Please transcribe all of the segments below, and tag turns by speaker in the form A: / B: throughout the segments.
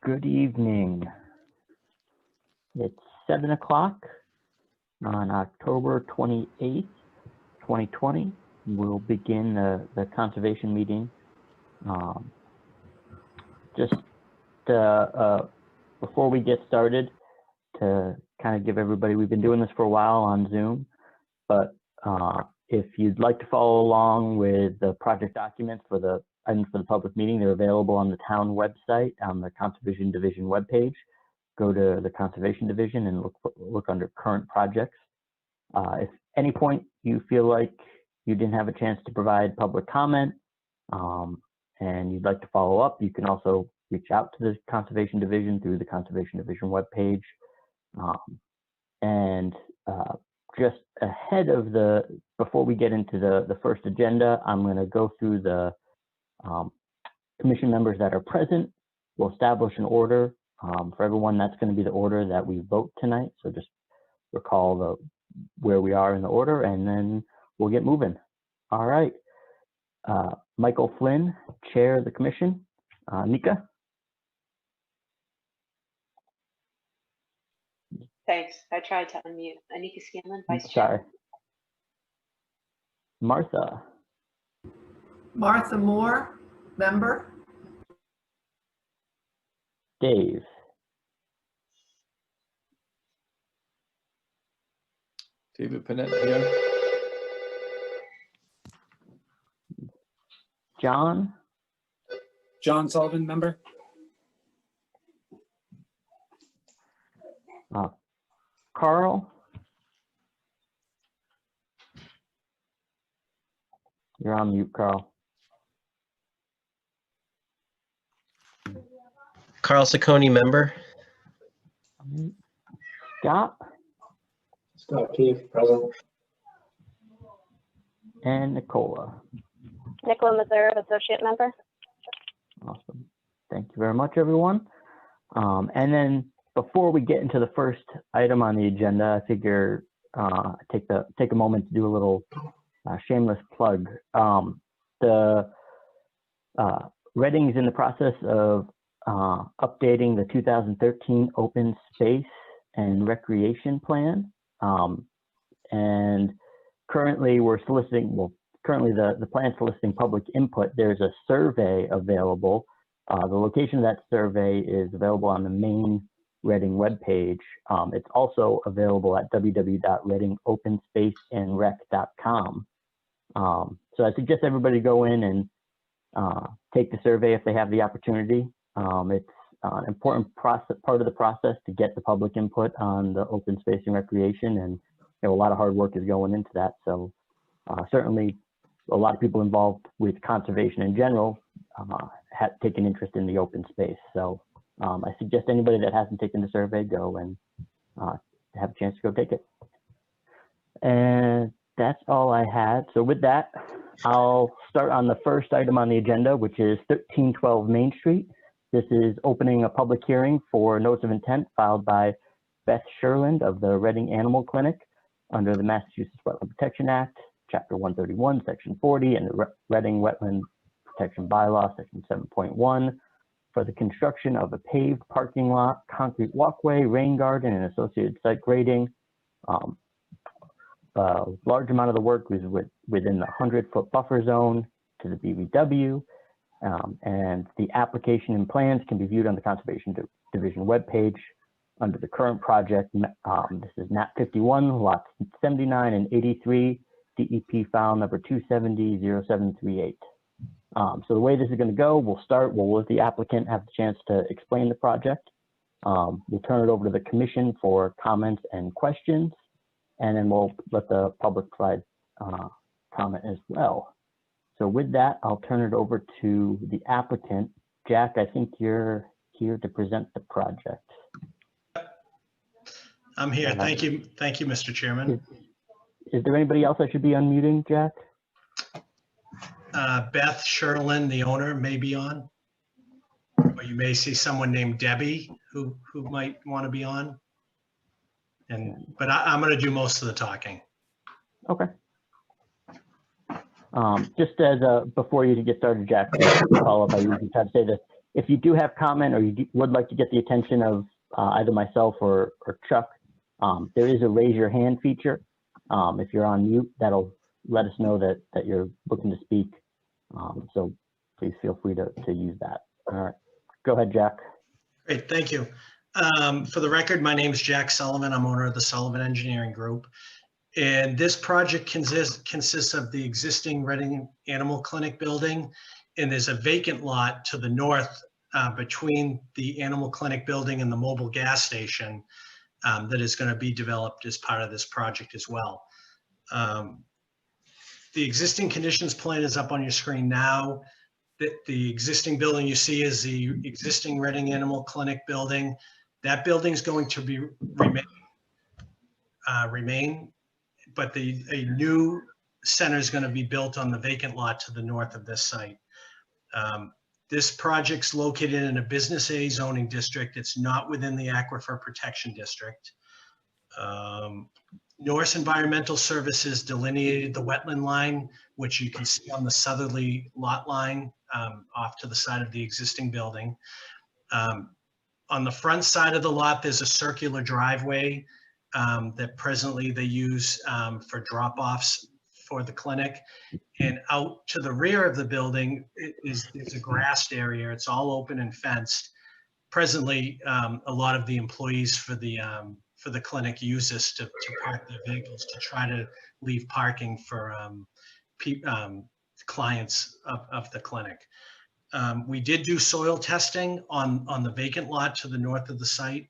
A: Good evening. It's 7 o'clock on October 28th, 2020. We'll begin the conservation meeting. Before we get started, to kind of give everybody, we've been doing this for a while on Zoom, but if you'd like to follow along with the project documents for the items for the public meeting, they're available on the town website on the Conservation Division webpage. Go to the Conservation Division and look under current projects. If any point you feel like you didn't have a chance to provide public comment and you'd like to follow up, you can also reach out to the Conservation Division through the Conservation Division webpage. Just ahead of before we get into the first agenda, I'm going to go through the commission members that are present. We'll establish an order for everyone. That's going to be the order that we vote tonight. So just recall where we are in the order, and then we'll get moving. All right. Michael Flynn, Chair of the Commission. Nika.
B: Thanks. I tried to unmute. Anika Scanlon, Vice Chair.
A: Sorry. Martha.
C: Martha Moore, member.
A: Dave.
D: David Panett here.
A: John.
E: John Sullivan, member.
A: Carl. You're on mute, Carl.
F: Carl Saccone, member.
A: Scott.
E: Scott Keefe, present.
A: And Nicola.
G: Nicola Meserve, associate member.
A: Awesome. Thank you very much, everyone. And then before we get into the first item on the agenda, I figure take a moment to do a little shameless plug. Reading's in the process of updating the 2013 Open Space and Recreation Plan. And currently we're soliciting, currently the plan soliciting public input. There's a survey available. The location of that survey is available on the main Reading webpage. It's also available at www.readingopenspaceinrec.com. So I suggest everybody go in and take the survey if they have the opportunity. It's an important part of the process to get the public input on the open space and recreation, and a lot of hard work is going into that. So certainly a lot of people involved with conservation in general have taken interest in the open space. So I suggest anybody that hasn't taken the survey go and have a chance to go take it. And that's all I had. So with that, I'll start on the first item on the agenda, which is 1312 Main Street. This is opening a public hearing for notice of intent filed by Beth Sherland of the Reading Animal Clinic under the Massachusetts Wetland Protection Act, Chapter 131, Section 40, and the Reading Wetland Protection Bylaw, Section 7.1, for the construction of a paved parking lot, concrete walkway, rain garden, and associated site grading. A large amount of the work was within the 100-foot buffer zone to the BVW, and the application and plans can be viewed on the Conservation Division webpage under the current project. This is map 51, lots 79 and 83, DEP file number 2700738. So the way this is going to go, we'll let the applicant have the chance to explain the project. We'll turn it over to the commission for comments and questions, and then we'll let the public provide comment as well. So with that, I'll turn it over to the applicant. Jack, I think you're here to present the project.
H: I'm here. Thank you. Thank you, Mr. Chairman.
A: Is there anybody else I should be unmuting, Jack?
H: Beth Sherlin, the owner, may be on. Or you may see someone named Debbie who might want to be on. But I'm going to do most of the talking.
A: Okay. Just as before you get started, Jack, to follow up, I usually try to say that If you do have comment or you would like to get the attention of either myself or Chuck, there is a raise your hand feature. If you're on mute, that'll let us know that you're looking to speak. So please feel free to use that. All right, go ahead, Jack.
H: Great, thank you. For the record, my name is Jack Sullivan. I'm owner of the Sullivan Engineering Group. And this project consists of the existing Reading Animal Clinic building, and there's a vacant lot to the north between the Animal Clinic building and the mobile gas station that is going to be developed as part of this project as well. The existing conditions plan is up on your screen now. The existing building you see is the existing Reading Animal Clinic building. That building is going to remain, but a new center is going to be built on the vacant lot to the north of this site. This project's located in a business A zoning district. It's not within the Aquifer Protection District. Norse Environmental Services delineated the wetland line, which you can see on the southerly lot line off to the side of the existing building. On the front side of the lot, there's a circular driveway that presently they use for drop-offs for the clinic. And out to the rear of the building is a grassed area. It's all open and fenced. Presently, a lot of the employees for the clinic use this to park their vehicles to try to leave parking for clients of the clinic. We did do soil testing on the vacant lot to the north of the site.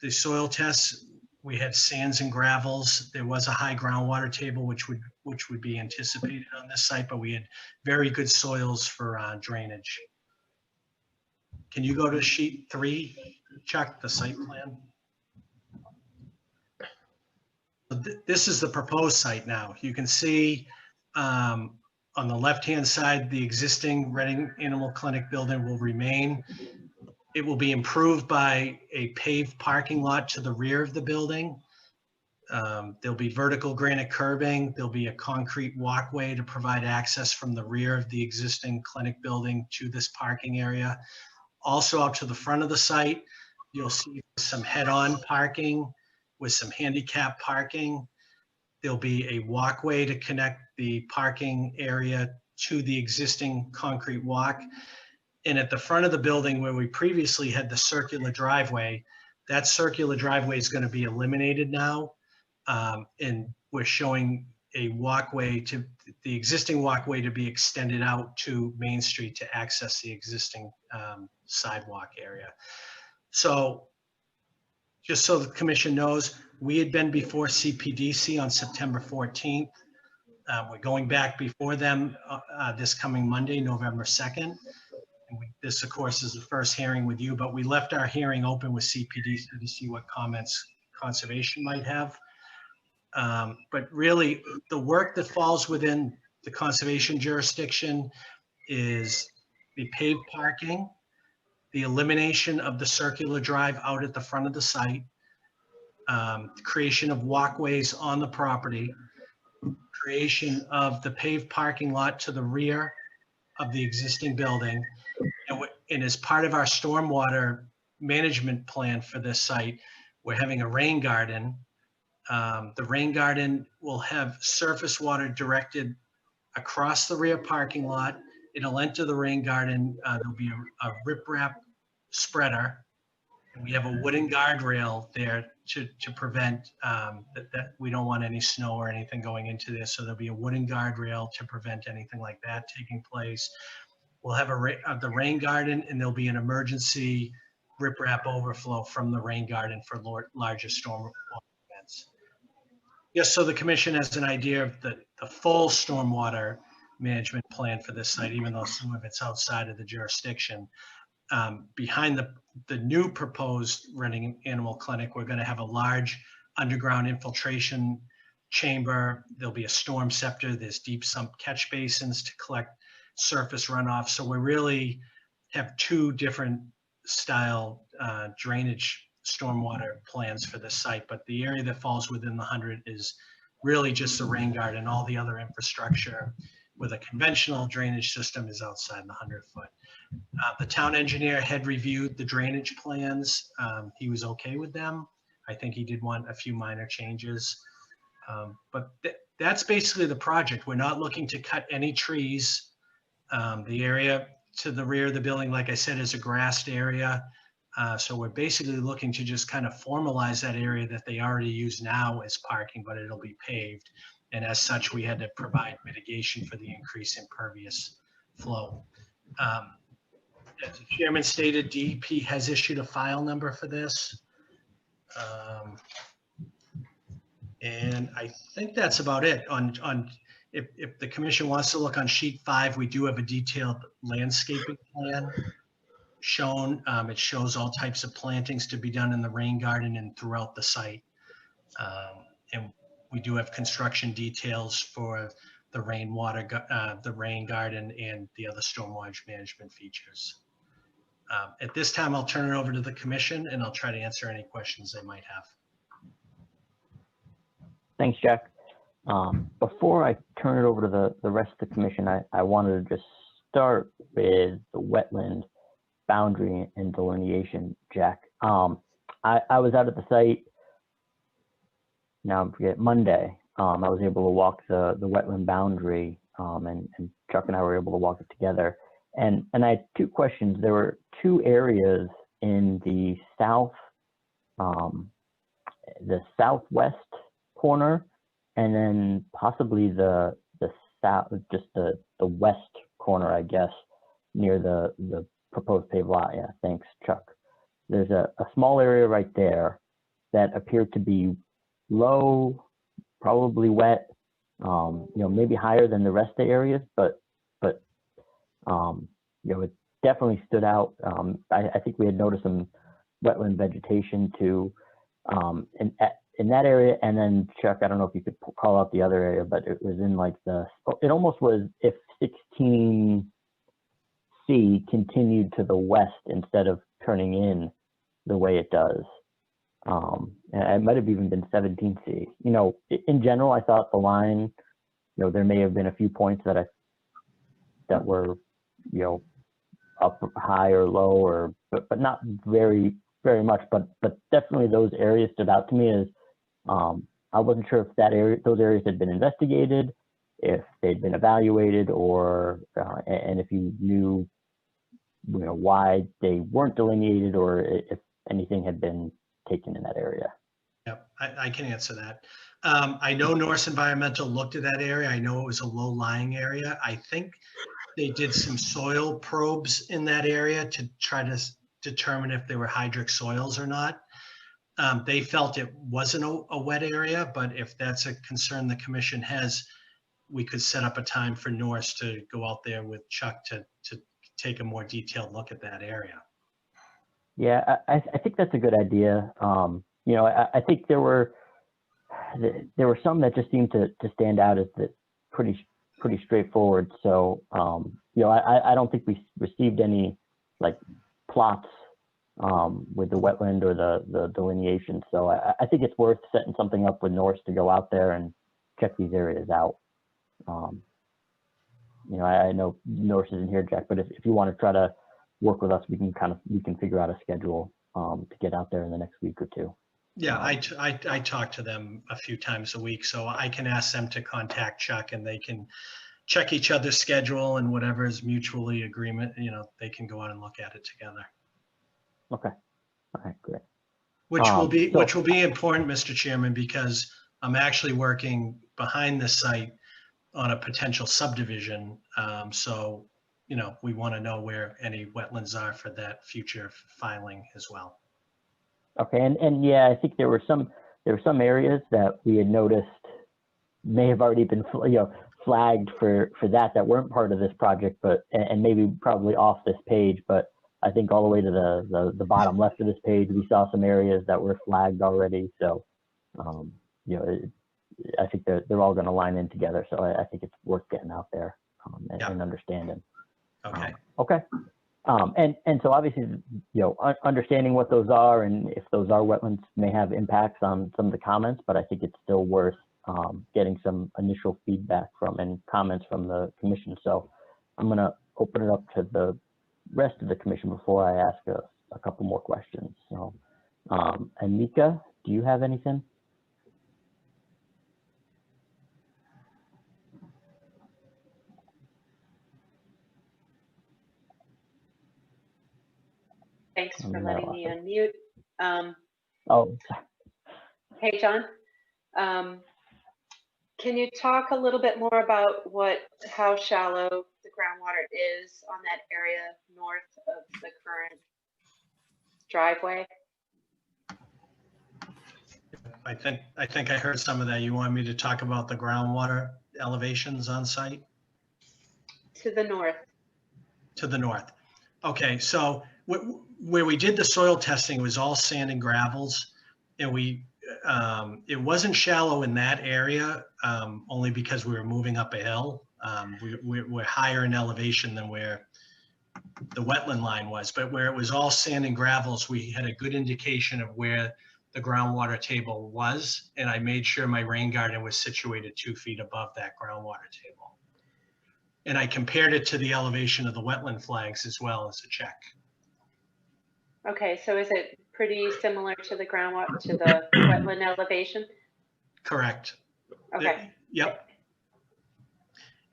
H: The soil tests, we had sands and gravels. There was a high groundwater table, which would be anticipated on this site, but we had very good soils for drainage. Can you go to sheet 3, Chuck, the site plan? This is the proposed site now. You can see on the left-hand side, the existing Reading Animal Clinic building will remain. It will be improved by a paved parking lot to the rear of the building. There'll be vertical granite curbing. There'll be a concrete walkway to provide access from the rear of the existing clinic building to this parking area. Also up to the front of the site, you'll see some head-on parking with some handicap parking. There'll be a walkway to connect the parking area to the existing concrete walk. And at the front of the building where we previously had the circular driveway, that circular driveway is going to be eliminated now. And we're showing a walkway to the existing walkway to be extended out to Main Street to access the existing sidewalk area. So just so the commission knows, we had been before CPDC on September 14th. We're going back before them this coming Monday, November 2nd. And this, of course, is the first hearing with you, but we left our hearing open with CPDC to see what comments conservation might have. But really, the work that falls within the conservation jurisdiction is the paved parking, the elimination of the circular drive out at the front of the site, the creation of walkways on the property, creation of the paved parking lot to the rear of the existing building. And as part of our stormwater management plan for this site, we're having a rain garden. The rain garden will have surface water directed across the rear parking lot. It'll enter the rain garden. There'll be a riprap spreader. And we have a wooden guardrail there to prevent that we don't want any snow or anything going into this. So there'll be a wooden guardrail to prevent anything like that taking place. We'll have the rain garden, and there'll be an emergency riprap overflow from the rain garden for larger storm events. Just so the commission has an idea of the full stormwater management plan for this site, even though some of it's outside of the jurisdiction. Behind the new proposed Reading Animal Clinic, we're going to have a large underground infiltration chamber. There'll be a storm scepter. There's deep sump catch basins to collect surface runoff. So we really have two different style drainage stormwater plans for the site, but the area that falls within the 100 is really just the rain garden. All the other infrastructure with a conventional drainage system is outside the 100-foot. The town engineer had reviewed the drainage plans. He was okay with them. I think he did want a few minor changes. But that's basically the project. We're not looking to cut any trees. The area to the rear of the building, like I said, is a grassed area. So we're basically looking to just kind of formalize that area that they already use now as parking, but it'll be paved. And as such, we had to provide mitigation for the increase in impervious flow. As the chairman stated, DEP has issued a file number for this. And I think that's about it. If the commission wants to look on sheet 5, we do have a detailed landscaping plan shown. It shows all types of plantings to be done in the rain garden and throughout the site. And we do have construction details for the the rain garden and the other stormwater management features. At this time, I'll turn it over to the commission and I'll try to answer any questions they might have.
A: Thanks, Jack. Before I turn it over to the rest of the commission, I wanted to just start with the wetland boundary and delineation, Jack. I was out at the site, now I forget, Monday. I was able to walk the wetland boundary, and Chuck and I were able to walk it together. And I had 2 questions. There were 2 areas in the southwest corner, and then possibly the south, just the west corner, I guess, near the proposed paved lot. Yeah, thanks, Chuck. There's a small area right there that appeared to be low, probably wet, maybe higher than the rest of the areas, but it definitely stood out. I think we had noticed some wetland vegetation too, in that area. And then Chuck, I don't know if you could call out the other area, but it was in like it almost was if 16C continued to the west instead of turning in the way it does. And it might have even been 17C. In general, I thought the line, there may have been a few points that were, up high or low, but not very, very much. But definitely those areas stood out to me as I wasn't sure if those areas had been investigated, if they'd been evaluated, or and if you knew, why they weren't delineated, or if anything had been taken in that area.
H: Yep, I can answer that. I know Norse Environmental looked at that area. I know it was a low-lying area. I think they did some soil probes in that area to try to determine if there were hydric soils or not. They felt it wasn't a wet area, but if that's a concern the commission has, we could set up a time for Norse to go out there with Chuck to take a more detailed look at that area.
A: Yeah, I think that's a good idea. I think there were some that just seemed to stand out as pretty straightforward. So, I don't think we received any like plots with the wetland or the delineation. So I think it's worth setting something up with Norse to go out there and check these areas out. I know Norse isn't here, Jack, but if you want to try to work with us, we can figure out a schedule to get out there in the next week or 2.
H: Yeah, I talk to them a few times a week, so I can ask them to contact Chuck and they can check each other's schedule, and whatever is mutually agreement, they can go out and look at it together.
A: Okay. All right, great.
H: Which will be important, Mr. Chairman, because I'm actually working behind the site on a potential subdivision. So, we want to know where any wetlands are for that future filing as well.
A: Okay, and yeah, I think there were some areas that we had noticed may have already been flagged for that weren't part of this project, but and maybe probably off this page. But I think all the way to the bottom left of this page, we saw some areas that were flagged already. So, I think they're all going to line in together. So I think it's worth getting out there and understanding.
H: Okay.
A: Okay. And so obviously, understanding what those are and if those are wetlands may have impacts on some of the comments, but I think it's still worth getting some initial feedback from and comments from the commission. So I'm going to open it up to the rest of the commission before I ask a couple more questions. So, Anika, do you have anything?
B: Thanks for
A: No,
B: letting me unmute.
A: Oh,
B: Hey, John. Can you talk a little bit more about how shallow the groundwater is on that area north of the current driveway?
H: I think I heard some of that. You want me to talk about the groundwater elevations on site?
B: To the north.
H: To the north. Okay, so where we did the soil testing was all sand and gravels, and it wasn't shallow in that area, only because we were moving up a hill. We're higher in elevation than where the wetland line was, but where it was all sand and gravels, we had a good indication of where the groundwater table was, and I made sure my rain garden was situated 2 feet above that groundwater table. And I compared it to the elevation of the wetland flags as well as a check.
B: Okay, so is it pretty similar to the groundwater, to the wetland elevation?
H: Correct.
B: Okay.
H: Yep.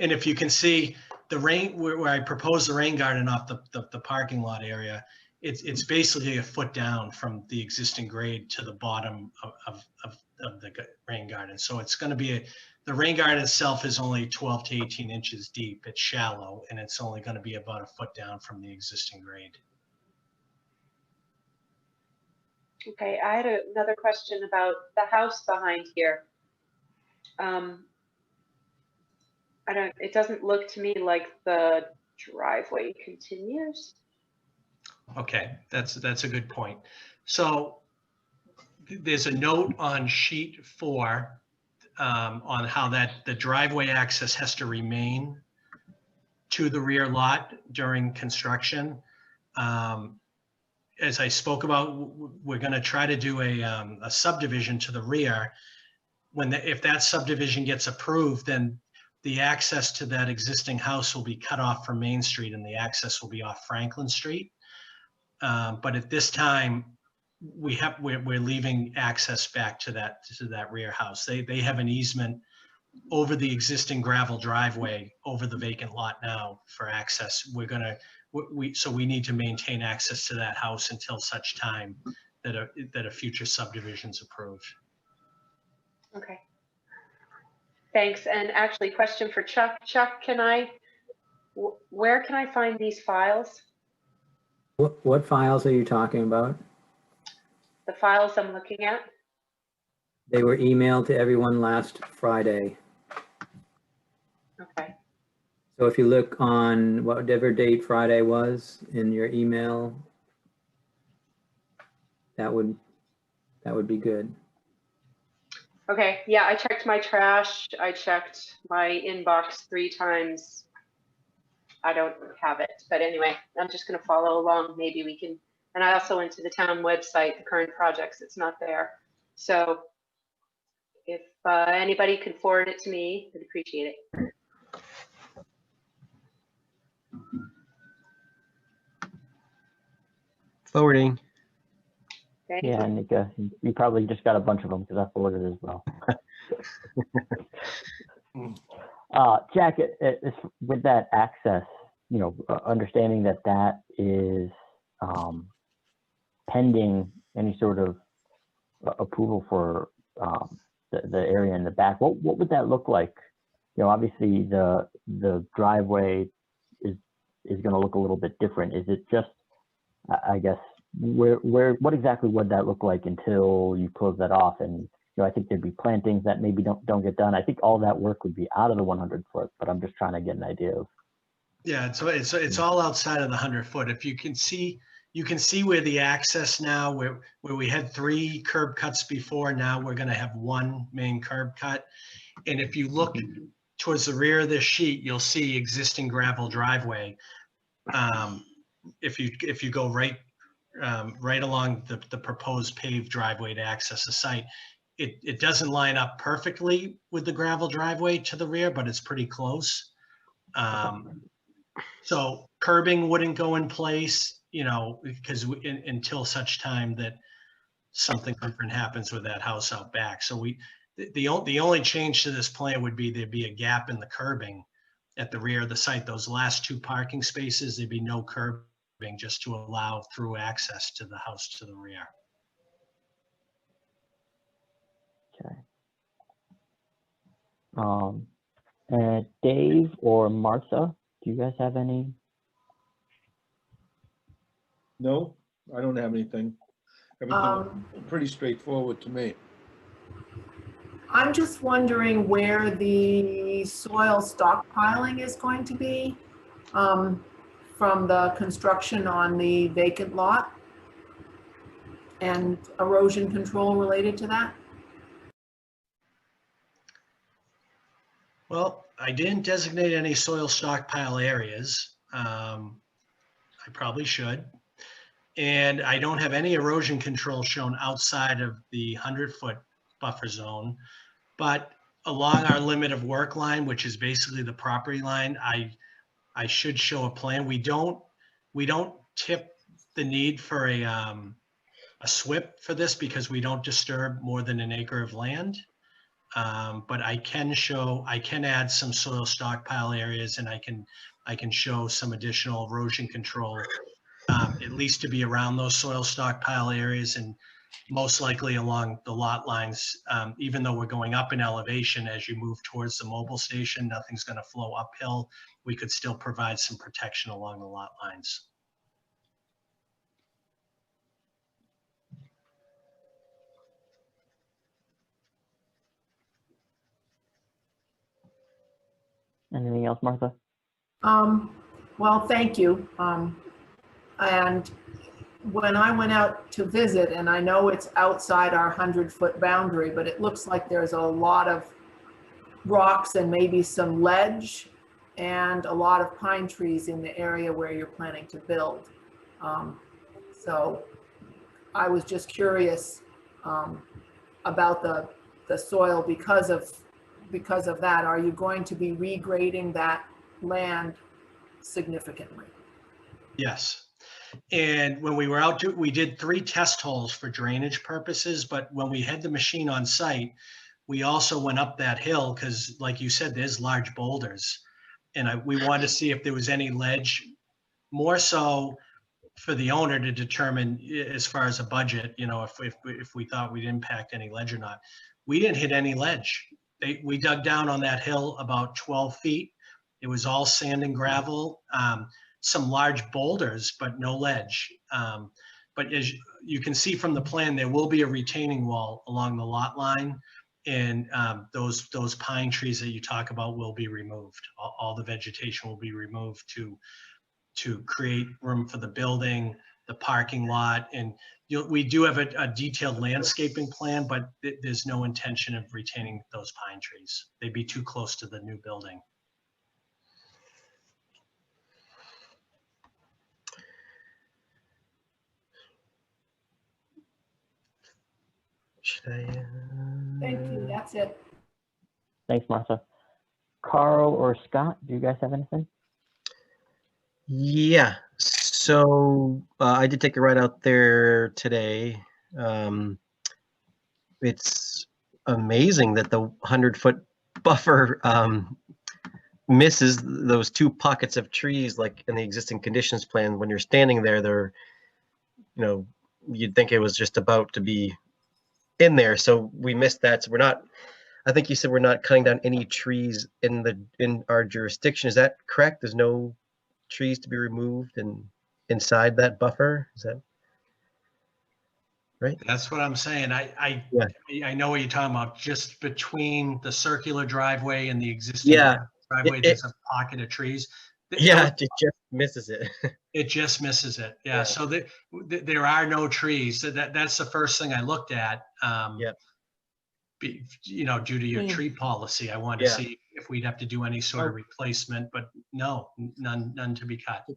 H: And if you can see the rain, where I proposed the rain garden off the parking lot area, it's basically a foot down from the existing grade to the bottom of the rain garden. So it's going to be the rain garden itself is only 12 to 18 inches deep. It's shallow, and it's only going to be about a foot down from the existing grade.
B: Okay, I had another question about the house behind here. It doesn't look to me like the driveway continues.
H: Okay, that's a good point. So there's a note on sheet 4 on how the driveway access has to remain to the rear lot during construction. As I spoke about, we're going to try to do a subdivision to the rear. If that subdivision gets approved, then the access to that existing house will be cut off from Main Street, and the access will be off Franklin Street. But at this time, we're leaving access back to that rear house. They have an easement over the existing gravel driveway over the vacant lot now for access. So we need to maintain access to that house until such time that a future subdivision's approved.
B: Okay. Thanks. And actually, question for Chuck. Chuck, where can I find these files?
I: What files are you talking about?
B: The files I'm looking at?
I: They were emailed to everyone last Friday.
B: Okay.
I: So if you look on whatever date Friday was in your email, that would be good.
B: Okay. Yeah, I checked my trash. I checked my inbox 3 times. I don't have it, but anyway, I'm just going to follow along. Maybe we can, and I also went to the town website, the current projects, it's not there. So if anybody could forward it to me, I'd appreciate it.
F: Forwarding.
B: Thank
A: yeah,
B: you.
A: Nika, you probably just got a bunch of them because I forwarded as well. Jack, with that access, understanding that is pending any sort of approval for the area in the back, what would that look like? Obviously the driveway is going to look a little bit different. Is it just, I guess, what exactly would that look like until you close that off? And I think there'd be plantings that maybe don't get done. I think all that work would be out of the 100 foot, but I'm just trying to get an idea of.
H: Yeah, it's all outside of the 100 foot. If you can see where the access now, where we had 3 curb cuts before, now we're going to have 1 main curb cut. And if you look towards the rear of this sheet, you'll see existing gravel driveway. If you go right along the proposed paved driveway to access the site, it doesn't line up perfectly with the gravel driveway to the rear, but it's pretty close. So curbing wouldn't go in place, because until such time that something different happens with that house out back. So the only change to this plan would be there'd be a gap in the curbing at the rear of the site. Those last 2 parking spaces, there'd be no curbing just to allow through access to the house to the rear.
A: Okay. And Dave or Martha, do you guys have any?
J: No, I don't have anything. Everything pretty straightforward to me.
C: I'm just wondering where the soil stockpiling is going to be from the construction on the vacant lot and erosion control related to that.
H: Well, I didn't designate any soil stockpile areas. I probably should. And I don't have any erosion control shown outside of the 100-foot buffer zone. But along our limit of work line, which is basically the property line, I should show a plan. We don't tip the need for a SWIP for this because we don't disturb more than an acre of land. But I can add some soil stockpile areas, and I can show some additional erosion control, at least to be around those soil stockpile areas, and most likely along the lot lines. Even though we're going up in elevation, as you move towards the mobile station, nothing's going to flow uphill. We could still provide some protection along the lot lines.
A: Anything else, Martha?
C: Well, thank you. And when I went out to visit, and I know it's outside our 100-foot boundary, but it looks like there's a lot of rocks and maybe some ledge and a lot of pine trees in the area where you're planning to build. So I was just curious about the soil because of that. Are you going to be regrading that land significantly?
H: Yes. And when we were out, we did 3 test holes for drainage purposes, but when we had the machine on site, we also went up that hill because, like you said, there's large boulders. And we wanted to see if there was any ledge, more so for the owner to determine as far as a budget, if we thought we'd impact any ledge or not. We didn't hit any ledge. We dug down on that hill about 12 feet. It was all sand and gravel. Some large boulders, but no ledge. But as you can see from the plan, there will be a retaining wall along the lot line, and those pine trees that you talk about will be removed. All the vegetation will be removed to create room for the building, the parking lot, and we do have a detailed landscaping plan, but there's no intention of retaining those pine trees. They'd be too close to the new building.
F: Should I?
C: Thank you, that's it.
A: Thanks, Martha. Carl or Scott, do you guys have anything?
F: Yeah. So I did take a ride out there today. It's amazing that the 100-foot buffer misses those 2 pockets of trees, like in the existing conditions plan. When you're standing there, they're, you'd think it was just about to be in there. So we missed that. So we're not, I think you said we're not cutting down any trees in our jurisdiction. Is that correct? There's no trees to be removed inside that buffer? Is that right?
H: That's what I'm saying. I know what you're talking about. Just between the circular driveway and the existing driveway, there's a pocket of trees.
F: Yeah, it just misses it.
H: It just misses it. Yeah. So there are no trees. So that's the first thing I looked at. Due to your tree policy, I wanted to see if we'd have to do any sort of replacement, but no, none to be cut.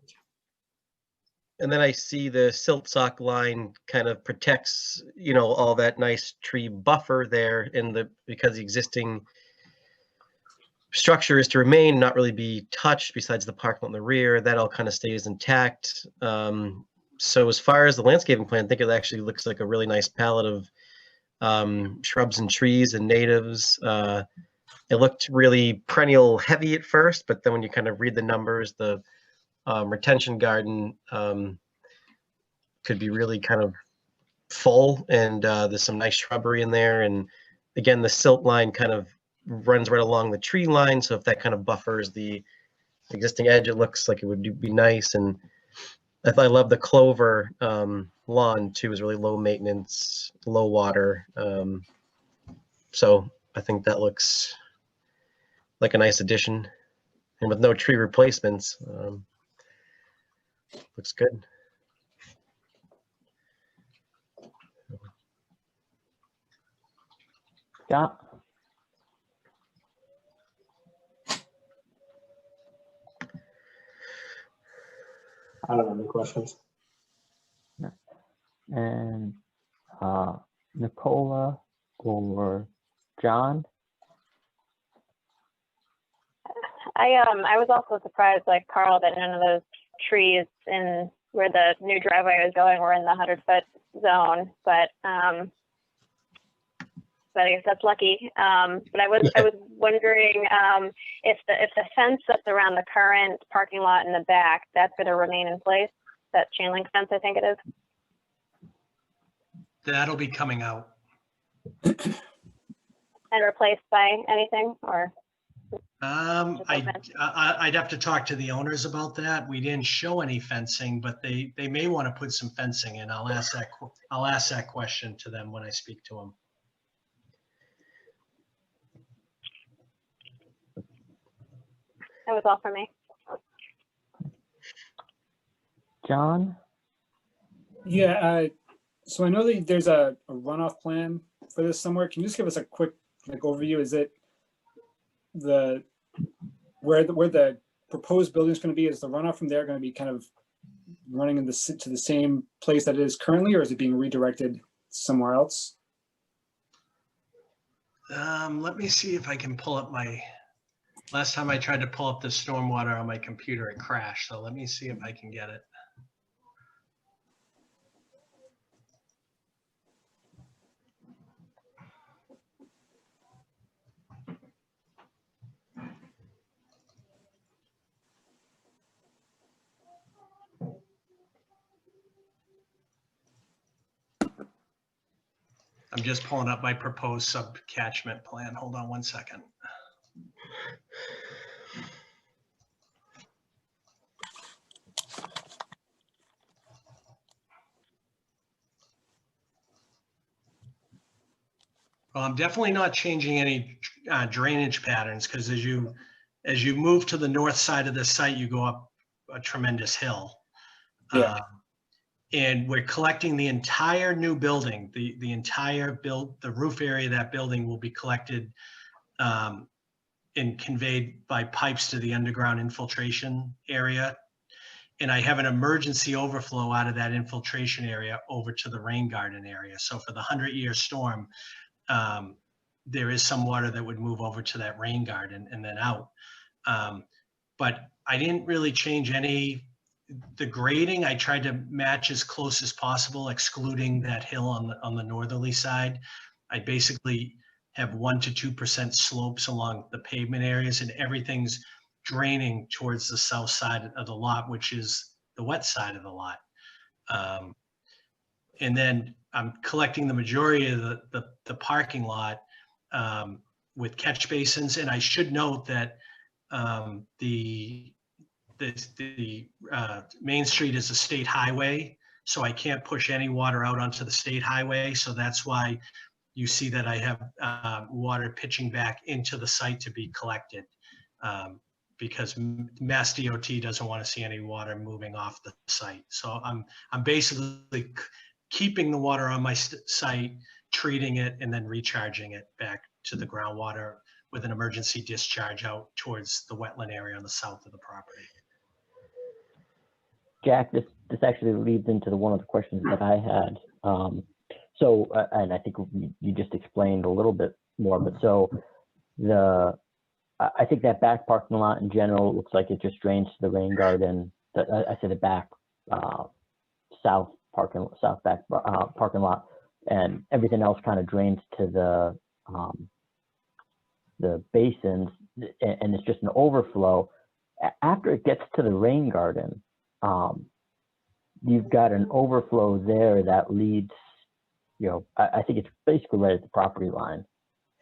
F: And then I see the silt sock line kind of protects, all that nice tree buffer there because the existing structure is to remain, not really be touched besides the parking lot in the rear. That all kind of stays intact. So as far as the landscaping plan, I think it actually looks like a really nice palette of shrubs and trees and natives. It looked really perennial heavy at first, but then when you kind of read the numbers, the retention garden could be really kind of full, and there's some nice shrubbery in there. And again, the silt line kind of runs right along the tree line, so if that kind of buffers the existing edge, it looks like it would be nice. And I love the clover lawn too. Is really low maintenance, low water. So I think that looks like a nice addition, and with no tree replacements, looks good.
A: Scott?
E: I don't have any questions.
A: And Nicola or John?
G: I was also surprised, like Carl, that none of those trees in where the new driveway was going were in the 100-foot zone, but I guess that's lucky. But I was wondering if the fence that's around the current parking lot in the back, that's going to remain in place. That chain link fence, I think it is.
H: That'll be coming out.
G: And replaced by anything, or?
H: I'd have to talk to the owners about that. We didn't show any fencing, but they may want to put some fencing in. I'll ask that question to them when I speak to them.
G: That was all for me.
A: John?
E: Yeah, so I know that there's a runoff plan for this somewhere. Can you just give us a quick overview? Is it where the proposed building is going to be? Is the runoff from there going to be kind of running to the same place that it is currently, or is it being redirected somewhere else?
H: Let me see if I can pull up my. Last time I tried to pull up the stormwater on my computer, it crashed. So let me see if I can get it. I'm just pulling up my proposed sub-catchment plan. Hold on one second. Well, I'm definitely not changing any drainage patterns, because as you move to the north side of the site, you go up a tremendous hill.
E: Yeah.
H: And we're collecting the entire new building, the entire the roof area of that building will be collected and conveyed by pipes to the underground infiltration area. And I have an emergency overflow out of that infiltration area over to the rain garden area. So for the 100-year storm, there is some water that would move over to that rain garden and then out. But I didn't really change the grading. I tried to match as close as possible, excluding that hill on the northerly side. I basically have 1% to 2% slopes along the pavement areas, and everything's draining towards the south side of the lot, which is the wet side of the lot. And then I'm collecting the majority of the parking lot with catch basins. And I should note that the Main Street is a state highway, so I can't push any water out onto the state highway. So that's why you see that I have water pitching back into the site to be collected, because Mass DOT doesn't want to see any water moving off the site. So I'm basically keeping the water on my site, treating it, and then recharging it back to the groundwater with an emergency discharge out towards the wetland area on the south of the property.
A: Jack, this actually leads into one of the questions that I had. And I think you just explained a little bit more, but so the I think that back parking lot in general looks like it just drains to the rain garden. I said the back south back parking lot, and everything else kind of drains to the basins, and it's just an overflow. After it gets to the rain garden, you've got an overflow there that leads, I think it's basically right at the property line.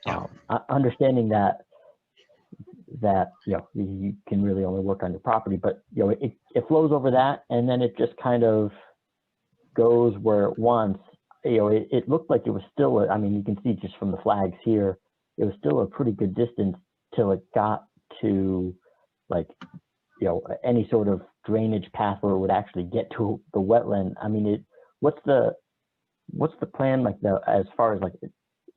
H: Yeah.
A: Understanding that you can really only work on your property, but it flows over that, and then it just kind of goes where it wants. It looked like it was still, I mean, you can see just from the flags here, it was still a pretty good distance till it got to any sort of drainage path where it would actually get to the wetland. I mean, what's the plan as far as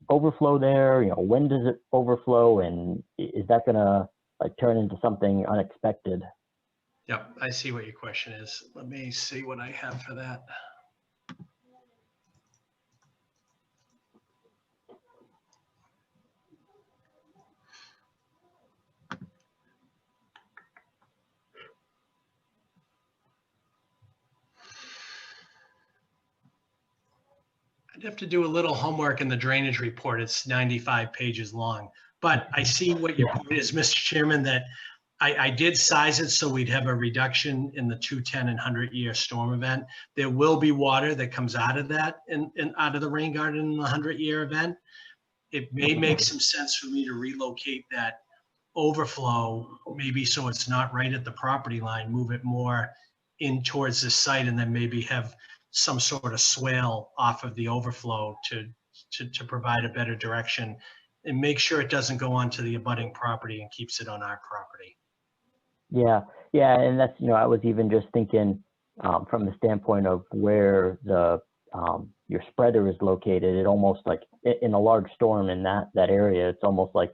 A: overflow there? When does it overflow, and is that gonna turn into something unexpected?
H: Yep, I see what your question is. Let me see what I have for that. I'd have to do a little homework in the drainage report. It's 95 pages long, but I see what your point is, Mr. Chairman, that I did size it so we'd have a reduction in the 210 and 100-year storm event. There will be water that comes out of that and out of the rain garden in the 100-year event. It may make some sense for me to relocate that overflow, maybe so it's not right at the property line, move it more in towards the site, and then maybe have some sort of swale off of the overflow to provide a better direction and make sure it doesn't go onto the abutting property and keeps it on our property.
A: Yeah, and that's, I was even just thinking from the standpoint of where your spreader is located. It almost in a large storm in that area, it's almost like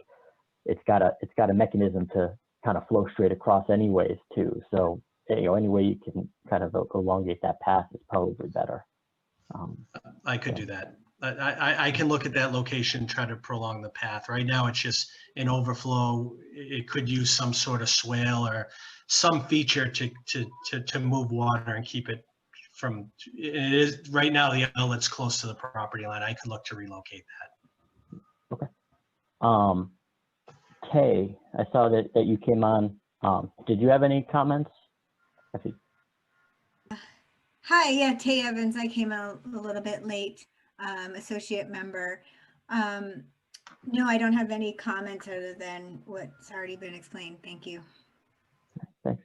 A: it's got a mechanism to kind of flow straight across anyways too. So any way you can kind of elongate that path is probably better.
H: I could do that. I can look at that location, try to prolong the path. Right now, it's just an overflow. It could use some sort of swale or some feature to move water and keep it from. It is right now the outlet's close to the property line. I could look to relocate that.
A: Okay. Kay, I saw that you came on. Did you have any comments?
K: Hi, yeah, Tay Evans. I came out a little bit late, associate member. No, I don't have any comments other than what's already been explained. Thank you.
A: Thanks.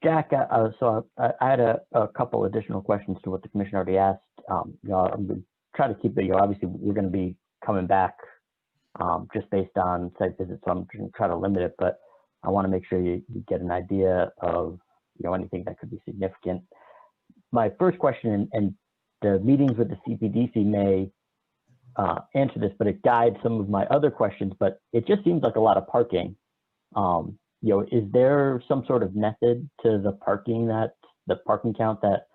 A: Jack, so I had a couple additional questions to what the commission already asked. I'm going to try to keep it, obviously we're going to be coming back just based on site visits, so I'm going to try to limit it, but I want to make sure you get an idea of anything that could be significant. My first question, and the meetings with the CPDC may answer this, but it guides some of my other questions, but it just seems like a lot of parking. Is there some sort of method to the parking count that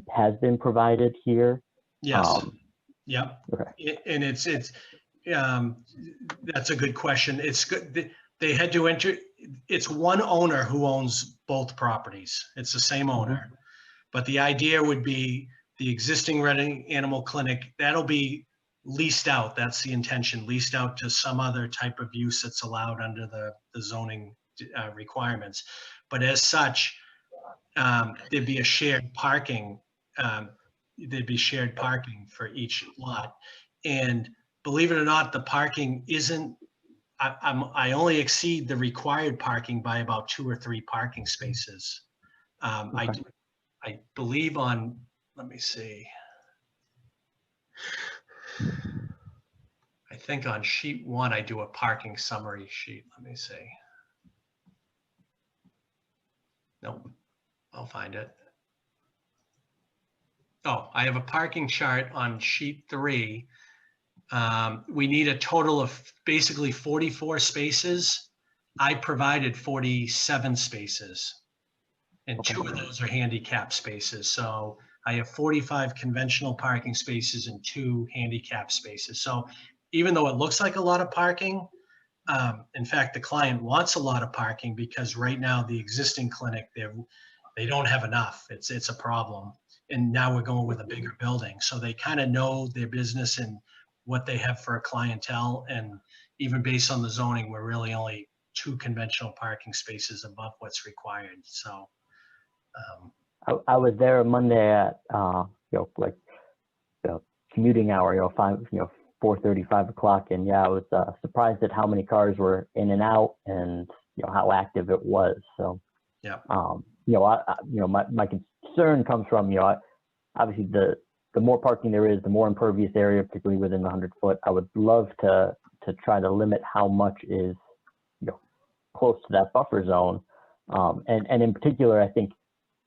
A: has been provided here?
H: Yes. Yep.
A: Okay.
H: And that's a good question. It's good. They had to enter. It's one owner who owns both properties. It's the same owner, but the idea would be the existing Reading Animal Clinic, that'll be leased out. That's the intention, leased out to some other type of use that's allowed under the zoning requirements. But as such, there'd be a shared parking. There'd be shared parking for each lot. And believe it or not, the parking isn't, I only exceed the required parking by about 2 or 3 parking spaces. Okay. I believe on, let me see. I think on sheet 1, I do a parking summary sheet. Let me see. Nope, I'll find it. Oh, I have a parking chart on sheet 3. We need a total of basically 44 spaces. I provided 47 spaces, and 2 of those are handicap spaces. So I have 45 conventional parking spaces and 2 handicap spaces. So even though it looks like a lot of parking, In fact, the client wants a lot of parking because right now the existing clinic, they don't have enough. It's a problem. And now we're going with a bigger building. So they kind of know their business and what they have for a clientele. And even based on the zoning, we're really only 2 conventional parking spaces above what's required. So
A: I was there Monday at, like the commuting hour, 4:30, 5 o'clock. And yeah, I was surprised at how many cars were in and out and, how active it was. So,
H: yeah.
A: My concern comes from, obviously the more parking there is, the more impervious area, particularly within the 100-foot. I would love to try to limit how much is, close to that buffer zone. And in particular, I think,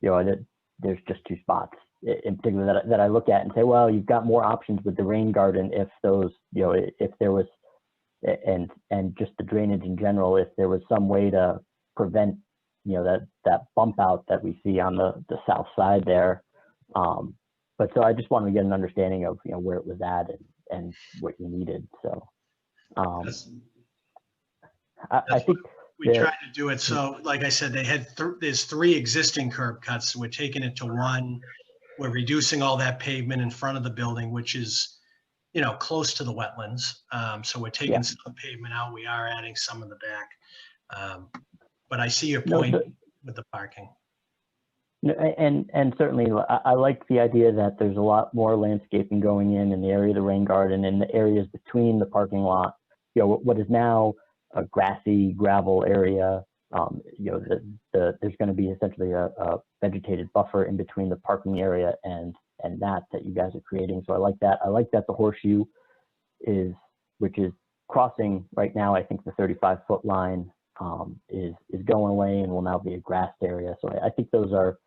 A: that there's just 2 spots in particular that I look at and say, well, you've got more options with the rain garden if those, if there was, and just the drainage in general, if there was some way to prevent, that bump out that we see on the south side there. But so I just wanted to get an understanding of, where it was at and what you needed. So I think
H: we tried to do it. So like I said, they had, there's 3 existing curb cuts. We're taking it to 1. We're reducing all that pavement in front of the building, which is, close to the wetlands. So we're taking some pavement out. We are adding some in the back. But I see your point with the parking.
A: And certainly I like the idea that there's a lot more landscaping going in the area of the rain garden and the areas between the parking lot, what is now a grassy gravel area. There's going to be essentially a vegetated buffer in between the parking area and that you guys are creating. So I like that. I like that the horseshoe which is crossing right now. I think the 35-foot line is going away and will now be a grassed area. So I think those are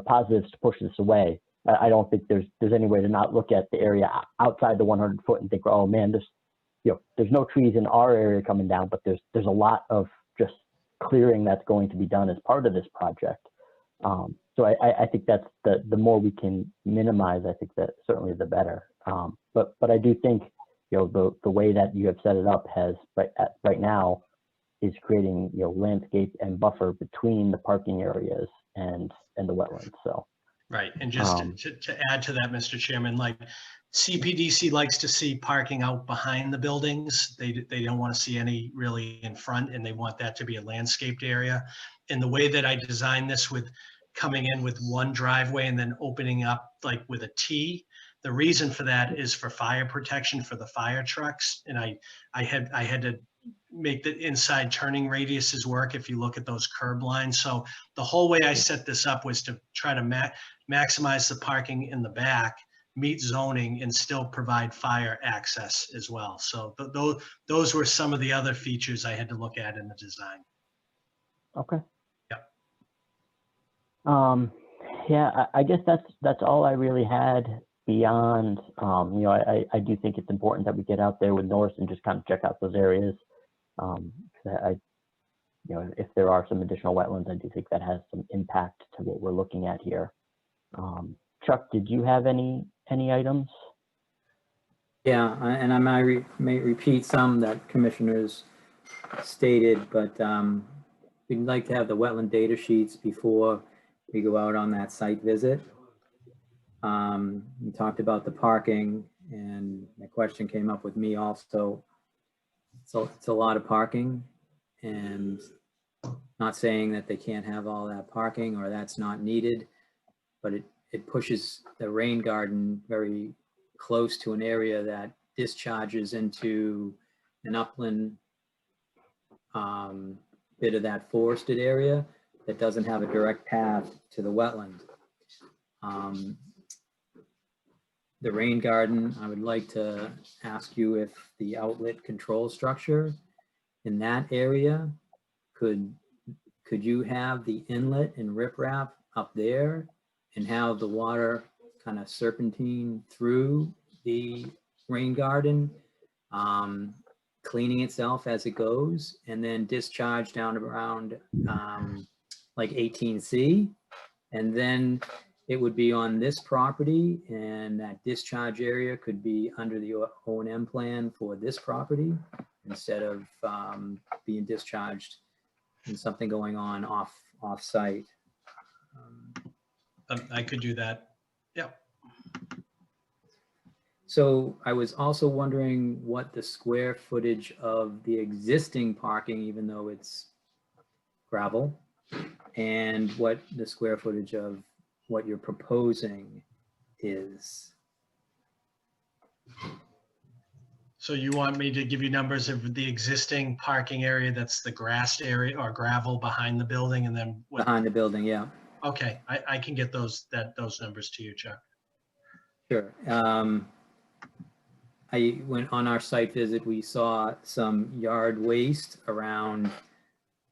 A: positives to push this away. I don't think there's any way to not look at the area outside the 100-foot and think, oh man, there's no trees in our area coming down, but there's a lot of just clearing that's going to be done as part of this project. So I think that's the more we can minimize, I think that certainly the better. But I do think, the way that you have set it up has right now is creating, landscape and buffer between the parking areas and the wetlands. So.
H: Right. And just to add to that, Mr. Chairman, like CPDC likes to see parking out behind the buildings. They don't want to see any really in front, and they want that to be a landscaped area. And the way that I designed this with coming in with 1 driveway and then opening up like with a T, the reason for that is for fire protection for the fire trucks. And I had to make the inside turning radiuses work if you look at those curb lines. So the whole way I set this up was to try to maximize the parking in the back, meet zoning, and still provide fire access as well. So those were some of the other features I had to look at in the design.
A: Okay.
H: Yep.
A: Yeah, I guess that's all I really had beyond, I do think it's important that we get out there with Norris and just kind of check out those areas. If there are some additional wetlands, I do think that has some impact to what we're looking at here. Chuck, did you have any items?
I: Yeah, and I may repeat some that commissioners stated, but we'd like to have the wetland data sheets before we go out on that site visit. We talked about the parking, and the question came up with me also. So it's a lot of parking, and not saying that they can't have all that parking or that's not needed, but it pushes the rain garden very close to an area that discharges into an upland bit of that forested area that doesn't have a direct path to the wetland. The rain garden, I would like to ask you if the outlet control structure in that area, could you have the inlet and riprap up there and have the water kind of serpentine through the rain garden, cleaning itself as it goes, and then discharge down around like 18C, and then it would be on this property, and that discharge area could be under the O&M plan for this property. instead of being discharged and something going on off site.
H: I could do that. Yep.
I: So I was also wondering what the square footage of the existing parking, even though it's gravel, and what the square footage of what you're proposing is.
H: So you want me to give you numbers of the existing parking area, that's the grassed area or gravel behind the building, and then what?
I: Behind the building, yeah.
H: Okay, I can get those numbers to you, Chuck.
I: Sure. I went on our site visit, we saw some yard waste around,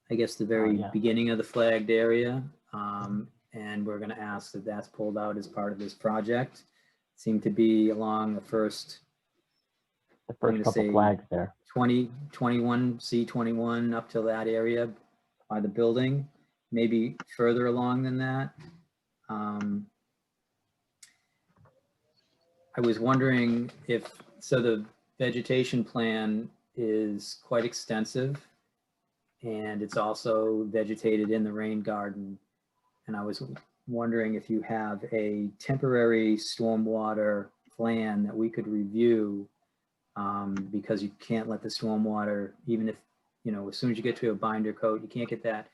I: I guess, the very beginning of the flagged area. And we're gonna ask that that's pulled out as part of this project. Seemed to be along the first
A: couple flags there.
I: 21, C21 up to that area by the building, maybe further along than that. I was wondering if, so the vegetation plan is quite extensive and it's also vegetated in the rain garden. And I was wondering if you have a temporary stormwater plan that we could review, because you can't let the stormwater, even if, you know, as soon as you get to a binder coat, you can't get that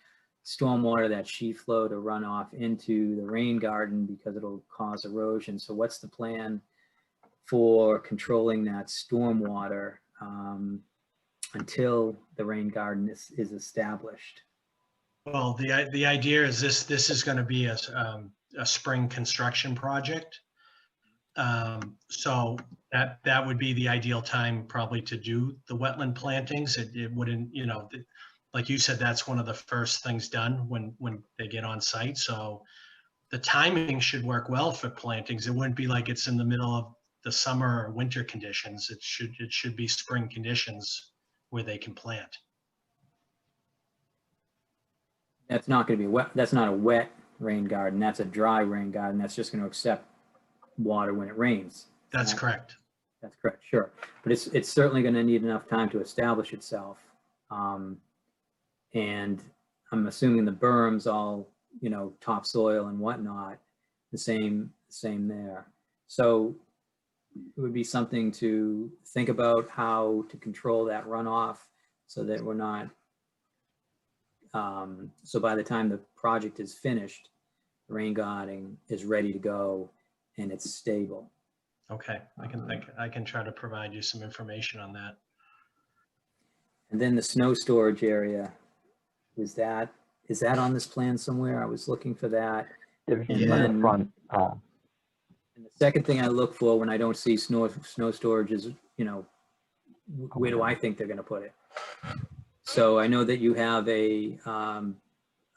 I: stormwater, that sheet flow to run off into the rain garden because it'll cause erosion. So what's the plan for controlling that stormwater until the rain garden is established?
H: Well, the idea is this is going to be a spring construction project. So that would be the ideal time probably to do the wetland plantings. It wouldn't, you know, like you said, that's one of the first things done when they get on site. So the timing should work well for plantings. It wouldn't be like it's in the middle of the summer or winter conditions. It should be spring conditions where they can plant.
I: That's not going to be wet. That's not a wet rain garden. That's a dry rain garden. That's just going to accept water when it rains.
H: That's correct.
I: That's correct. Sure. But it's certainly going to need enough time to establish itself. And I'm assuming the berms all, you know, topsoil and whatnot, the same there. So it would be something to think about how to control that runoff so that we're not, so by the time the project is finished, the rain garden is ready to go and it's stable.
H: Okay, I can try to provide you some information on that.
I: And then the snow storage area, is that on this plan somewhere? I was looking for that.
A: There's
I: And
A: in
I: then-
A: the front.
I: And the second thing I look for when I don't see snow storage is, you know, where do I think they're going to put it? So I know that you have a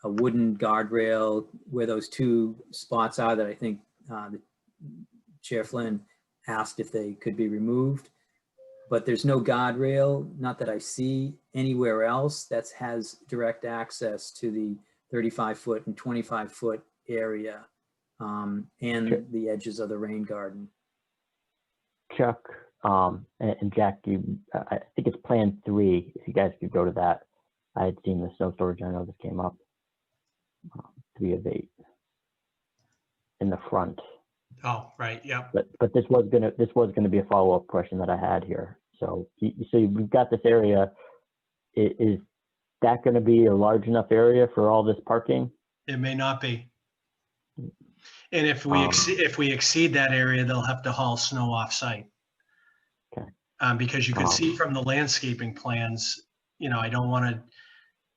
I: wooden guardrail where those two spots are that I think the Chair Flynn asked if they could be removed, but there's no guardrail, not that I see anywhere else that has direct access to the 35-foot and 25-foot area and the edges of the rain garden.
A: Chuck and Jack, I think it's Plan 3. If you guys could go to that, I had seen the snow storage. I know this came up. 3 of 8 in the front.
H: Oh, right. Yep.
A: But this was gonna be a follow-up question that I had here. So we've got this area. Is that going to be a large enough area for all this parking?
H: It may not be. And if we exceed that area, they'll have to haul snow off site.
A: Okay.
H: Because you can see from the landscaping plans, you know, I don't want to,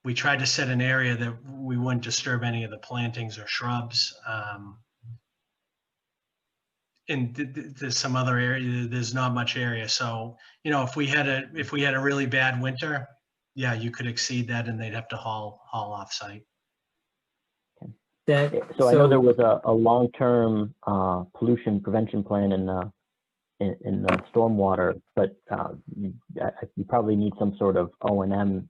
H: we tried to set an area that we wouldn't disturb any of the plantings or shrubs. And there's some other area, there's not much area. So, you know, if we had a really bad winter, yeah, you could exceed that and they'd have to haul off site.
A: So I know there was a long-term pollution prevention plan in the stormwater, but you probably need some sort of O&M,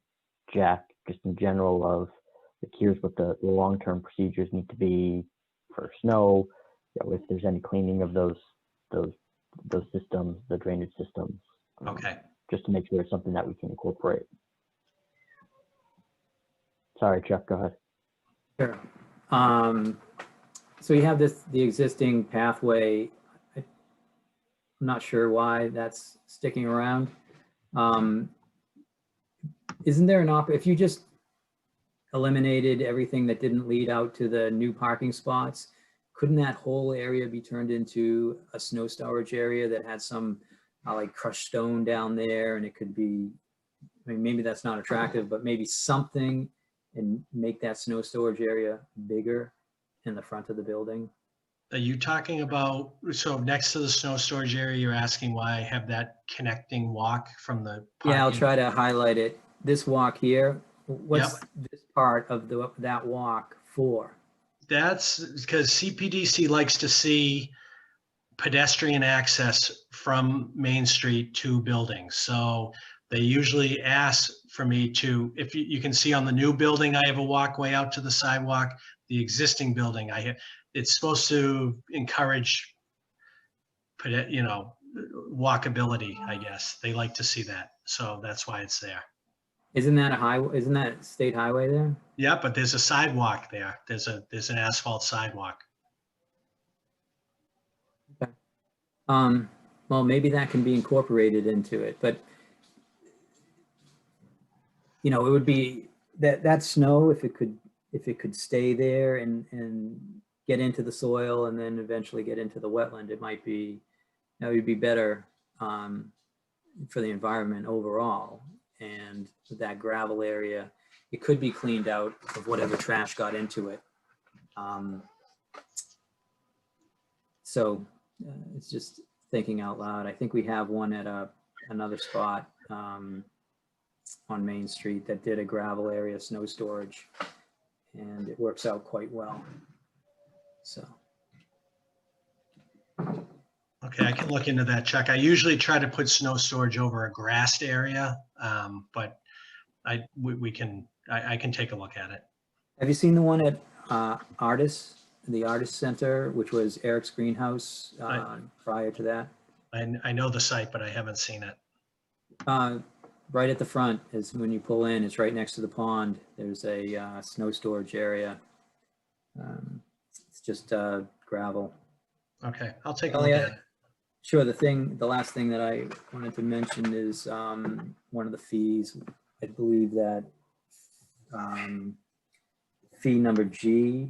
A: Jack, just in general of here's what the long-term procedures need to be for snow. You know, if there's any cleaning of those systems, the drainage systems.
H: Okay.
A: just to make sure it's something that we can incorporate. Sorry, Chuck, go ahead.
I: Sure. So you have the existing pathway. I'm not sure why that's sticking around. Isn't there if you just eliminated everything that didn't lead out to the new parking spots, couldn't that whole area be turned into a snow storage area that had some like crushed stone down there, and it could be, I mean, maybe that's not attractive, but maybe something, and make that snow storage area bigger in the front of the building?
H: Are you talking about, so next to the snow storage area, you're asking why I have that connecting walk from the
I: Yeah, I'll
H: parking?
I: try to highlight it. This walk here, what's this part of that walk for? That's
H: because CPDC likes to see pedestrian access from Main Street to buildings. So they usually ask for me to, if you can see on the new building, I have a walkway out to the sidewalk. The existing building, it's supposed to encourage, walkability, I guess. They like to see that. So that's why it's there.
I: Isn't that a highway? Isn't that state highway there?
H: Yeah, but there's a sidewalk there. There's an asphalt sidewalk.
I: Okay. Well, maybe that can be incorporated into it, but it would be that snow, if it could stay there and get into the soil and then eventually get into the wetland, that would be better for the environment overall. And that gravel area, it could be cleaned out of whatever trash got into it. So it's just thinking out loud. I think we have one at another spot on Main Street that did a gravel area snow storage, and it works out quite well. So.
H: Okay, I can look into that, Chuck. I usually try to put snow storage over a grassed area, but I can take a look at it.
I: Have you seen the one at the Artist Center, which was Eric's greenhouse prior to that?
H: I know the site, but I haven't seen it.
I: Right at the front is when you pull in, it's right next to the pond. There's a snow storage area. It's just gravel.
H: Okay, I'll take a look at it.
I: Sure. The last thing that I wanted to mention is one of the fees. I believe that fee number G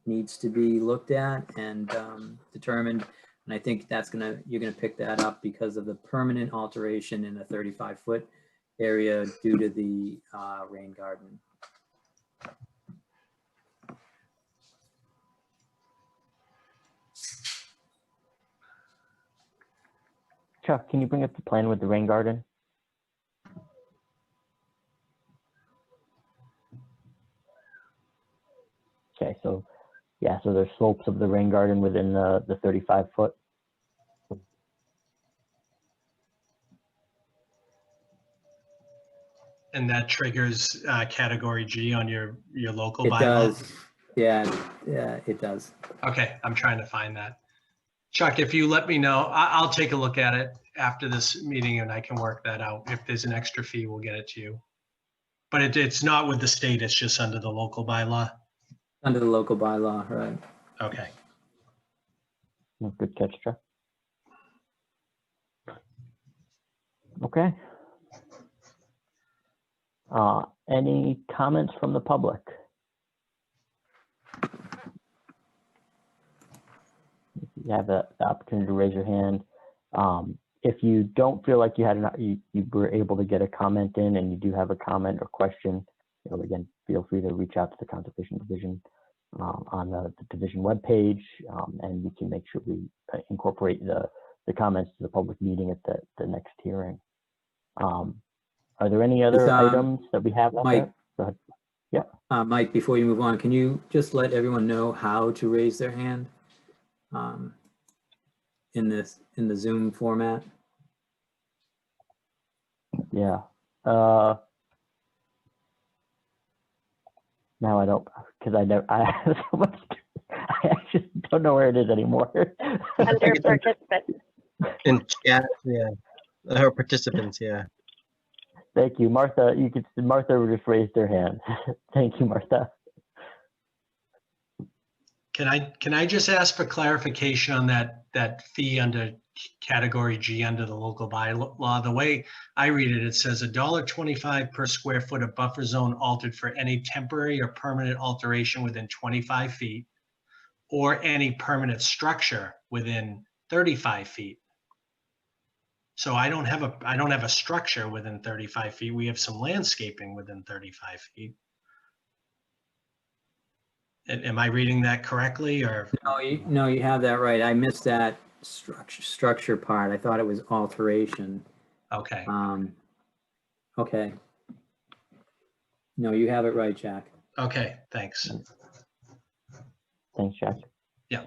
I: needs to be looked at and determined. And I think you're gonna pick that up because of the permanent alteration in the 35-foot area due to the rain garden.
A: Chuck, can you bring up the plan with the rain garden? Okay, so yeah, so there's slopes of the rain garden within the 35-foot.
H: And that triggers category G on your local bylaw?
I: It does. Yeah, it does.
H: Okay, I'm trying to find that. Chuck, if you let me know, I'll take a look at it after this meeting and I can work that out. If there's an extra fee, we'll get it to you. But it's not with the state, it's just under the local bylaw?
I: Under the local bylaw, right.
H: Okay.
A: Good catch, Chuck. Okay. Any comments from the public? You have the opportunity to raise your hand. If you don't feel like you were able to get a comment in and you do have a comment or question, again, feel free to reach out to the Conservation Division on the division webpage, and we can make sure we incorporate the comments to the public meeting at the next hearing. Are there any other items that we have?
I: Mike,
A: go ahead. Yeah.
I: Mike, before you move on, can you just let everyone know how to raise their hand in the Zoom format?
A: Yeah. Now I don't, because I have so much. I just don't know where it is anymore.
G: Under participants.
F: In chat, yeah. Our participants, yeah.
A: Thank you, Martha. Martha just raised her hand. Thank you, Martha.
H: Can I just ask for clarification on that fee under category G under the local bylaw? The way I read it, it says $1.25 per square foot of buffer zone altered for any temporary or permanent alteration within 25 feet or any permanent structure within 35 feet. So I don't have a structure within 35 feet. We have some landscaping within 35 feet. Am I reading that correctly, or?
I: No, you have that right. I missed that structure part. I thought it was alteration.
H: Okay.
I: Okay. No, you have it right, Jack.
H: Okay, thanks.
A: Thanks, Jack.
H: Yeah.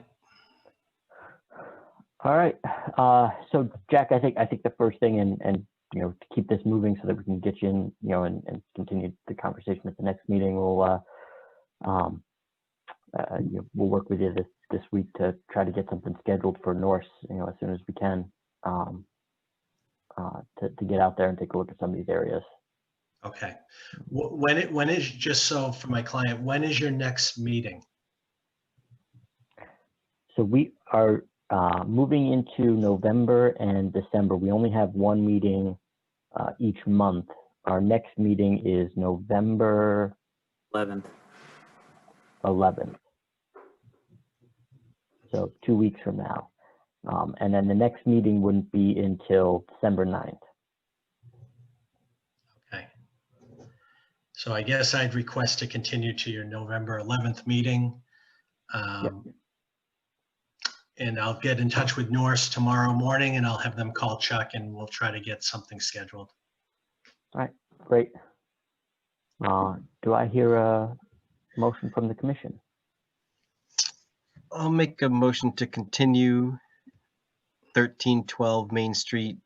A: All right. So Jack, I think the first thing, and you know, to keep this moving so that we can get you in, you know, and continue the conversation at the next meeting, we'll you know, we'll work with you this week to try to get something scheduled for Norse, you know, as soon as we can, to get out there and take a look at some of these areas.
H: Okay. When is, just so for my client, when is your next meeting?
A: So we are moving into November and December. We only have one meeting each month. Our next meeting is November
I: 11th.
A: So 2 weeks from now. And then the next meeting wouldn't be until December 9th.
H: Okay. So I guess I'd request to continue to your November 11th meeting.
A: Yep.
H: And I'll get in touch with Norse tomorrow morning and I'll have them call Chuck and we'll try to get something scheduled.
A: All right, great. Do I hear a motion from the commission?
F: I'll make a motion to continue 1312 Main Street,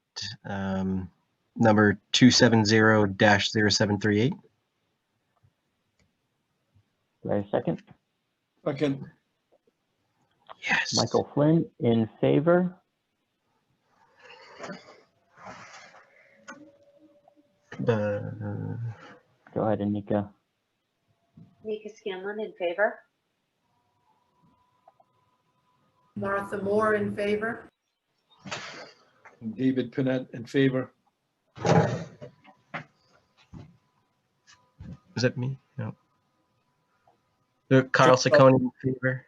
F: number 270-0738.
A: Do I have a second?
J: Second.
F: Yes.
A: Michael Flynn, in favor? Go ahead, Anika.
B: Nika Scanlon in favor.
C: Martha Moore in favor.
J: David Pinette in favor.
F: Is that me? No. Carl Saccone in favor.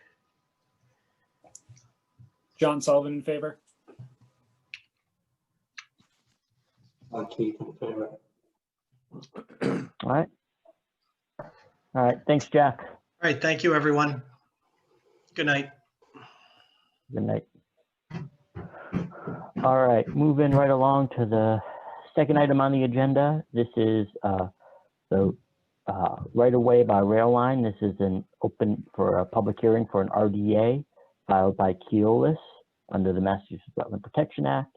E: John Sullivan in favor.
I: Keith in favor.
A: All right. All right, thanks, Jack.
H: All right, thank you, everyone. Good night.
A: Good night. All right, moving right along to the second item on the agenda. This is the right away by rail line. This is an open for a public hearing for an RDA filed by Keolis under the Massachusetts Wetland Protection Act,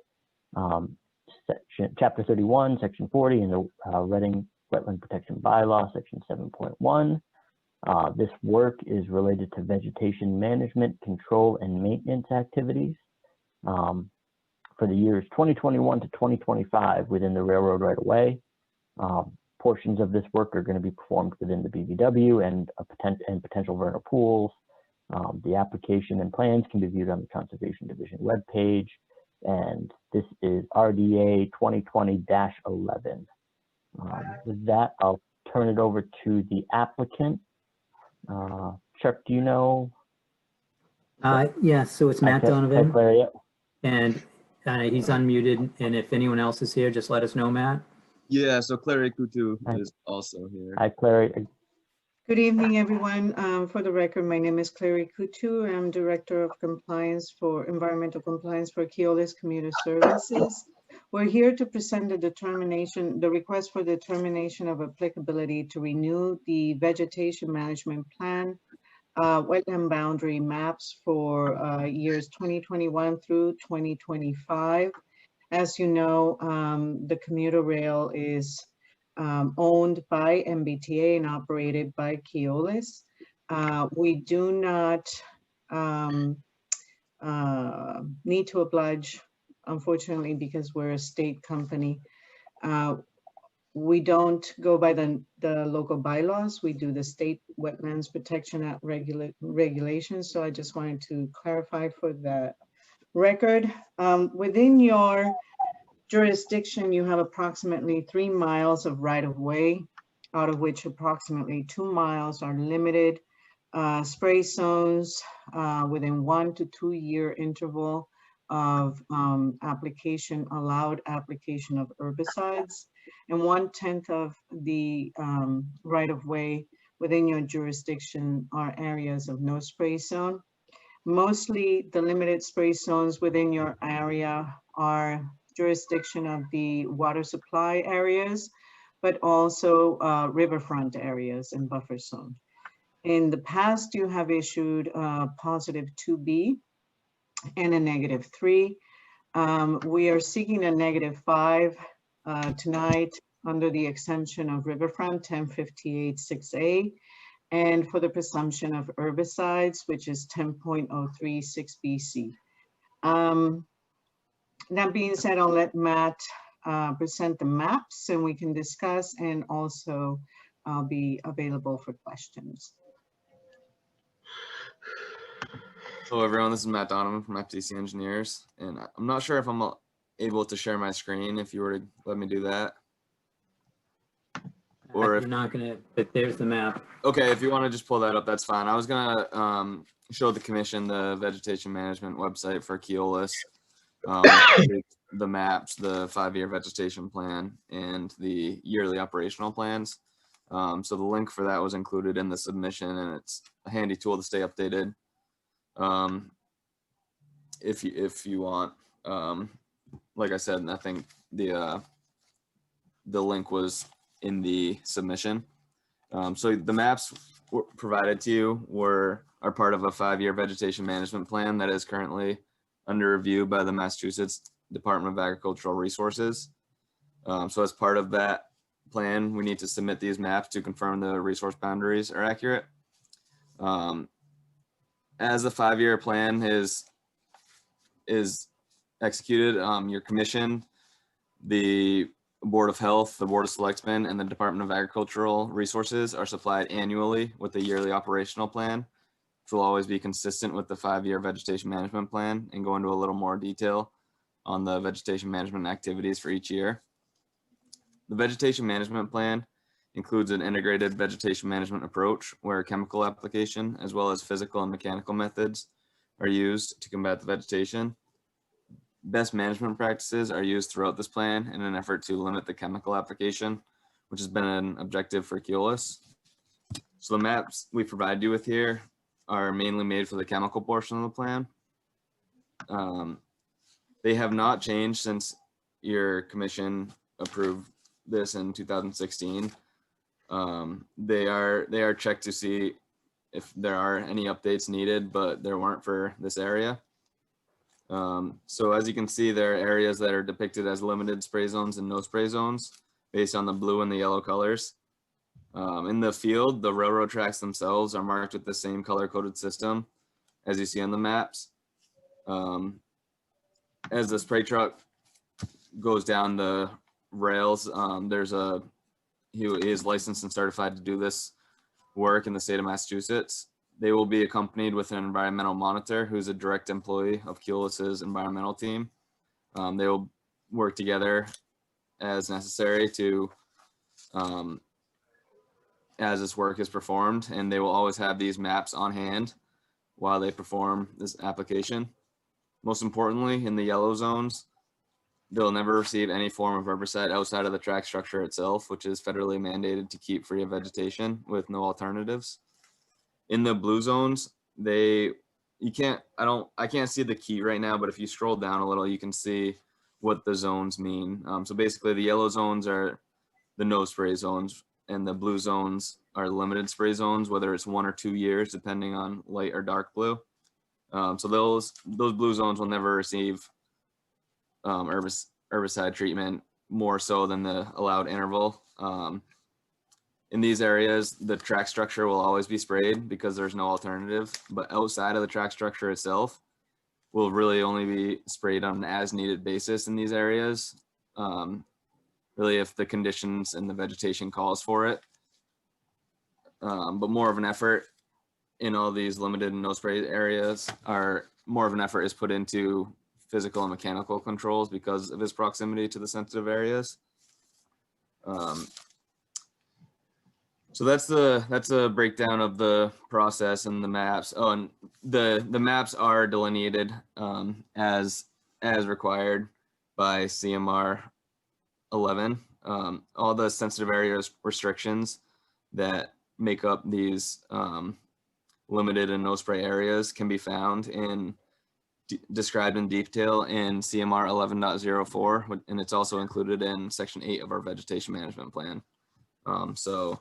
A: Chapter 31, Section 40, and the Reading Wetland Protection Bylaw, Section 7.1. This work is related to vegetation management, control, and maintenance activities for the years 2021 to 2025 within the railroad right-of-way. Portions of this work are going to be performed within the BVW and potential vernal pools. The application and plans can be viewed on the Conservation Division webpage, and this is RDA 2020-11. With that, I'll turn it over to the applicant. Chuck, do you know?
I: Yeah, so it's Matt Donovan,
A: Clary,
I: and he's unmuted, and if anyone else is here, just let us know, Matt.
L: Yeah, so Clary Coutu is also here.
A: Hi, Clary.
M: Good evening, everyone. For the record, my name is Clary Coutu. I'm Director of Compliance for Environmental Compliance for Keolis Commuter Services. We're here to present the request for determination of applicability to renew the Vegetation Management Plan, wetland boundary maps for years 2021 through 2025. As you know, the commuter rail is owned by MBTA and operated by Keolis. We do not need to oblige unfortunately, because we're a state company, we don't go by the local bylaws. We do the state Wetlands Protection Act regulations. So I just wanted to clarify for the record. Within your jurisdiction, you have approximately 3 miles of right-of-way, out of which approximately 2 miles are limited spray zones within 1 to 2 year interval of allowed application of herbicides, and 1/10 of the right-of-way within your jurisdiction are areas of no spray zone. Mostly the limited spray zones within your area are jurisdiction of the water supply areas, but also riverfront areas and buffer zone. In the past, you have issued a positive 2B and a -3. We are seeking a -5 tonight under the exemption of riverfront 1058-6A, and for the presumption of herbicides, which is 10.036BC. That being said, I'll let Matt present the maps and we can discuss, and also I'll be available for questions.
L: Hello everyone, this is Matt Donovan from FTC Engineers, and I'm not sure if I'm able to share my screen if you were to let me do that. Or if
I: you're not gonna, but there's the map.
L: Okay, if you want to just pull that up, that's fine. I was gonna show the commission the vegetation management website for Keolis, the maps, the 5-year vegetation plan, and the yearly operational plans. So the link for that was included in the submission, and it's a handy tool to stay updated. If you want, like I said, I think the link was in the submission. So the maps provided to you are part of a 5-year vegetation management plan that is currently under review by the Massachusetts Department of Agricultural Resources. So as part of that plan, we need to submit these maps to confirm the resource boundaries are accurate. As the 5-year plan is executed, your commission, the Board of Health, the Board of Selectmen, and the Department of Agricultural Resources are supplied annually with a yearly operational plan, which will always be consistent with the 5-year vegetation management plan and go into a little more detail on the vegetation management activities for each year. The vegetation management plan includes an integrated vegetation management approach where chemical application as well as physical and mechanical methods are used to combat the vegetation. Best management practices are used throughout this plan in an effort to limit the chemical application, which has been an objective for Keolis. So the maps we provide you with here are mainly made for the chemical portion of the plan. They have not changed since your commission approved this in 2016. They are checked to see if there are any updates needed, but there weren't for this area. So as you can see, there are areas that are depicted as limited spray zones and no spray zones based on the blue and the yellow colors. In the field, the railroad tracks themselves are marked with the same color coded system as you see on the maps. As the spray truck goes down the rails, he is licensed and certified to do this work in the state of Massachusetts. They will be accompanied with an environmental monitor who's a direct employee of Keolis's environmental team. They will work together as necessary to, as this work is performed, and they will always have these maps on hand while they perform this application. Most importantly, in the yellow zones, they'll never receive any form of herbicide outside of the track structure itself, which is federally mandated to keep free of vegetation with no alternatives. In the blue zones, I can't see the key right now, but if you scroll down a little, you can see what the zones mean. So basically the yellow zones are the no spray zones, and the blue zones are limited spray zones, whether it's 1 or 2 years, depending on light or dark blue. So those blue zones will never receive herbicide treatment more so than the allowed interval. In these areas, the track structure will always be sprayed because there's no alternative, but outside of the track structure itself, will really only be sprayed on an as needed basis in these areas. Really if the conditions and the vegetation calls for it. But more of an effort in all these limited and no spray areas more of an effort is put into physical and mechanical controls because of its proximity to the sensitive areas. So that's a breakdown of the process and the maps. Oh, and the maps are delineated as required by CMR 11. All the sensitive areas restrictions that make up these limited and no spray areas can be found described in detail in CMR 11.04, and it's also included in section 8 of our vegetation management plan. So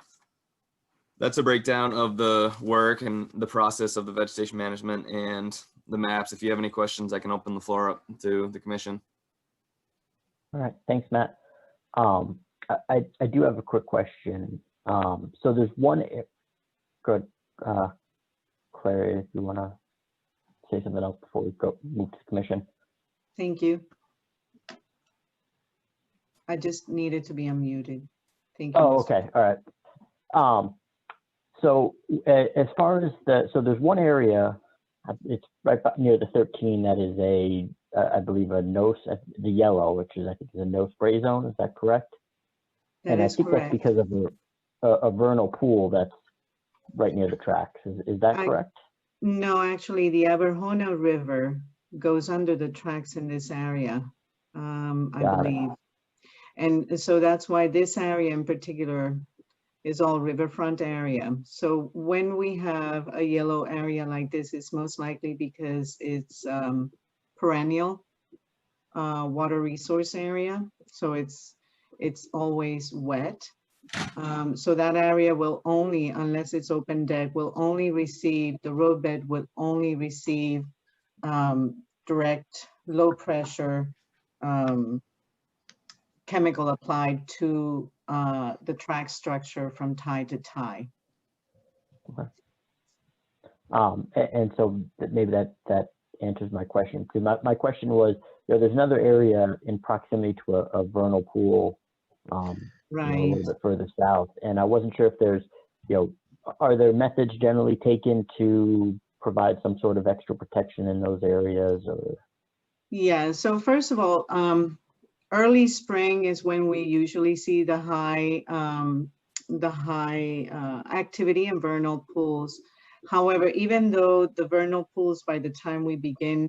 L: that's a breakdown of the work and the process of the vegetation management and the maps. If you have any questions, I can open the floor up to the commission.
A: All right, thanks, Matt. I do have a quick question. So there's one, good, Clary, if you want to say something else before we move to the commission.
M: Thank you. I just needed to be unmuted. Thank you.
A: Oh, okay, all right. So as far as so there's one area, it's right near the 13 that is I believe the yellow, which is I think is a no spray zone. Is that correct?
M: That is correct.
A: That's because of a vernal pool that's right near the tracks. Is that correct?
M: No, actually, the Aberhona River goes under the tracks in this area, I believe. And so that's why this area in particular is all riverfront area. So when we have a yellow area like this, it's most likely because it's perennial water resource area. So it's always wet. So that area will only, unless it's open deck, will only receive, the roadbed will only receive direct low pressure chemical applied to the track structure from tie to tie.
A: Okay. And so maybe that answers my question. So my question was, there's another area in proximity to a vernal pool,
M: right,
A: a little bit further south, and I wasn't sure if there's, are there methods generally taken to provide some sort of extra protection in those areas? Or
M: yeah. So first of all, early spring is when we usually see the high activity in vernal pools. However, even though the vernal pools, by the time we begin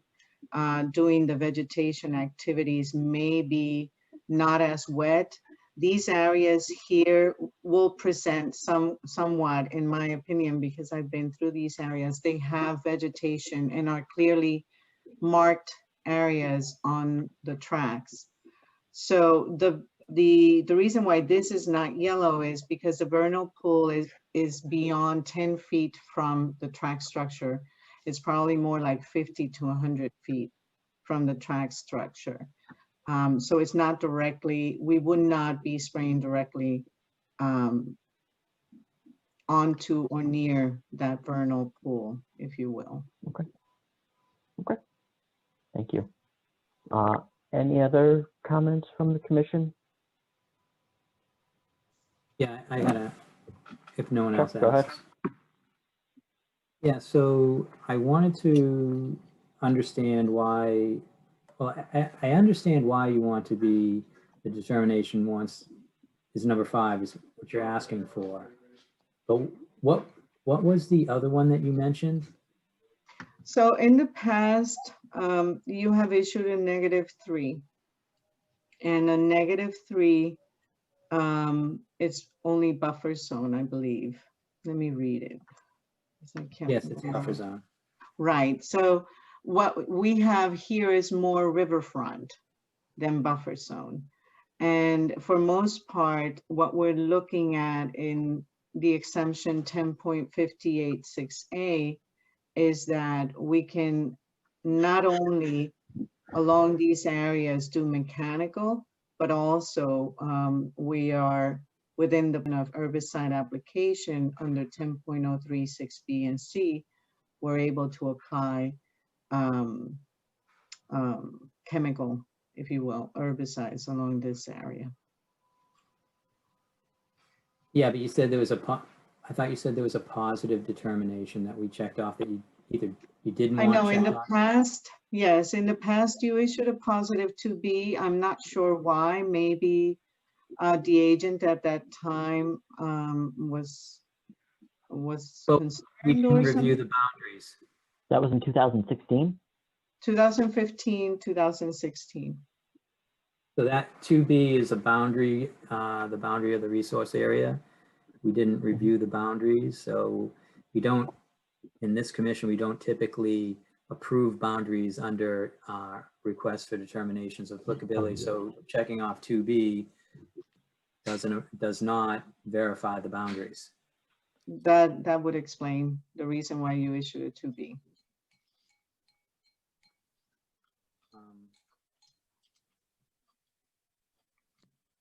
M: doing the vegetation activities, may be not as wet, these areas here will present somewhat, in my opinion, because I've been through these areas, they have vegetation and are clearly marked areas on the tracks. So the reason why this is not yellow is because the vernal pool is beyond 10 feet from the track structure. It's probably more like 50 to 100 feet from the track structure. So it's not directly, we would not be spraying directly onto or near that vernal pool, if you will.
A: Okay. Okay. Thank you. Any other comments from the commission?
I: Yeah, I gotta, if no one else asks.
A: Go ahead.
I: Yeah, so I wanted to understand why, well, I understand why you want to be, the determination once is number 5 is what you're asking for. But what was the other one that you mentioned?
M: So in the past, you have issued a -3. And a -3, it's only buffer zone, I believe. Let me read it.
I: Yes, it's buffer zone.
M: Right. So what we have here is more riverfront than buffer zone. And for most part, what we're looking at in the exemption 10.586A is that we can not only along these areas do mechanical, but also we are within the herbicide application under 10.036B and C, we're able to apply chemical, if you will, herbicides along this area.
I: Yeah, but you said there was I thought you said there was a positive determination that we checked off that you didn't
M: I
I: want
M: know in
I: checked
M: the
I: off.
M: past, yes, in the past you issued a positive 2B. I'm not sure why. Maybe the agent at that time was
I: So
M: concerned
I: we didn't
M: or
I: review
M: something.
I: the boundaries.
A: That was in 2016?
M: 2015, 2016.
I: So that 2B is a boundary, the boundary of the resource area. We didn't review the boundaries, so we don't, in this commission, we don't typically approve boundaries under requests for determinations of applicability. So checking off 2B does not verify the boundaries.
M: That would explain the reason why you issued a 2B.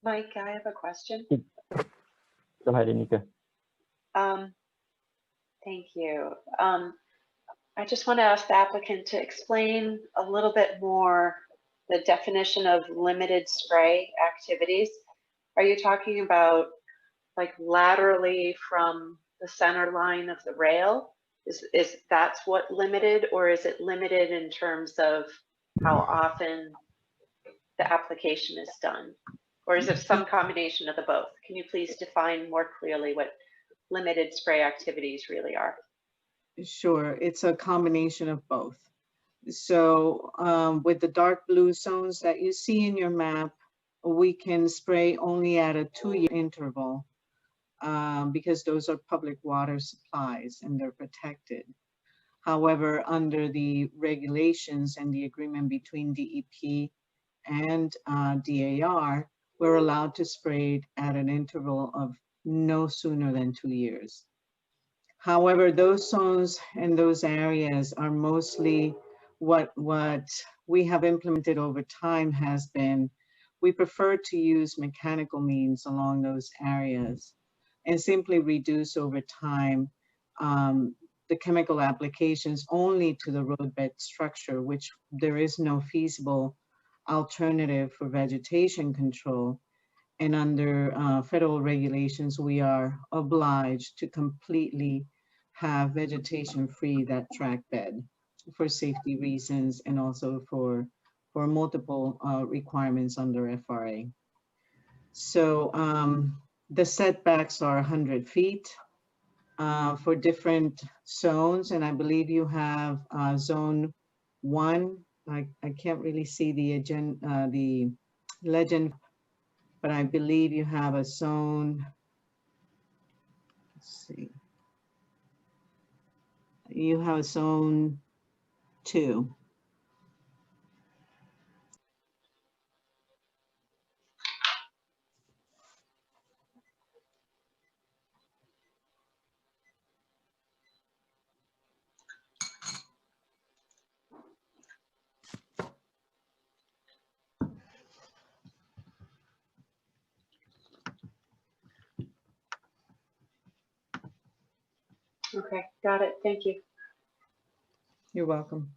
B: Mike, I have a question.
A: Go ahead, Anika.
B: Thank you. I just want to ask the applicant to explain a little bit more the definition of limited spray activities. Are you talking about like laterally from the center line of the rail? Is that's what limited, or is it limited in terms of how often the application is done? Or is it some combination of the both? Can you please define more clearly what limited spray activities really are?
M: Sure, it's a combination of both. So with the dark blue zones that you see in your map, we can spray only at a 2-year interval because those are public water supplies and they're protected. However, under the regulations and the agreement between DEP and DAR, we're allowed to spray at an interval of no sooner than 2 years. However, those zones and those areas are mostly what we have implemented over time has been, we prefer to use mechanical means along those areas and simply reduce over time the chemical applications only to the roadbed structure, which there is no feasible alternative for vegetation control. And under federal regulations, we are obliged to completely have vegetation free that track bed for safety reasons and also for multiple requirements under FRA. So the setbacks are 100 feet for different zones. And I believe you have zone 1. I can't really see the legend, but I believe you have a zone, let's see. You have a zone 2.
B: Okay, got it. Thank you.
M: You're welcome.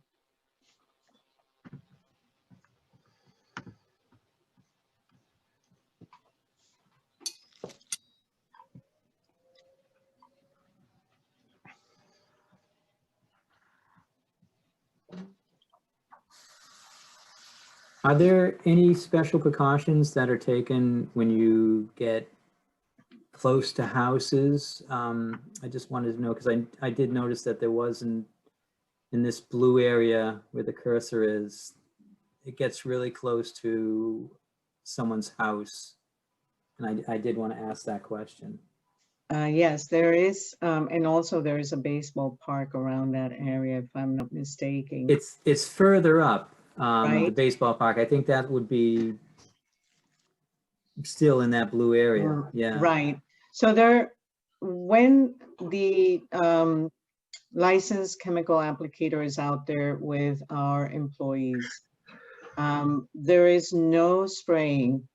I: Are there any special precautions that are taken when you get close to houses? I just wanted to know, because I did notice that there wasn't, in this blue area where the cursor is, it gets really close to someone's house. And I did want to ask that question.
M: Yes, there is, and also there is a baseball park around that area, if I'm not mistaken.
I: It's further up, the
M: Right.
I: baseball park. I think that would be still in that blue area. Yeah.
M: Right. So there, when the licensed chemical applicator is out there with our employees, there is no spraying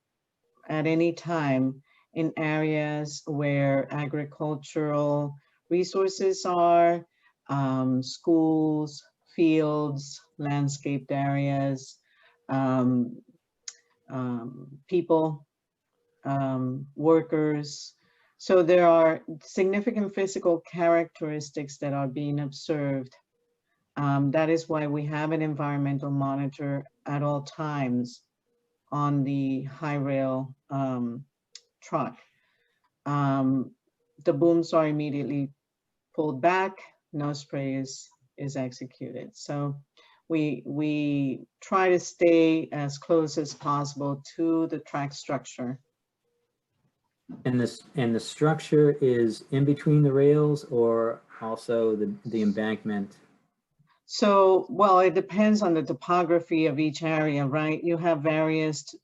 M: at any time in areas where agricultural resources are, schools, fields, landscaped areas, people, workers. So there are significant physical characteristics that are being observed. That is why we have an environmental monitor at all times on the high rail truck. The booms are immediately pulled back, no spray is executed. So we try to stay as close as possible to the track structure.
I: And the structure is in between the rails or also the embankment?
M: So, well, it depends on the topography of each area, right? You have various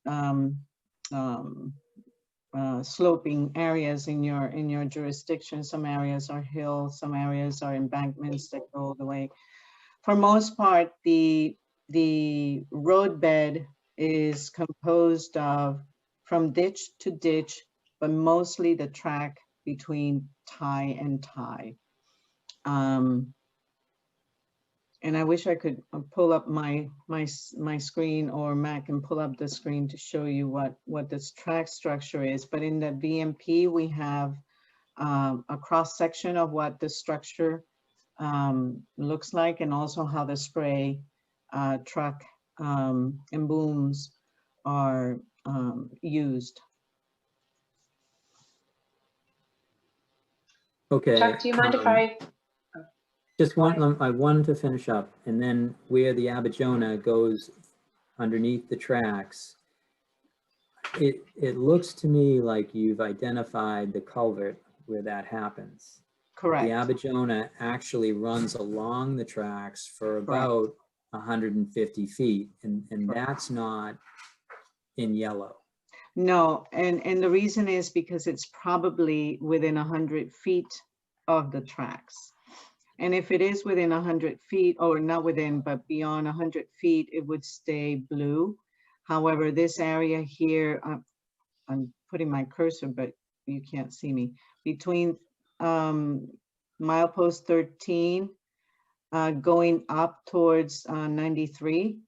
M: sloping areas in your jurisdiction. Some areas are hills, some areas are embankments that go all the way. For most part, the roadbed is composed of from ditch to ditch, but mostly the track between tie and tie. And I wish I could pull up my screen, or Matt can pull up the screen to show you what this track structure is. But in the VMP, we have a cross section of what the structure looks like, and also how the spray truck and booms are used.
I: Okay.
B: Chuck, do you mind if I?
I: I wanted to finish up, and then where the Abijona goes underneath the tracks, it looks to me like you've identified the culvert where that happens.
M: Correct.
I: The Abijona actually runs along the tracks for about 150 feet, and that's not in yellow.
M: No, and the reason is because it's probably within 100 feet of the tracks. And if it is within 100 feet, or not within, but beyond 100 feet, it would stay blue. However, this area here, I'm putting my cursor, but you can't see me, between milepost 13, going up towards 93,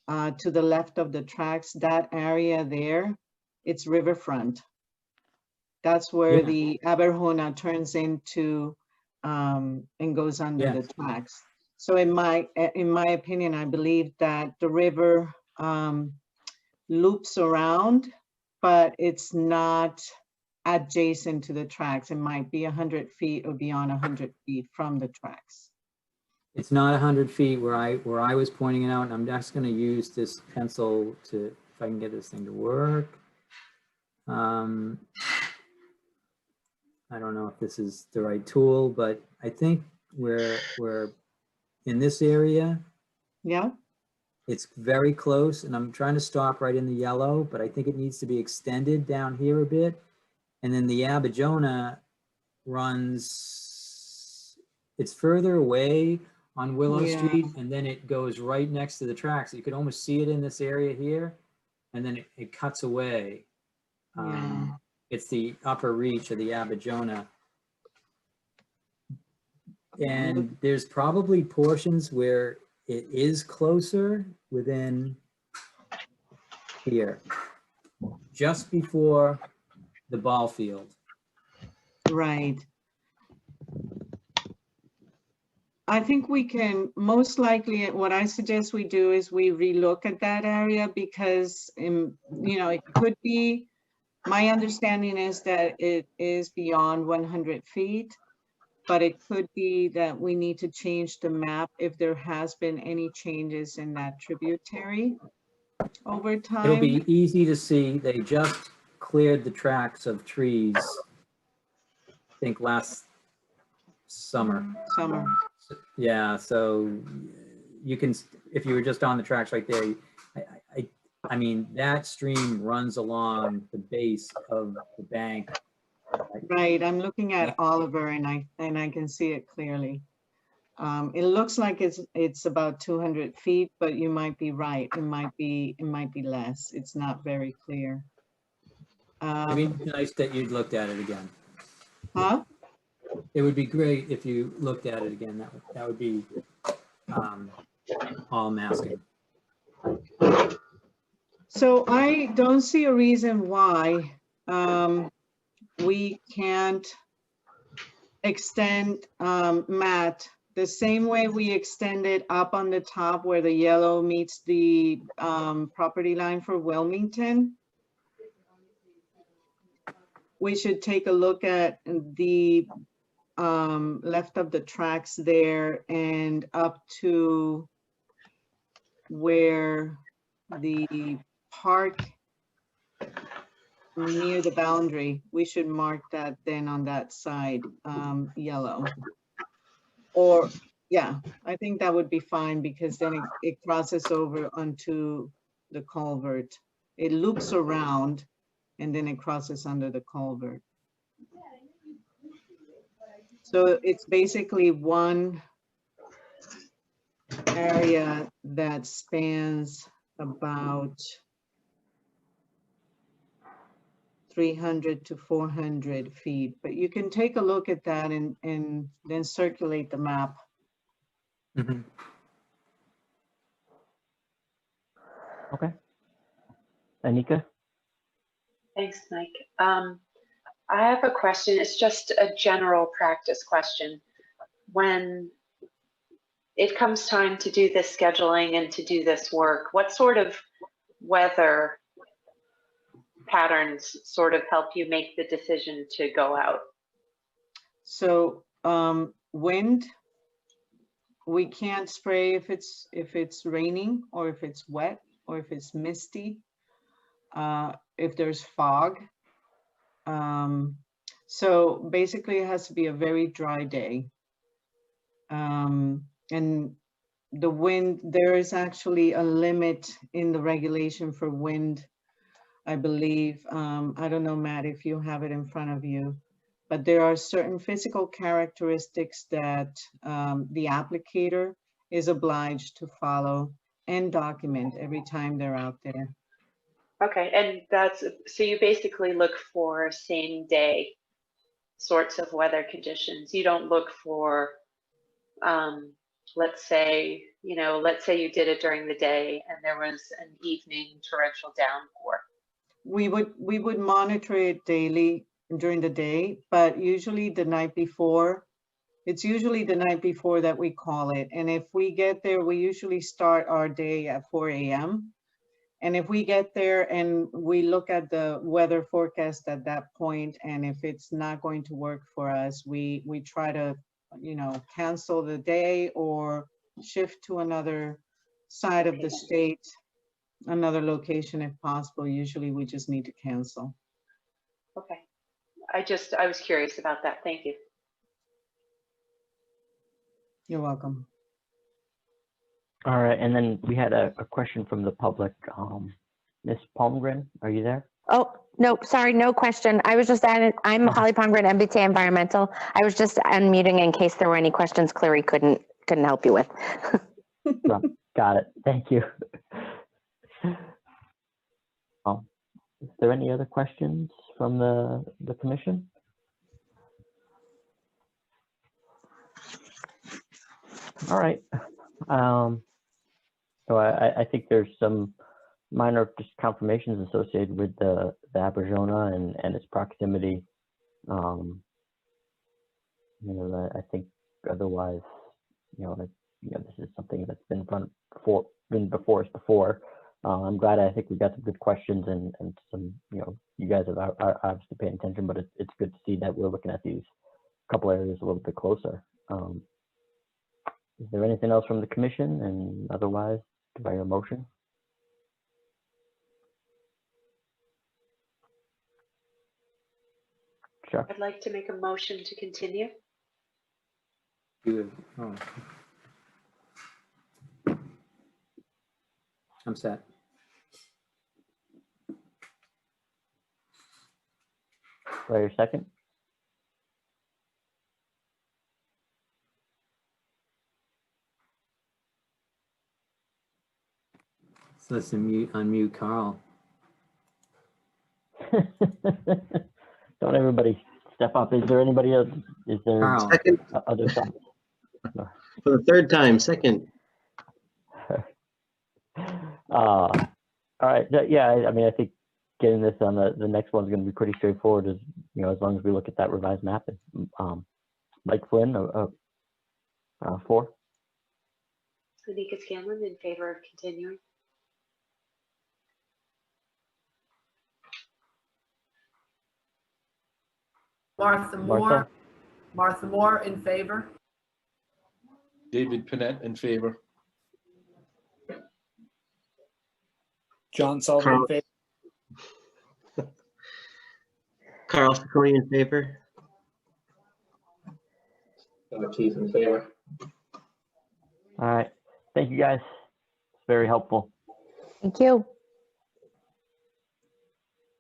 M: to the left of the tracks, that area there, it's riverfront. That's where the Abijona turns into and goes under the tracks. So in my opinion, I believe that the river loops around, but it's not adjacent to the tracks. It might be 100 feet or beyond 100 feet from the tracks.
I: It's not 100 feet where I was pointing it out, and I'm just going to use this pencil to, if I can get this thing to work. I don't know if this is the right tool, but I think we're in this area.
M: Yeah.
I: It's very close, and I'm trying to stop right in the yellow, but I think it needs to be extended down here a bit. And then the Abijona runs, it's further away on Willow Street, and then it goes right next to the tracks. You could almost see it in this area here, and then it cuts away. It's the upper reach of the Abijona. And there's probably portions where it is closer within here, just before the ball field.
M: Right. I think we can, most likely, what I suggest we do is we relook at that area, because, you know, it could be, my understanding is that it is beyond 100 feet, but it could be that we need to change the map if there has been any changes in that tributary over time.
I: It'll be easy to see. They just cleared the tracks of trees, I think last summer. Yeah, so you can, if you were just on the tracks right there, I mean, that stream runs along the base of the bank.
M: Right, I'm looking at Oliver, and I can see it clearly. It looks like it's about 200 feet, but you might be right. It might be less. It's not very clear.
I: It'd be nice that you'd looked at it again.
M: Huh?
I: It would be great if you looked at it again. That would be all masking.
M: So I don't see a reason why we can't extend mat the same way we extended up on the top where the yellow meets the property line for Wilmington. We should take a look at the left of the tracks there and up to where the park near the boundary. We should mark that then on that side, yellow. Or, yeah, I think that would be fine because then it crosses over onto the culvert. It loops around and then it crosses under the culvert. So it's basically one area that spans about 300 to 400 feet, but you can take a look at that and then circulate the map.
I: Mhm.
A: Okay. Anika?
B: Thanks, Mike. I have a question. It's just a general practice question. When it comes time to do this scheduling and to do this work, what sort of weather patterns sort of help you make the decision to go out?
M: So wind, we can't spray if it's raining or if it's wet or if it's misty, if there's fog. So basically it has to be a very dry day. And the wind, there is actually a limit in the regulation for wind, I believe. I don't know, Matt, if you have it in front of you, but there are certain physical characteristics that the applicator is obliged to follow and document every time they're out there.
B: Okay, and that's, so you basically look for same day sorts of weather conditions. You don't look for, let's say you did it during the day and there was an evening torrential downpour.
M: We would monitor it daily during the day, but usually the night before, it's usually the night before that we call it. And if we get there, we usually start our day at 4 a.m. And if we get there and we look at the weather forecast at that point, and if it's not going to work for us, we try to, cancel the day or shift to another side of the state, another location if possible. Usually we just need to cancel.
B: Okay. I was curious about that. Thank you.
M: You're welcome.
A: All right, and then we had a question from the public. Ms. Palmgren, are you there?
N: Oh, no, sorry, no question. I was just adding, I'm Holly Palmgren, MBTA Environmental. I was just unmuting in case there were any questions Clary couldn't help you with.
A: Well, got it. Thank you. Is there any other questions from the commission? All right. So I think there's some minor just confirmations associated with the Aberjona and its proximity. I think otherwise, this is something that's been before us before. I'm glad. I think we got some good questions and some, you guys are obviously paying attention, but it's good to see that we're looking at these couple areas a little bit closer. Is there anything else from the commission? And otherwise, do I hear a motion? Sure.
B: I'd like to make a motion to continue.
I: Good. Oh. I'm set.
A: Do I hear a second?
I: So let's unmute Carl.
A: Don't everybody step up. Is there anybody else? Is there
I: Carl.
F: Second,
A: other thoughts?
F: for the third time, second.
A: All right, yeah, I mean, I think getting this on the next one's going to be pretty straightforward, as you know, as long as we look at that revised map. Mike Flynn, 4.
B: Anika Scanlon in favor of continuing.
C: Martha Moore. Martha Moore in favor.
J: David Panett in favor.
E: John Sullivan in favor.
F: Carl Ciccone in favor.
I: Keith in favor.
A: All right, thank you guys. It's very helpful.
N: Thank you.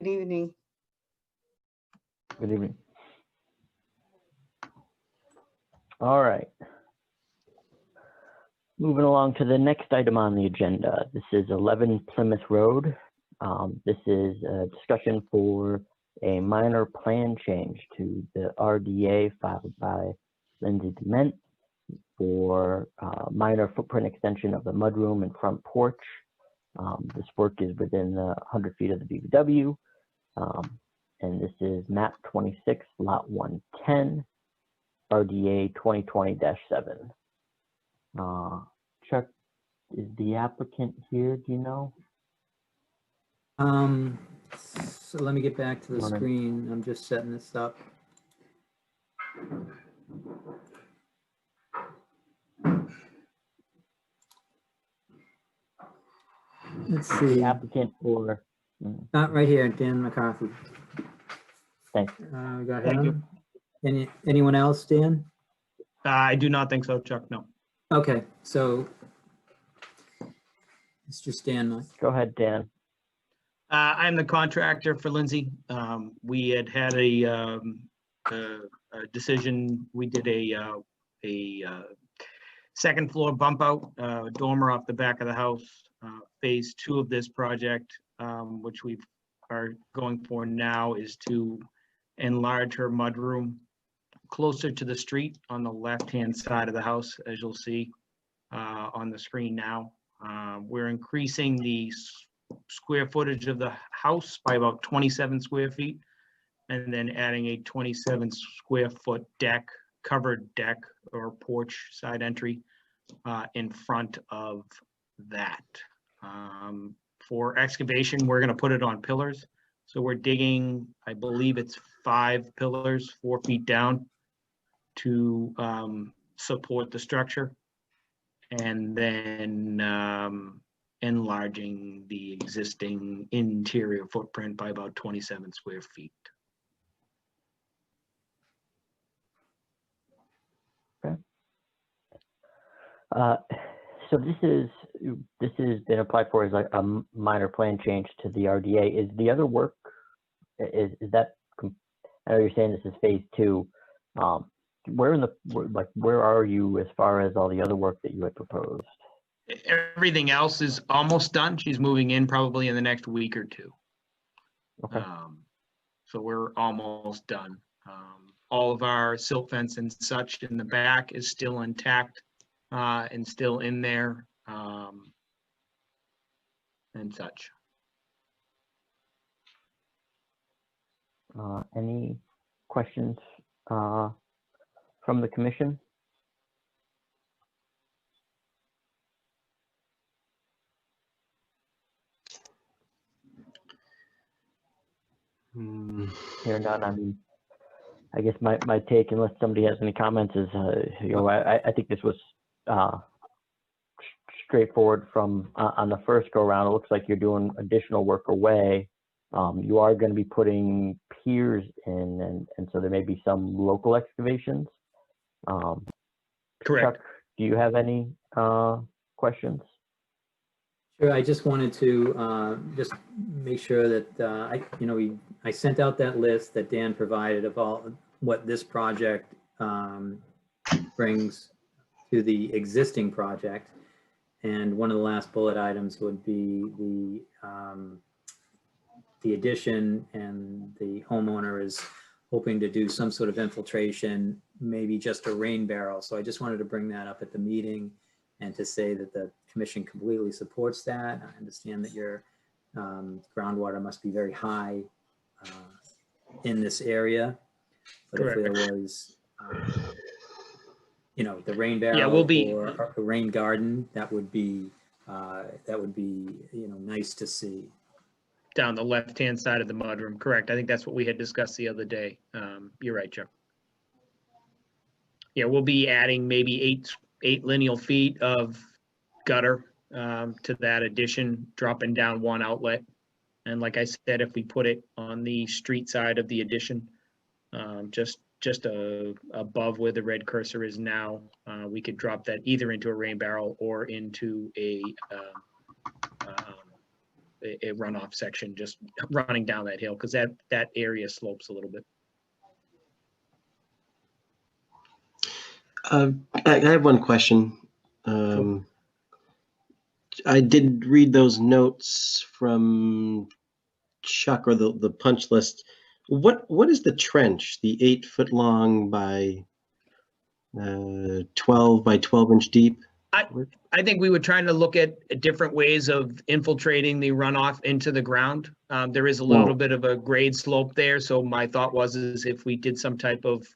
M: Good evening.
A: Good evening. All right. Moving along to the next item on the agenda. This is 11 Plymouth Road. This is a discussion for a minor plan change to the RDA filed by Lindsay Dement for minor footprint extension of the mudroom and front porch. This work is within the 100 feet of the BVW. And this is map 26, lot 110, RDA 2020-7. Chuck, is the applicant here? Do you know?
I: So let me get back to the screen. I'm just setting this up. Let's see.
A: The applicant or?
I: Not right here, Dan McCarthy.
A: Thanks.
I: We got him. Anyone else, Dan?
O: I do not think so, Chuck, no.
I: Okay, so it's just Dan.
A: Go ahead, Dan.
O: I'm the contractor for Lindsay. We had a decision. We did a second floor bump out dormer off the back of the house. Phase 2 of this project, which we are going for now, is to enlarge her mudroom closer to the street on the left-hand side of the house, as you'll see on the screen now. We're increasing the square footage of the house by about 27 square feet, and then adding a 27 square foot deck, covered deck or porch side entry in front of that. For excavation, we're going to put it on pillars. So we're digging, I believe it's 5 pillars, 4 feet down to support the structure, and then enlarging the existing interior footprint by about 27 square feet.
A: Okay. So this is been applied for as like a minor plan change to the RDA. Is the other work, is that, I know you're saying this is phase 2. Where are you as far as all the other work that you had proposed?
O: Everything else is almost done. She's moving in probably in the next week or 2.
A: Okay.
O: So we're almost done. All of our silt fence and such in the back is still intact and still in there and such.
A: Any questions from the commission? Here, none. I mean, I guess my take, unless somebody has any comments, is you know, I think this was straightforward from on the first go around. It looks like you're doing additional work away. You are going to be putting piers in, and so there may be some local excavations.
O: Correct.
A: Chuck, do you have any questions?
I: Sure. I just wanted to just make sure that I sent out that list that Dan provided of all what this project brings to the existing project, and one of the last bullet items would be the addition, and the homeowner is hoping to do some sort of infiltration, maybe just a rain barrel. So I just wanted to bring that up at the meeting and to say that the commission completely supports that. I understand that your groundwater must be very high in this area. But if there was, you know, the rain barrel or a rain garden, that would be, you know, nice to see.
O: Down the left-hand side of the mudroom, correct. I think that's what we had discussed the other day. You're right, Joe. Yeah, we'll be adding maybe eight lineal feet of gutter to that addition, dropping down one outlet. And like I said, if we put it on the street side of the addition, just above where the red cursor is now, we could drop that either into a rain barrel or into a runoff section, just running down that hill, because that area slopes a little bit.
F: I have one question. I did read those notes from Chuck, or the punch list. What is the trench? The 8-foot long by 12 by 12 inch deep?
O: I think we were trying to look at different ways of infiltrating the runoff into the ground. There is a little bit of a grade slope there, so my thought was if we did some type of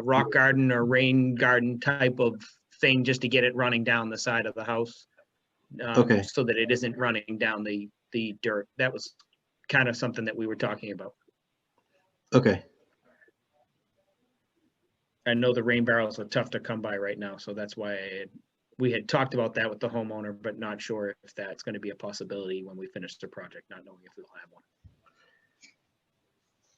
O: rock garden or rain garden type of thing just to get it running down the side of the house, so that it isn't running down the dirt. That was kind of something that we were talking about.
F: Okay.
O: I know the rain barrels are tough to come by right now, so that's why we had talked about that with the homeowner, but not sure if that's going to be a possibility when we finish the project, not knowing if we'll have one.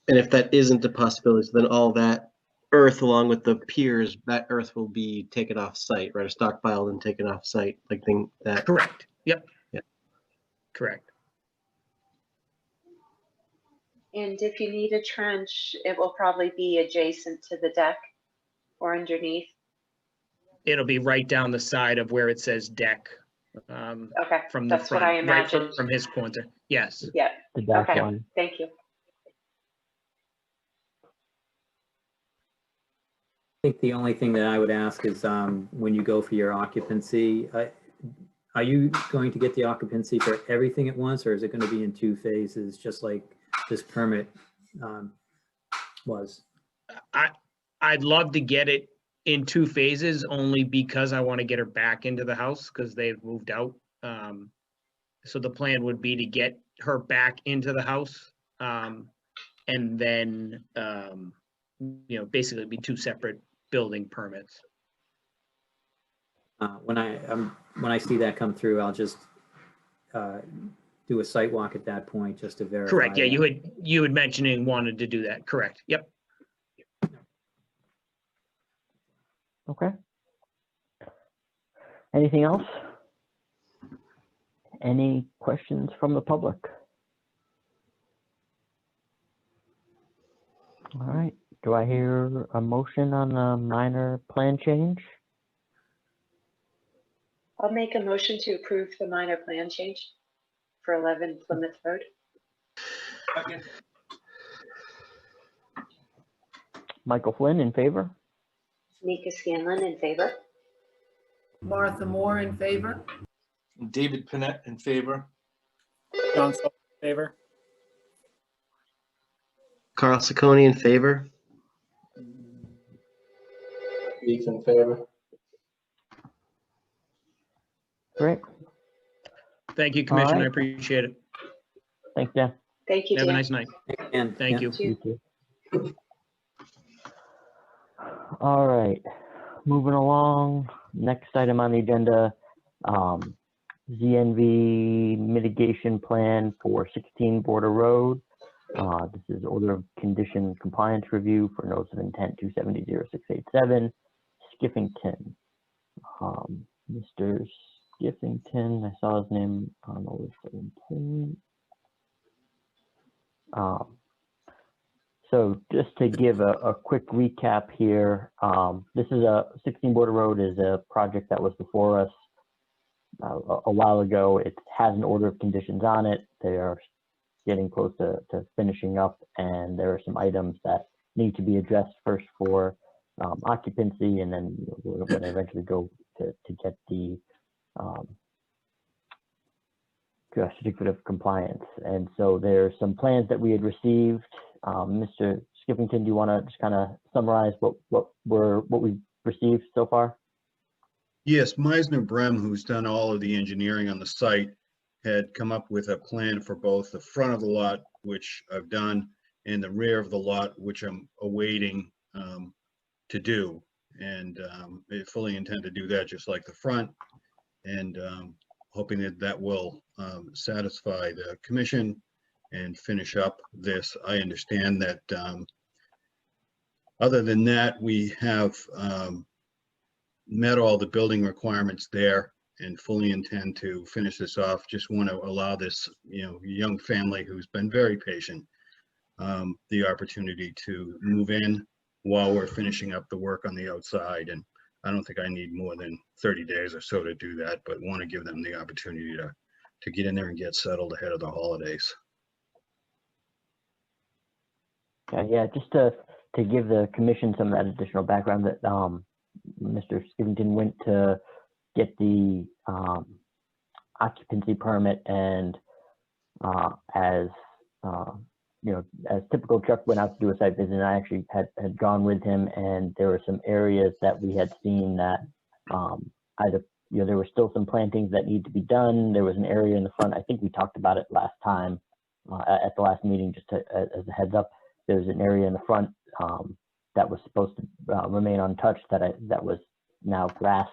F: And if that isn't a possibility, so then all that earth along with the piers, that earth will be taken off site, right? Or stockpiled and taken off site, like that.
O: Correct. Yep.
F: Yeah.
O: Correct.
B: And if you need a trench, it will probably be adjacent to the deck or underneath.
O: It'll be right down the side of where it says deck.
B: Okay,
O: From the
B: that's
O: front,
B: what I imagined.
O: right from his pointer. Yes.
B: Yeah.
A: The back
B: Okay.
A: one.
B: Thank you.
I: I think the only thing that I would ask is when you go for your occupancy, are you going to get the occupancy for everything at once, or is it going to be in 2 phases, just like this permit was?
O: I'd love to get it in 2 phases, only because I want to get her back into the house because they've moved out. So the plan would be to get her back into the house, and then basically be 2 separate building permits.
I: When I see that come through, I'll just do a site walk at that point just to verify.
O: Correct. Yeah,
I: that.
O: you had mentioning wanted to do that. Correct. Yep.
A: Okay. Anything else? Any questions from the public? All right. Do I hear a motion on a minor plan change?
B: I'll make a motion to approve the minor plan change for 11 Plymouth Road.
A: Michael Flynn in favor?
B: Nika Scanlon in favor.
C: Martha Moore in favor.
J: David Panett in favor.
E: John Sullivan in favor.
F: Carl Sacconi in favor.
J: Keith in favor.
A: Great.
O: Thank you, Commissioner.
A: right.
O: I appreciate it.
A: Thanks, Dan.
B: Thank you,
O: Have a
B: Dan.
O: nice night.
I: And
O: Thank you.
A: You too. All right, moving along. Next item on the agenda, ZNV mitigation plan for 16 Border Road. This is order of condition compliance review for notice of intent 270-0687, Skiffington. Mr. Skiffington, I saw his name on the list of employees. So just to give a quick recap here, this is 16 Border Road is a project that was before us a while ago. It has an order of conditions on it. They are getting close to finishing up, and there are some items that need to be addressed first for occupancy, and then we're going to eventually go to get the certificate of compliance. And so there's some plans that we had received. Mr. Skivington, do you want to just kind of summarize what we've received so far?
J: Yes, Meisner Brem, who's done all of the engineering on the site, had come up with a plan for both the front of the lot, which I've done, and the rear of the lot, which I'm awaiting to do. And I fully intend to do that just like the front, and hoping that that will satisfy the commission and finish up this. I understand that other than that, we have met all the building requirements there and fully intend to finish this off. Just want to allow this, young family who's been very patient, the opportunity to move in while we're finishing up the work on the outside. And I don't think I need more than 30 days or so to do that, but want to give them the opportunity to get in there and get settled ahead of the holidays.
A: Yeah, just to give the commission some of that additional background, that Mr. Skivington went to get the occupancy permit, and as typical, Chuck went out to do a site visit, and I actually had gone with him, and there were some areas that we had seen that either, there were still some plantings that need to be done. There was an area in the front, I think we talked about it last time at the last meeting, just as a heads up. There's an area in the front that was supposed to remain untouched that was now grass,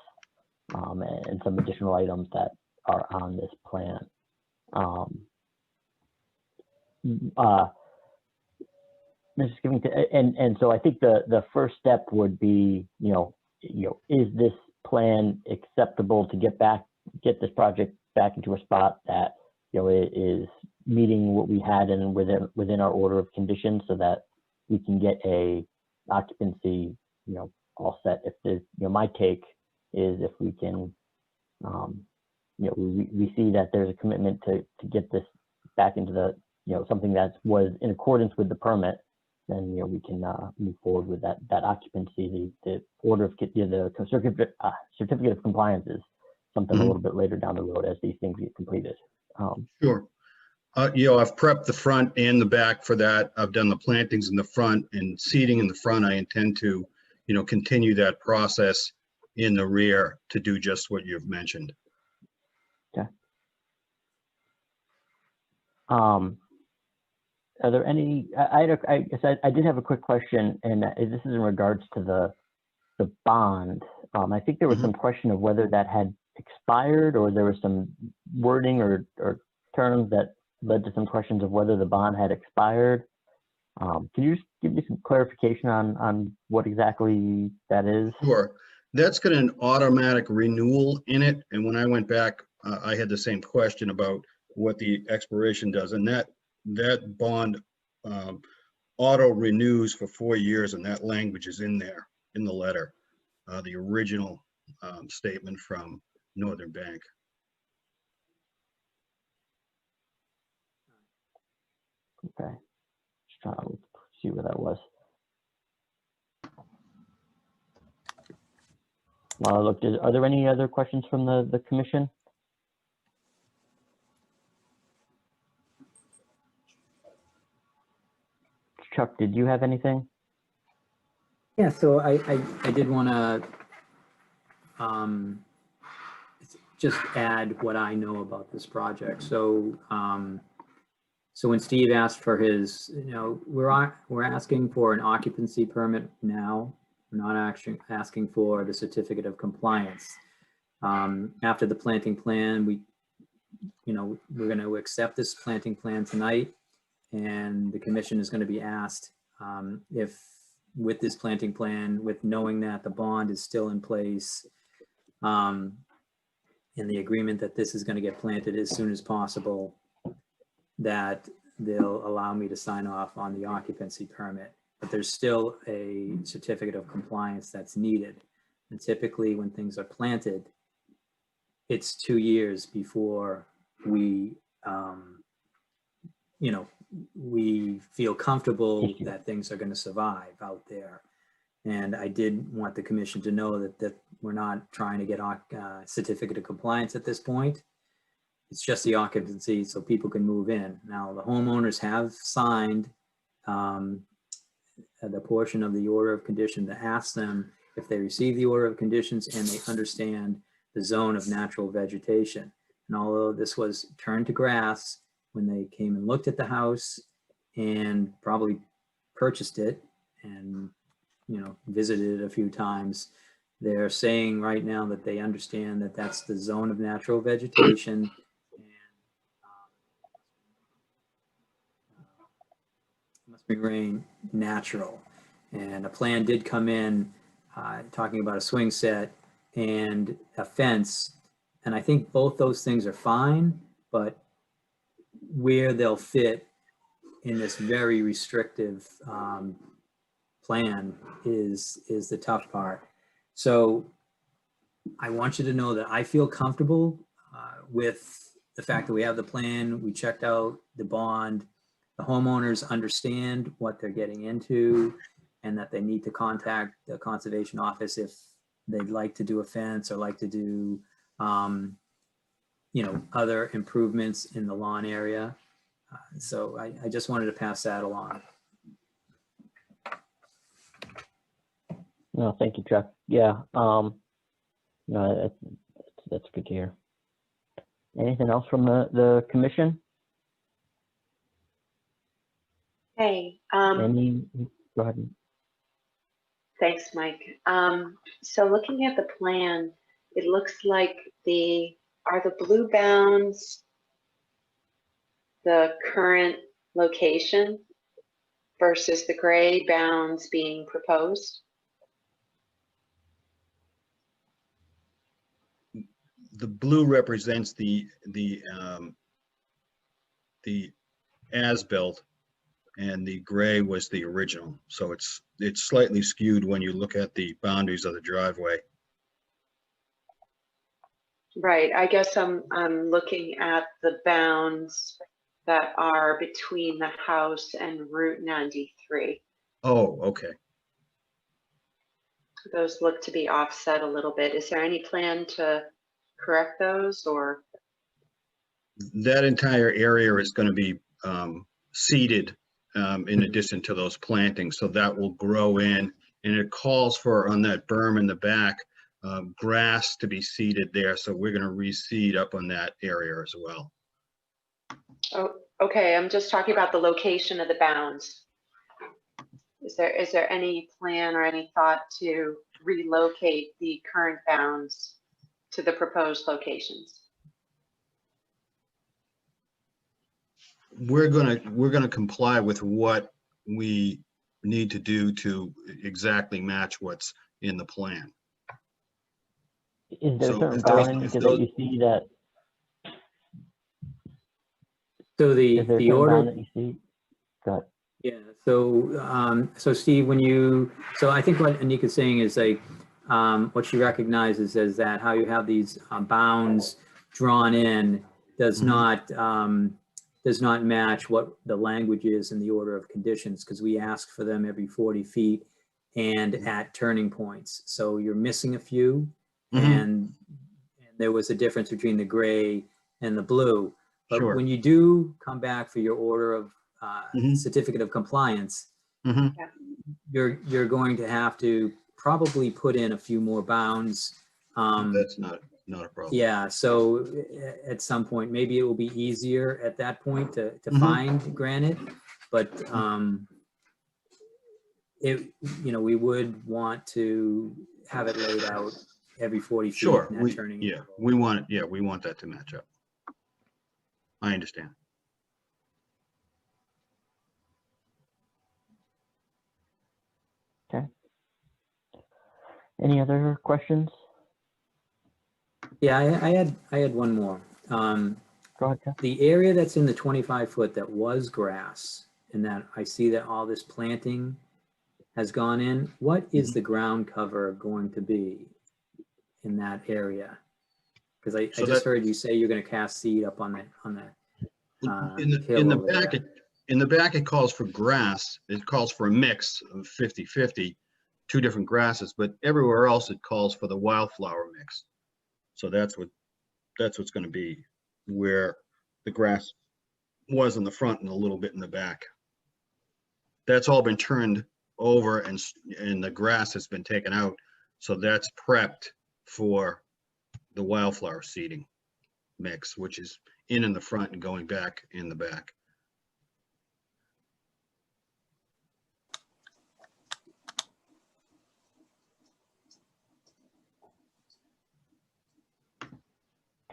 A: and some additional items that are on this plan. Mr. Skivington, and so I think the first step would be, is this plan acceptable to get this project back into a spot that, it is meeting what we had and within our order of conditions, so that we can get a occupancy, all set. If there's, my take is if we can, we see that there's a commitment to get this back into the, something that was in accordance with the permit, then, we can move forward with that occupancy. The order of, the certificate of compliance is something a little bit later down the road as these things get completed.
J: Sure. I've prepped the front and the back for that. I've done the plantings in the front and seeding in the front. I intend to, continue that process in the rear to do just what you've mentioned.
A: Okay. Are there any, I guess I did have a quick question, and this is in regards to the bond. I think there was some question of whether that had expired, or there was some wording or terms that led to some questions of whether the bond had expired. Can you just give me some clarification on what exactly that is?
J: Sure. That's got an automatic renewal in it. And when I went back, I had the same question about what the expiration does. And that bond auto renews for 4 years, and that language is in there in the letter, the original statement from Northern Bank.
A: Okay, just trying to see where that was. Look, are there any other questions from the commission? Chuck, did you have anything?
I: Yeah, so I did want to just add what I know about this project. So so when Steve asked for his, we're asking for an occupancy permit now. We're not actually asking for the certificate of compliance. After the planting plan, we're going to accept this planting plan tonight, and the commission is going to be asked if, with this planting plan, with knowing that the bond is still in place, and the agreement that this is going to get planted as soon as possible, that they'll allow me to sign off on the occupancy permit. But there's still a certificate of compliance that's needed. And typically when things are planted, it's 2 years before we, we feel comfortable that things are going to survive out there. And I did want the commission to know that we're not trying to get a certificate of compliance at this point. It's just the occupancy so people can move in. Now, the homeowners have signed the portion of the order of condition to ask them if they receive the order of conditions and they understand the zone of natural vegetation. And although this was turned to grass when they came and looked at the house and probably purchased it and, you know, visited it a few times, they're saying right now that they understand that that's the zone of natural vegetation. Must remain natural. And a plan did come in talking about a swing set and a fence. And I think both those things are fine, but where they'll fit in this very restrictive plan is the tough part. So I want you to know that I feel comfortable with the fact that we have the plan, we checked out the bond, the homeowners understand what they're getting into and that they need to contact the conservation office if they'd like to do a fence or like to do, you know, other improvements in the lawn area. So I just wanted to pass that along.
A: No, thank you, Chuck. Yeah, no, that's good to hear. Anything else from the commission?
B: Hey,
A: Go ahead.
B: thanks, Mike. So looking at the plan, it looks like are the blue bounds the current location versus the gray bounds being proposed?
J: The blue represents the as-built, and the gray was the original. So it's slightly skewed when you look at the boundaries of the driveway.
B: Right, I guess I'm looking at the bounds that are between the house and Route 93.
J: Oh, okay.
B: Those look to be offset a little bit. Is there any plan to correct those, or?
J: That entire area is going to be seeded in addition to those plantings, so that will grow in, and it calls for, on that berm in the back, grass to be seeded there, so we're going to reseed up on that area as well.
B: Oh, okay, I'm just talking about the location of the bounds. Is there any plan or any thought to relocate the current bounds to the proposed locations?
J: We're gonna comply with what we need to do to exactly match what's in the plan.
A: Is there
J: So
A: certain
J: if those-
A: bounds
J: if
A: that
J: those-
A: you see that?
I: So
A: Is there a
I: the
A: certain
I: order.
A: bound that you see? Go ahead.
I: Yeah, so Steve, so I think what Anika's saying is like, what she recognizes is that how you have these bounds drawn in does not match what the language is in the order of conditions, because we ask for them every 40 feet and at turning points. So you're missing a few, and there was a difference between the gray and the blue. But
J: Sure.
I: when you do come back for your order of certificate of compliance, you're going to have to probably put in a few more bounds.
J: That's not a problem.
I: Yeah, so at some point, maybe it will be easier at that point to find granite, but we would want to have it laid out every 40 feet.
J: Sure,
I: and that turning.
J: we want that to match up. I understand.
A: Okay. Any other questions?
I: Yeah, I had one more.
A: Go ahead, Jeff.
I: The area that's in the 25 foot that was grass, and that I see that all this planting has gone in, what is the ground cover going to be in that area? Because I just heard you say you're going to cast seed up on the
J: in the back it calls for grass. It calls for a mix of 50-50. two different grasses, but everywhere else it calls for the wildflower mix. So that's what's going to be where the grass was in the front and a little bit in the back. That's all been turned over and the grass has been taken out. So that's prepped for the wildflower seeding mix, which is in the front and going back in the back.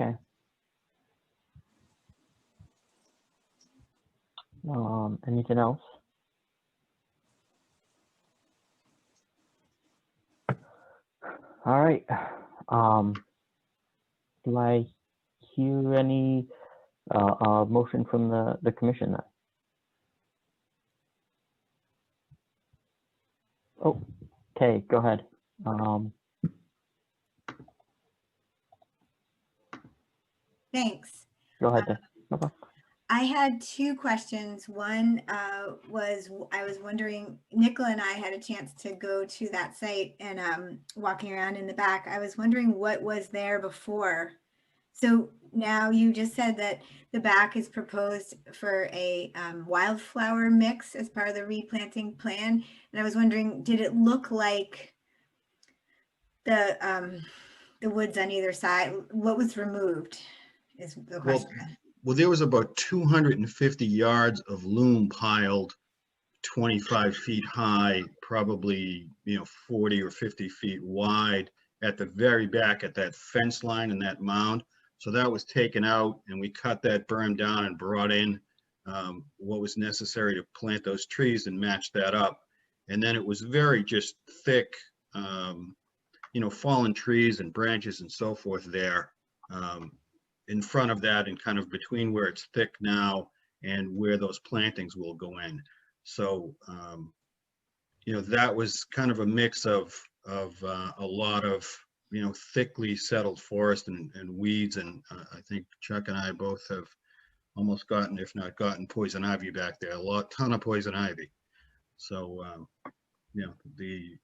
A: Okay. Anything else? All right. Do I hear any motion from the commission then? Oh, okay, go ahead.
K: Thanks.
A: Go ahead then. Okay.
K: I had two questions. One was I was wondering, Nicola and I had a chance to go to that site and walking around in the back. I was wondering what was there before. So now you just said that the back is proposed for a wildflower mix as part of the replanting plan. And I was wondering, did it look like the woods on either side? What was removed is the question.
J: Well, there was about 250 yards of loom piled 25 feet high, probably, 40 or 50 feet wide at the very back at that fence line and that mound. So that was taken out and we cut that berm down and brought in what was necessary to plant those trees and match that up. And then it was very just thick, fallen trees and branches and so forth there. In front of that and kind of between where it's thick now and where those plantings will go in. So, that was kind of a mix of a lot of, thickly settled forest and weeds. And I think Chuck and I both have almost gotten, if not gotten, poison ivy back there, ton of poison ivy. So, the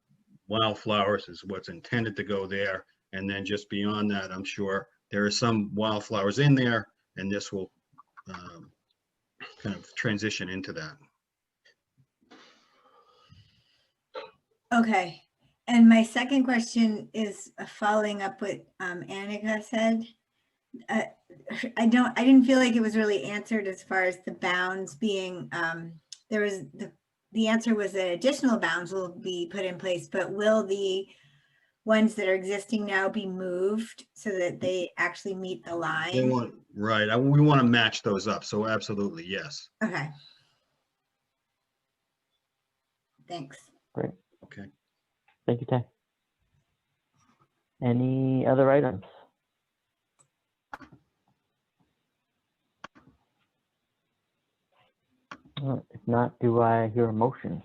J: wildflowers is what's intended to go there. And then just beyond that, I'm sure there are some wildflowers in there, and this will kind of transition into that.
K: Okay. And my second question is following up what Annika said. I didn't feel like it was really answered as far as the bounds being, there was the answer was that additional bounds will be put in place, but will the ones that are existing now be moved so that they actually meet the line?
J: Right. We want to match those up. So absolutely, yes.
K: Okay. Thanks.
A: Great.
J: Okay.
A: Thank you, Tay. Any other items? If not, do I hear a motion?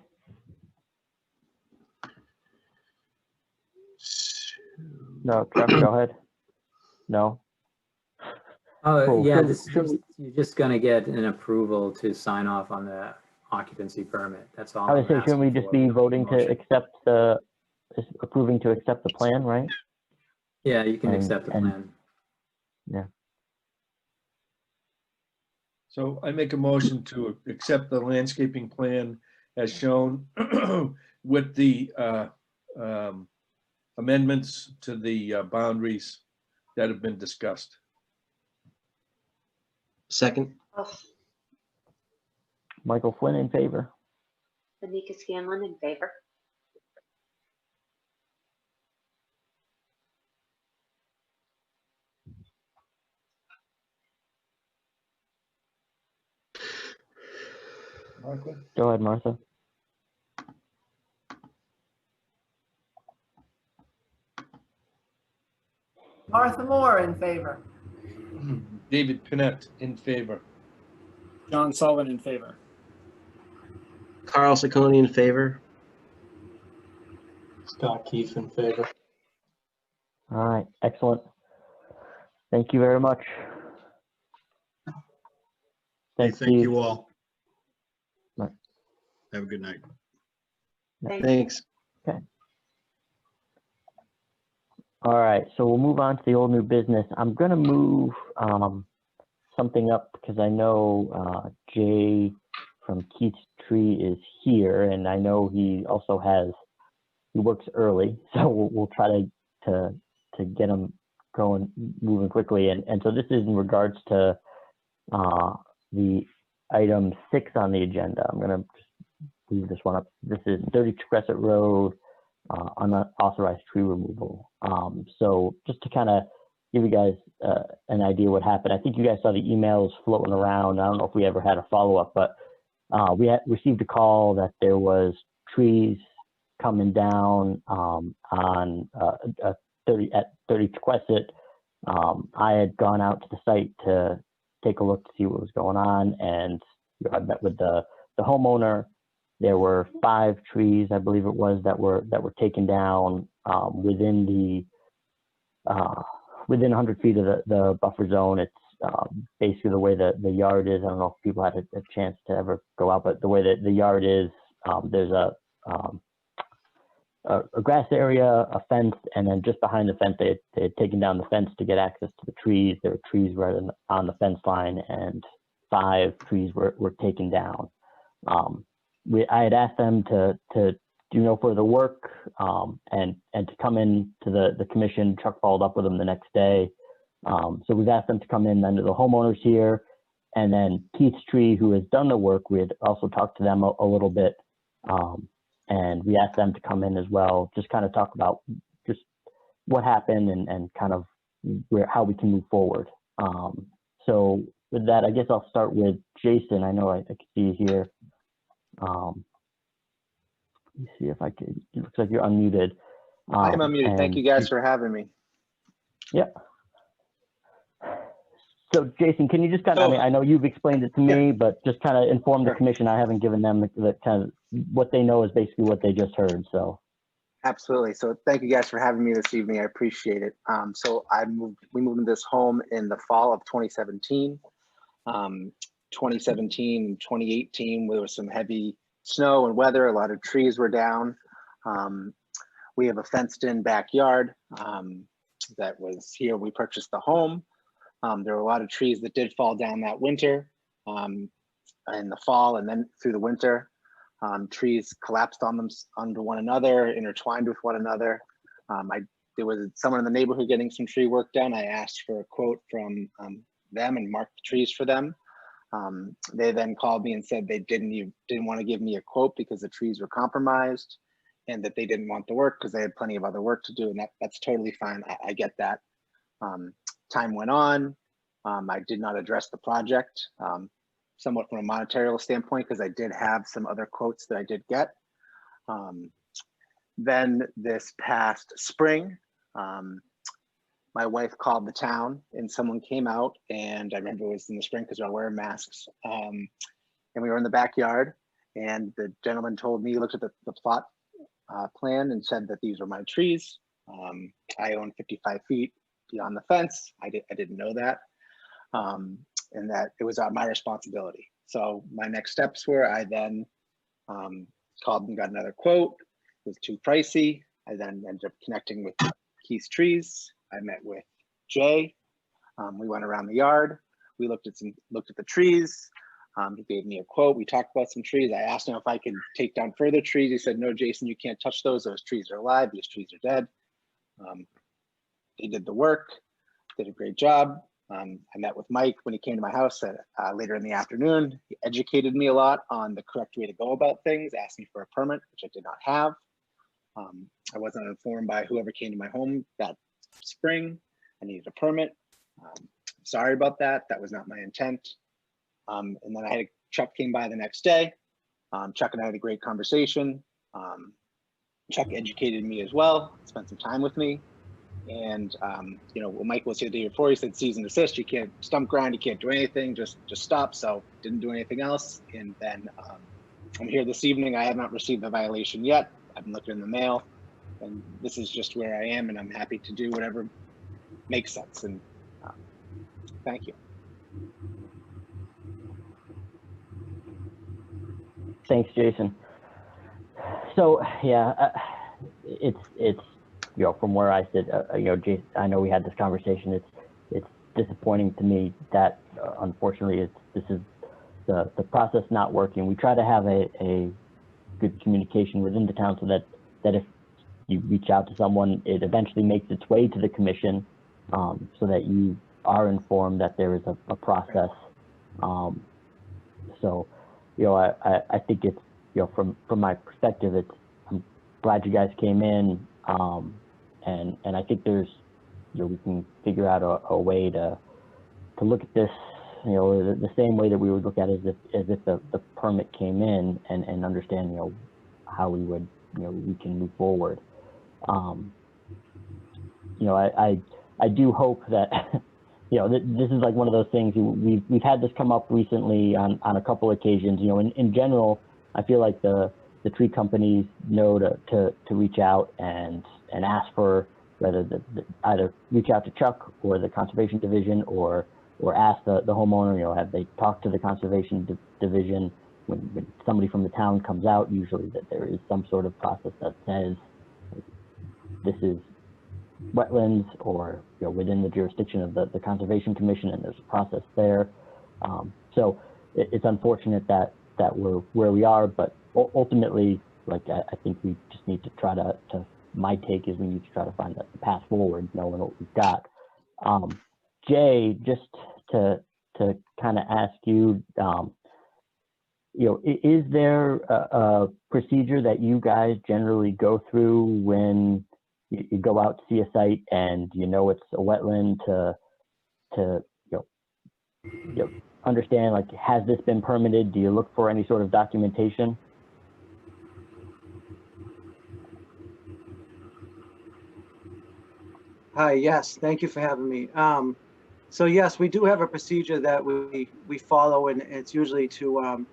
A: No, Chuck, go ahead. No.
I: Oh,
A: Cool.
I: yeah,
A: You're
I: just gonna get an approval to sign off on the occupancy permit. That's all.
A: I would say, shouldn't we just be voting to accept approving to accept the plan, right?
I: Yeah, you can accept the plan.
A: Yeah.
D: So I make a motion to accept the landscaping plan as shown with the amendments to the boundaries that have been discussed.
F: Second.
A: Michael Flynn in favor.
B: Anika Scanlon in favor.
D: Martha?
A: Go ahead, Martha.
C: Martha Moore in favor.
D: David Pinette in favor.
E: John Sullivan in favor.
F: Carl Sacconi in favor.
P: Scott Keith in favor.
A: All right, excellent. Thank you very much. Thanks,
J: Thank
A: Steve.
J: you all.
A: Right.
J: Have a good night.
F: Thanks.
A: Okay. All right, so we'll move on to the old new business. I'm gonna move something up because I know Jay from Keith's Tree is here, and I know he also he works early, so we'll try to get him going, moving quickly. And so this is in regards to the item 6 on the agenda. I'm gonna just leave this one up. This is 30 Crescent Road, unauthorized tree removal. So just to kind of give you guys an idea what happened, I think you guys saw the emails floating around. I don't know if we ever had a follow-up, but we had received a call that there was trees coming down on 30 Crescent. I had gone out to the site to take a look to see what was going on, and I met with the homeowner. There were 5 trees, I believe it was, that were taken down within 100 feet of the buffer zone. It's basically the way the yard is. I don't know if people had a chance to ever go out, but the way that the yard is, there's a grass area, a fence, and then just behind the fence, they had taken down the fence to get access to the trees. There were trees right on the fence line, and 5 trees were taken down. I had asked them to do no further work and to come in to the commission. Chuck followed up with them the next day. So we've asked them to come in under the homeowners here, and then Keith's Tree, who has done the work, we had also talked to them a little bit, and we asked them to come in as well, just kind of talk about just what happened and kind of how we can move forward. So with that, I guess I'll start with Jason. I know I can see you here. Let me see if I can. It looks like you're unmuted.
P: I'm unmuted. Thank you guys for having me.
A: Yeah. So Jason, can you just kind of, I know you've explained it to me, but just kind of inform the commission. I haven't given them the kind of what they know is basically what they just heard. So.
P: Absolutely. So thank you guys for having me this evening. I appreciate it. So we moved into this home in the fall of 2017. 2017 and 2018, there was some heavy snow and weather. A lot of trees were down. We have a fenced in backyard that was here. We purchased the home. There were a lot of trees that did fall down that winter, in the fall and then through the winter. Trees collapsed onto one another, intertwined with one another. There was someone in the neighborhood getting some tree work done. I asked for a quote from them and marked the trees for them. They then called me and said they didn't want to give me a quote because the trees were compromised and that they didn't want the work because they had plenty of other work to do, and that's totally fine. I get that. Time went on. I did not address the project, somewhat from a monetary standpoint, because I did have some other quotes that I did get. Then this past spring, my wife called the town and someone came out, and I remember it was in the spring because we were wearing masks. And we were in the backyard, and the gentleman told me, he looked at the plot plan and said that these were my trees. I own 55 feet beyond the fence. I didn't know that, and that it was my responsibility. So my next steps were I then called and got another quote. It was too pricey. I then ended up connecting with Keith's Trees. I met with Jay. We went around the yard. We looked at the trees. He gave me a quote. We talked about some trees. I asked him if I could take down further trees. He said, "No, Jason, you can't touch those. Those trees are alive. These trees are dead." He did the work, did a great job. I met with Mike when he came to my house later in the afternoon. He educated me a lot on the correct way to go about things, asked me for a permit, which I did not have. I wasn't informed by whoever came to my home that spring. I needed a permit. Sorry about that. That was not my intent. And then Chuck came by the next day. Chuck and I had a great conversation. Chuck educated me as well, spent some time with me. And when Mike was here the day before, he said, cease and desist, you can't stump grind, you can't do anything, just stop. So didn't do anything else. And then I'm here this evening. I have not received the violation yet. I've been looking in the mail, and this is just where I am, and I'm happy to do whatever makes sense. And thank you.
A: Thanks, Jason. So yeah, it's from where I sit, Jason, I know we had this conversation. It's disappointing to me that unfortunately this is the process not working. We try to have a good communication within the town so that if you reach out to someone, it eventually makes its way to the commission, so that you are informed that there is a process. So, I think it's, from my perspective, I'm glad you guys came in, and I think there's, we can figure out a way to look at this, the same way that we would look at it as if the permit came in, and understand, how we would, we can move forward. I do hope that, this is like one of those things. We've had this come up recently on a couple occasions. In general, I feel like the tree companies know to reach out and ask for, whether either reach out to Chuck or the conservation division, or ask the homeowner, have they talked to the conservation division when somebody from the town comes out, usually that there is some sort of process that says this is wetlands, or within the jurisdiction of the Conservation Commission, and there's a process there. So it's unfortunate that we're where we are, but ultimately, I think we just need to try to my take is we need to try to find the path forward, knowing what we've got. Jay, just to kind of ask you, is there a procedure that you guys generally go through when you go out to see a site and it's a wetland, to understand, has this been permitted? Do you look for any sort of documentation?
Q: Hi, yes, thank you for having me. So yes, we do have a procedure that we follow, and it's usually to,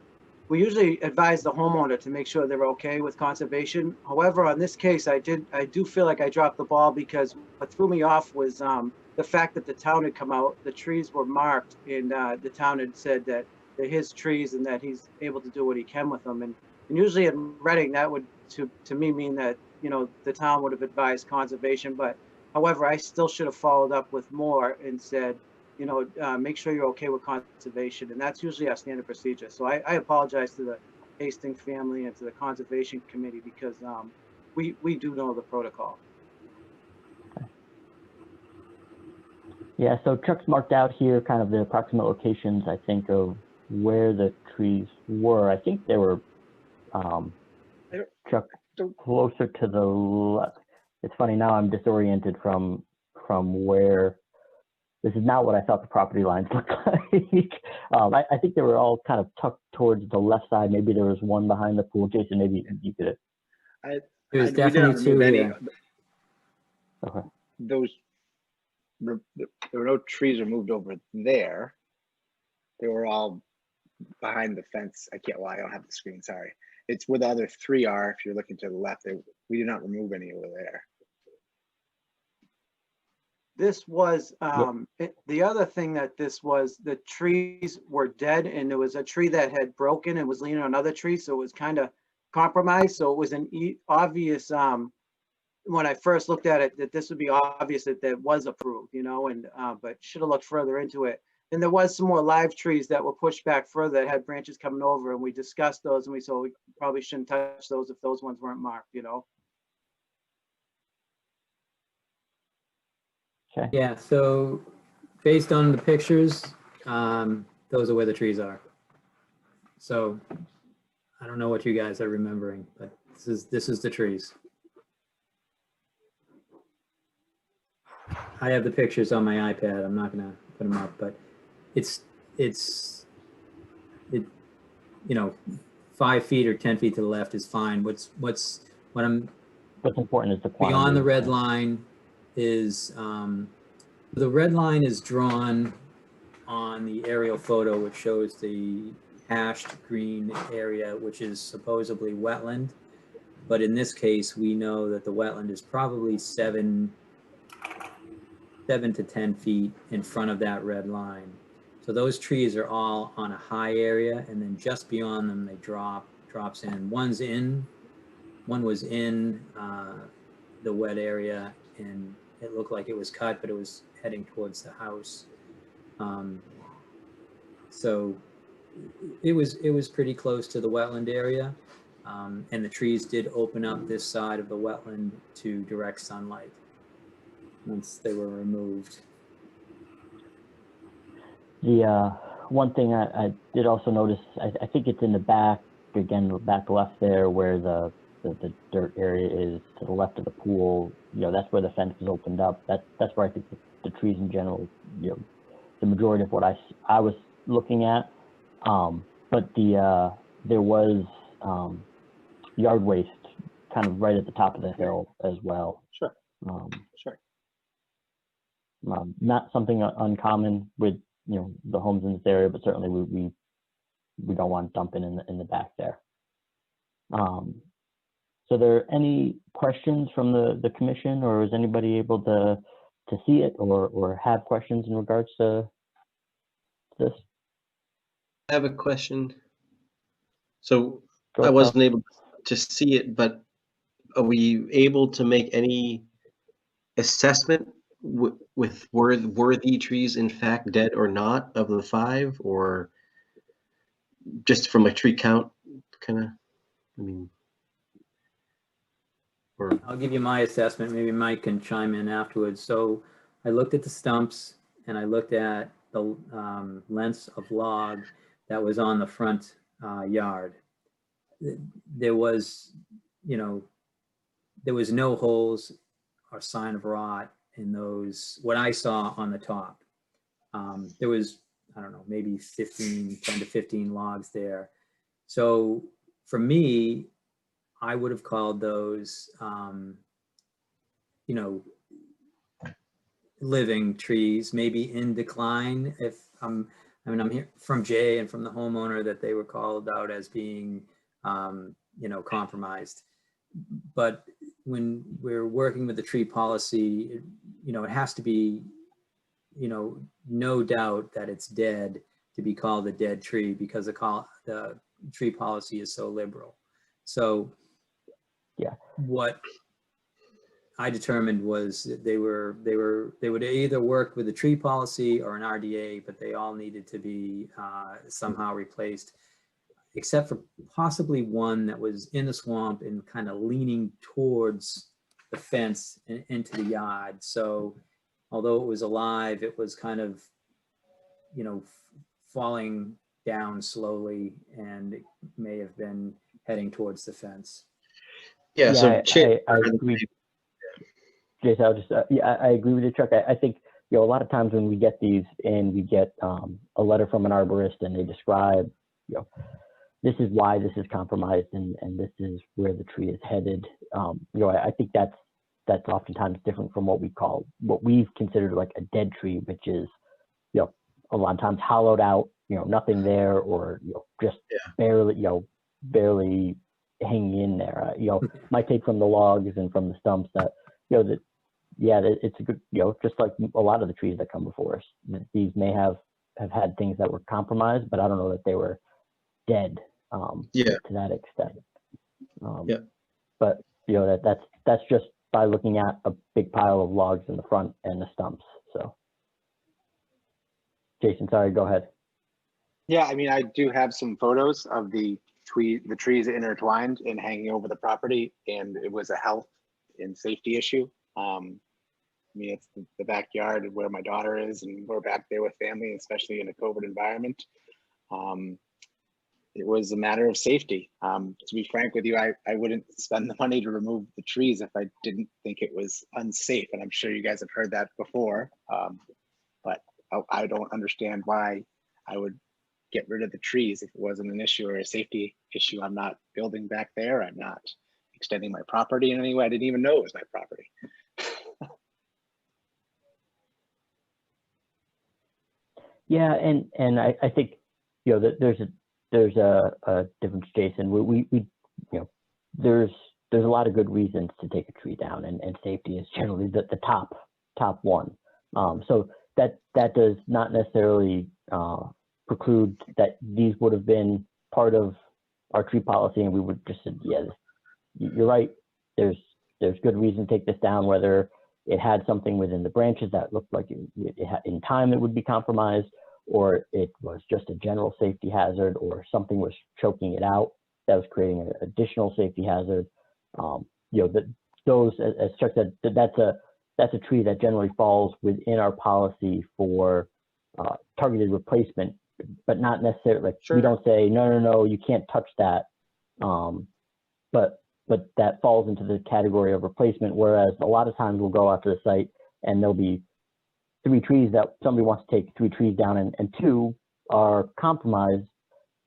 Q: we usually advise the homeowner to make sure they're okay with conservation. However, on this case, I do feel like I dropped the ball, because what threw me off was the fact that the town had come out, the trees were marked, and the town had said that they're his trees and that he's able to do what he can with them. And usually in Reading, that would to me mean that, the town would have advised conservation. But however, I still should have followed up with more and said, make sure you're okay with conservation. And that's usually our standard procedure. So I apologize to the Hastings family and to the Conservation Committee, because we do know the protocol.
A: Yeah, so Chuck's marked out here kind of the approximate locations, I think, of where the trees were. I think they were, Chuck, closer to the left. It's funny, now I'm disoriented from where. This is not what I thought the property lines looked like. I think they were all kind of tucked towards the left side. Maybe there was one behind the pool. Jason, maybe you could.
I: There's definitely two here.
A: Okay.
P: There were no trees removed over there. They were all behind the fence. I don't have the screen, sorry. It's where the other three are. If you're looking to the left, we did not remove any over there.
Q: This was, the other thing that this was, the trees were dead, and there was a tree that had broken and was leaning on another tree. So it was kind of compromised. So it was an obvious, when I first looked at it, that this would be obvious that was approved, and but should have looked further into it. And there was some more live trees that were pushed back further that had branches coming over, and we discussed those, and we said we probably shouldn't touch those if those ones weren't marked,
A: Okay.
I: Yeah, so based on the pictures, those are where the trees are. So I don't know what you guys are remembering, but this is the trees. I have the pictures on my iPad. I'm not gonna put them up, but it's 5 feet or 10 feet to the left is fine. What's
A: important is the quantity.
I: Beyond the red line is the red line is drawn on the aerial photo, which shows the hashed green area, which is supposedly wetland. But in this case, we know that the wetland is probably 7 to 10 feet in front of that red line. So those trees are all on a high area, and then just beyond them, they drops in. One was in the wet area, and it looked like it was cut, but it was heading towards the house. So it was pretty close to the wetland area, and the trees did open up this side of the wetland to direct sunlight once they were removed.
A: The one thing I did also notice, I think it's in the back, again, the back left there where the dirt area is to the left of the pool. You know, that's where the fence is opened up. That's where I think the trees in general, you know, the majority of what I was looking at. But there was yard waste kind of right at the top of the hill as well.
P: Sure. Sure.
A: Not something uncommon with, you know, the homes in this area, but certainly we don't want dumping in the back there. So are there any questions from the commission, or is anybody able to see it or have questions in regards to this?
F: I have a question. So
A: Go
F: I
A: ahead,
F: wasn't able to see it, but are we able to make any assessment with were the trees in fact dead or not of the 5, or just from a tree count kind of, I mean, or
I: I'll give you my assessment. Maybe Mike can chime in afterwards. So I looked at the stumps and I looked at the lengths of log that was on the front yard. There was, you know, there was no holes or sign of rot in those, what I saw on the top. There was, I don't know, maybe 10 to 15 logs there. So for me, I would have called those, you know, living trees, maybe in decline. If I mean, I'm hearing from Jay and from the homeowner that they were called out as being, you know, compromised. But when we're working with the tree policy, you know, it has to be, you know, no doubt that it's dead to be called a dead tree, because the tree policy is so liberal. So
A: yeah,
I: what I determined was that they would either work with the tree policy or an RDA, but they all needed to be somehow replaced, except for possibly one that was in the swamp and kind of leaning towards the fence and into the yard. So although it was alive, it was kind of, you know, falling down slowly, and it may have been heading towards the fence.
F: yeah, so
A: I agree. Jason, I'll just, I agree with you, Chuck. I think, you know, a lot of times when we get these and we get a letter from an arborist and they describe, you know, this is why this is compromised and this is where the tree is headed. You know, I think that's oftentimes different from what we've considered like a dead tree, which is, you know, a lot of times hollowed out, you know, nothing there, or, you know, just barely, you know, barely hanging in there. You know, my take from the logs and from the stumps that, you know, that, yeah, it's a good, you know, just like a lot of the trees that come before us, these may have had things that were compromised, but I don't know that they were dead to that extent. But, you know, that's just by looking at a big pile of logs in the front and the stumps. So Jason, sorry, go ahead.
P: Yeah, I mean, I do have some photos of the trees intertwined and hanging over the property, and it was a health and safety issue. I mean, it's the backyard where my daughter is, and we're back there with family, especially in a COVID environment. It was a matter of safety. To be frank with you, I wouldn't spend the money to remove the trees if I didn't think it was unsafe. And I'm sure you guys have heard that before, but I don't understand why I would get rid of the trees if it wasn't an issue or a safety issue. I'm not building back there. I'm not extending my property in any way. I didn't even know it was my property.
A: Yeah, and I think, you know, that there's a difference, Jason. We you know, there's a lot of good reasons to take a tree down, and safety is generally the top one. So that does not necessarily preclude that these would have been part of our tree policy, and we would just said, yeah, you're right. There's there's good reason to take this down, whether it had something within the branches that looked like in time it would be compromised, or it was just a general safety hazard, or something was choking it out that was creating an additional safety hazard. Those, as Chuck said, that's a tree that generally falls within our policy for targeted replacement, but not necessarily, like, we don't say, no, you can't touch that. But that falls into the category of replacement, whereas a lot of times we'll go out to the site and there'll be 3 trees that somebody wants to take 3 trees down, and 2 are compromised,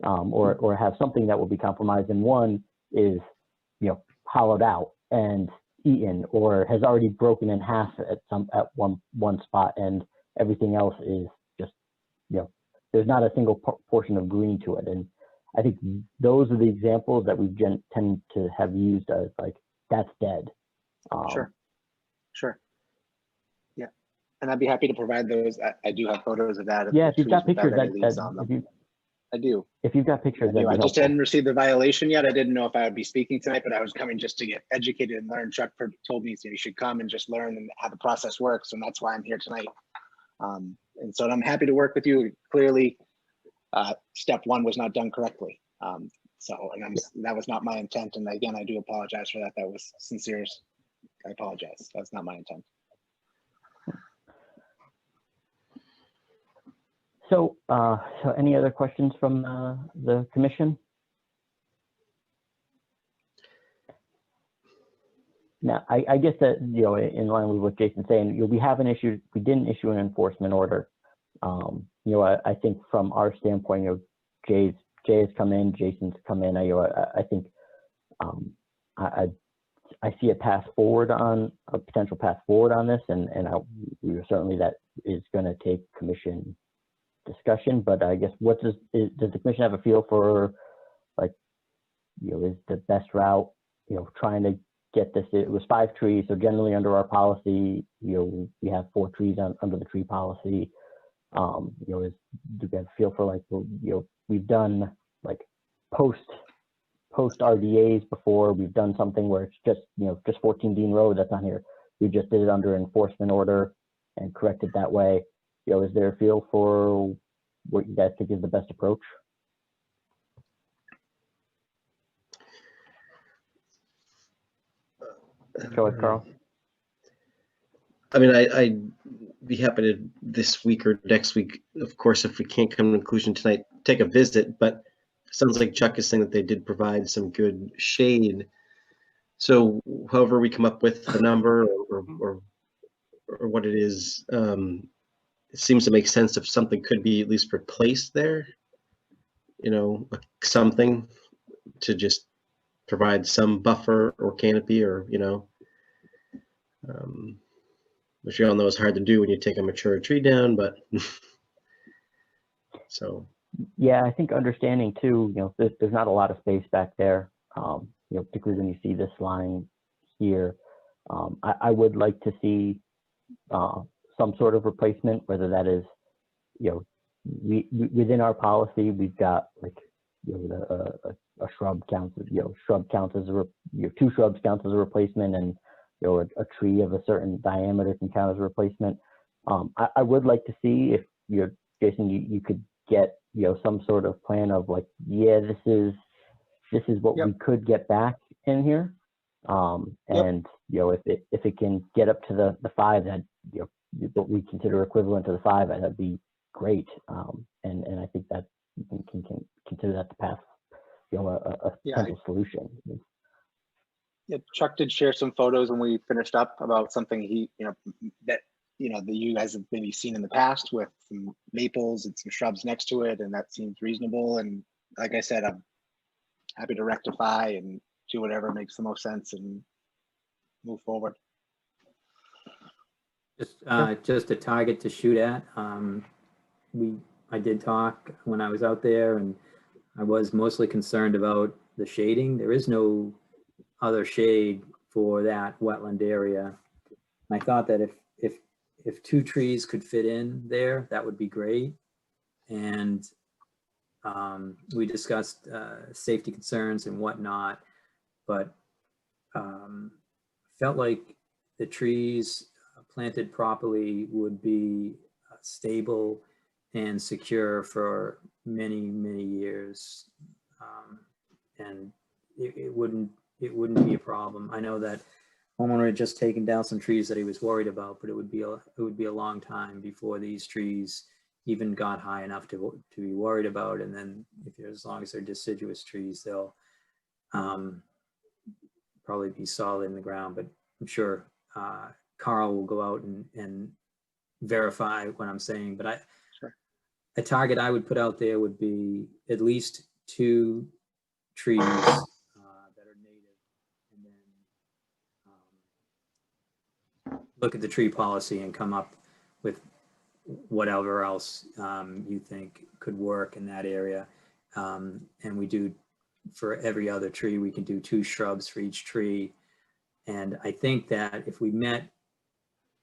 A: or have something that will be compromised, and 1 is, hollowed out and eaten, or has already broken in half at one spot, and everything else is just, there's not a single portion of green to it. And I think those are the examples that we tend to have used as, like, that's dead.
P: Sure. Yeah, and I'd be happy to provide those. I do have photos of that.
A: Yeah, if you've got pictures,
P: I do.
A: If you've got pictures,
P: I just hadn't received the violation yet. I didn't know if I would be speaking tonight, but I was coming just to get educated and learn. Chuck told me, so you should come and just learn and how the process works, and that's why I'm here tonight. And so I'm happy to work with you. Clearly, step 1 was not done correctly. That was not my intent. And again, I do apologize for that. That was sincere. I apologize. That's not my intent.
A: So any other questions from the commission? Now, I guess that, in line with what Jason's saying, we didn't issue an enforcement order. I think from our standpoint, Jay has come in, Jason's come in. I think I see a potential path forward on this, and certainly that is going to take commission discussion. But I guess does the commission have a feel for, like, is the best route, trying to get this? It was 5 trees, so generally under our policy, we have 4 trees under the tree policy. Do you have a feel for, like, we've done, like, post RDAs before. We've done something where it's just 14 Dean Road that's on here. We just did it under enforcement order and corrected that way. Is there a feel for what you guys think is the best approach? Go ahead, Carl.
F: I mean, I'd be happy to this week or next week, of course, if we can't come to a conclusion tonight, take a visit. But it sounds like Chuck is saying that they did provide some good shade. So however we come up with a number or what it is, it seems to make sense if something could be at least replaced there, something to just provide some buffer or canopy, or, which you all know is hard to do when you take a mature tree down, but so.
A: Yeah, I think understanding too, there's not a lot of space back there, particularly when you see this line here. I would like to see some sort of replacement, whether that is, within our policy, we've got, like, a shrub counts, shrub counts as 2 shrubs counts as a replacement, and a tree of a certain diameter can count as a replacement. I would like to see if Jason, you could get some sort of plan of, like, this is what we could get back in here, and if it can get up to the 5 that what we consider equivalent to the 5, that'd be great. And I think that you can consider that the path, a potential solution.
P: Yeah, Chuck did share some photos when we finished up about something that you guys have maybe seen in the past, with some maples and some shrubs next to it, and that seems reasonable. And like I said, I'm happy to rectify and do whatever makes the most sense and move forward.
I: Just a target to shoot at. I did talk when I was out there, and I was mostly concerned about the shading. There is no other shade for that wetland area. I thought that if 2 trees could fit in there, that would be great. And we discussed safety concerns and whatnot, but felt like the trees planted properly would be stable and secure for many, many years. And it wouldn't be a problem. I know that homeowner had just taken down some trees that he was worried about, but it would be a long time before these trees even got high enough to be worried about. And then as long as they're deciduous trees, they'll probably be solid in the ground. But I'm sure Carl will go out and verify what I'm saying. But a target I would put out there would be at least 2 trees that are native, and then look at the tree policy and come up with whatever else you think could work in that area. And we do, for every other tree, we can do 2 shrubs for each tree. And I think that if we met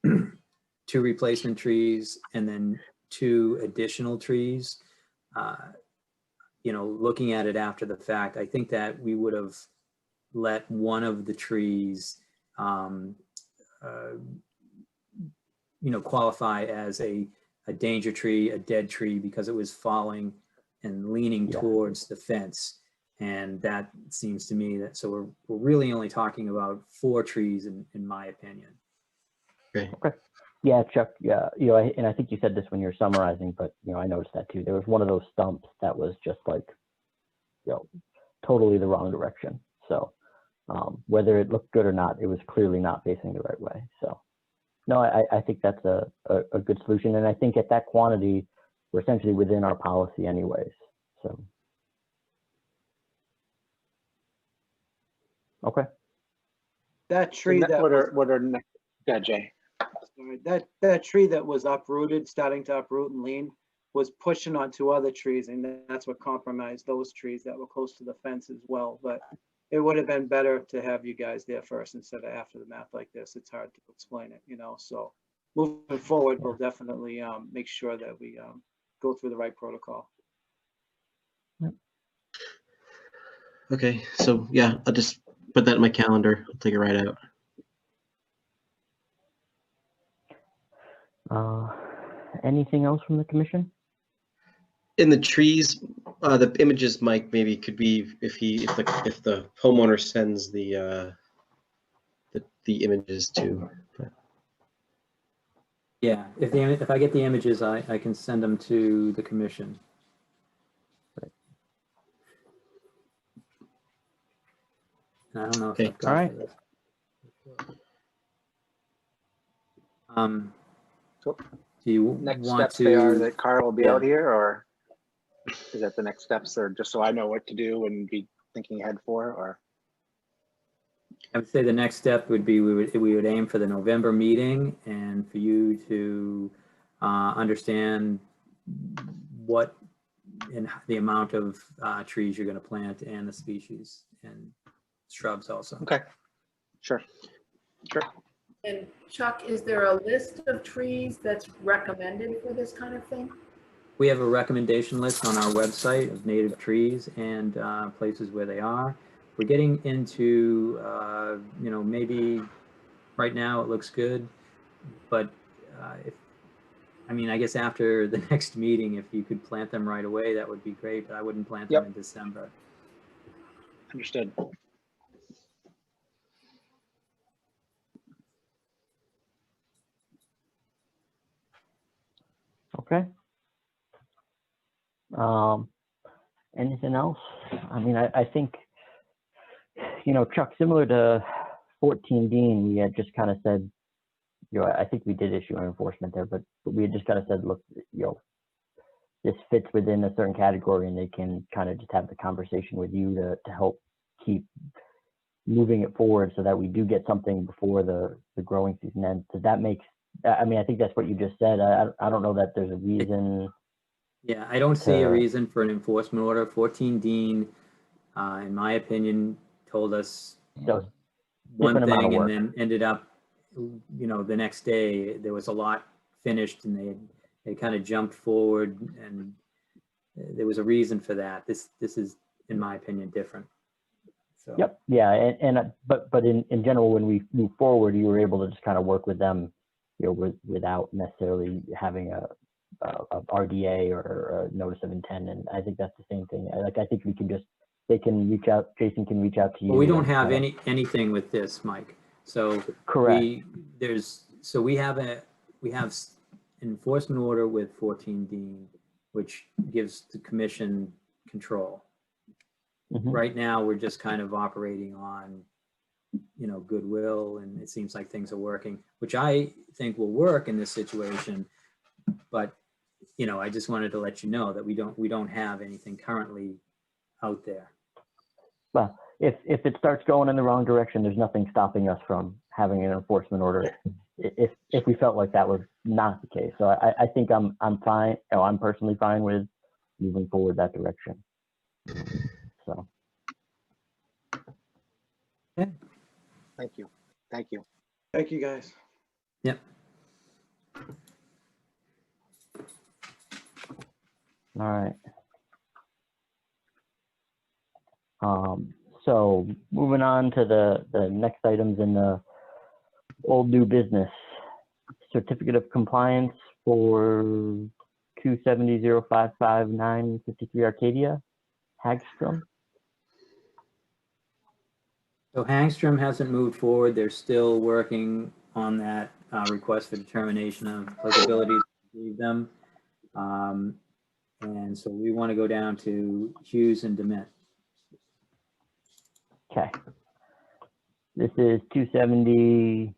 I: 2 replacement trees and then 2 additional trees, looking at it after the fact, I think that we would have let one of the trees, qualify as a danger tree, a dead tree, because it was falling and leaning towards the fence. And that seems to me that, so we're really only talking about 4 trees in my opinion.
F: Okay.
A: Yeah, Chuck, yeah, and I think you said this when you were summarizing, but, I noticed that too. There was one of those stumps that was just like, totally the wrong direction. So whether it looked good or not, it was clearly not facing the right way. So no, I think that's a good solution. And I think at that quantity, we're essentially within our policy anyways. So. Okay.
Q: That tree that
P: what are next? Yeah, Jay.
Q: Sorry, that tree that was uprooted, starting to uproot and lean, was pushing onto other trees, and that's what compromised those trees that were close to the fence as well. But it would have been better to have you guys there first instead of after the math like this. It's hard to explain it, So moving forward, we'll definitely make sure that we go through the right protocol.
F: Okay, so yeah, I'll just put that in my calendar. I'll take it right out.
A: Anything else from the commission?
F: In the trees, the images, Mike, maybe could be if the homeowner sends the images too.
I: Yeah, if I get the images, I can send them to the commission. And I don't know if I've got
A: all right.
P: So
I: do you
P: next
I: want
P: steps they are
I: to?
P: that Carl will be
I: Yeah.
P: out here, or is that the next steps, or just so I know what to do and be thinking ahead for, or?
I: I would say the next step would be we would aim for the November meeting, and for you to understand what and the amount of trees you're going to plant and the species and shrubs also.
P: Okay, sure.
C: And Chuck, is there a list of trees that's recommended for this kind of thing?
I: We have a recommendation list on our website of native trees and places where they are. We're getting into, maybe right now it looks good, but I guess after the next meeting, if you could plant them right away, that would be great, but I wouldn't plant them in December.
P: Understood.
A: Okay. Anything else? I think, Chuck, similar to 14 Dean, we had just kind of said, I think we did issue an enforcement there, but we had just kind of said, look, this fits within a certain category, and they can kind of just have the conversation with you to help keep moving it forward so that we do get something before the growing season ends. Does that make, I think that's what you just said. I don't know that there's a reason.
I: Yeah, I don't see a reason for an enforcement order. 14 Dean, in my opinion, told us one thing and then ended up, the next day there was a lot finished, and they kind of jumped forward, and there was a reason for that. This is, in my opinion, different. So.
A: Yep. Yeah. But in general, when we move forward, you were able to just kind of work with them, without necessarily having a RDA or a notice of intent. And I think that's the same thing. I think they can reach out. Jason can reach out to you.
I: Well, we don't have anything with this, Mike. So
A: correct.
I: We have an enforcement order with 14D, which gives the commission control.
A: Mm-hmm.
I: Right now, we're just kind of operating on, goodwill, and it seems like things are working, which I think will work in this situation. But, I just wanted to let you know that we don't have anything currently out there.
A: Well, if it starts going in the wrong direction, there's nothing stopping us from having an enforcement order if we felt like that was not the case. So I think I'm fine. I'm personally fine with moving forward that direction. So.
I: Okay.
P: Thank you. Thank you.
Q: Thank you, guys.
I: Yep.
A: All right. So moving on to the next items in the old new business. Certificate of compliance for 270-055-953 Arcadia, Hagstrom.
I: So Hagstrom hasn't moved forward. They're still working on that request for determination of applicability to receive them. And so we want to go down to Hughes and DeMint.
A: Okay. This is 270-0532.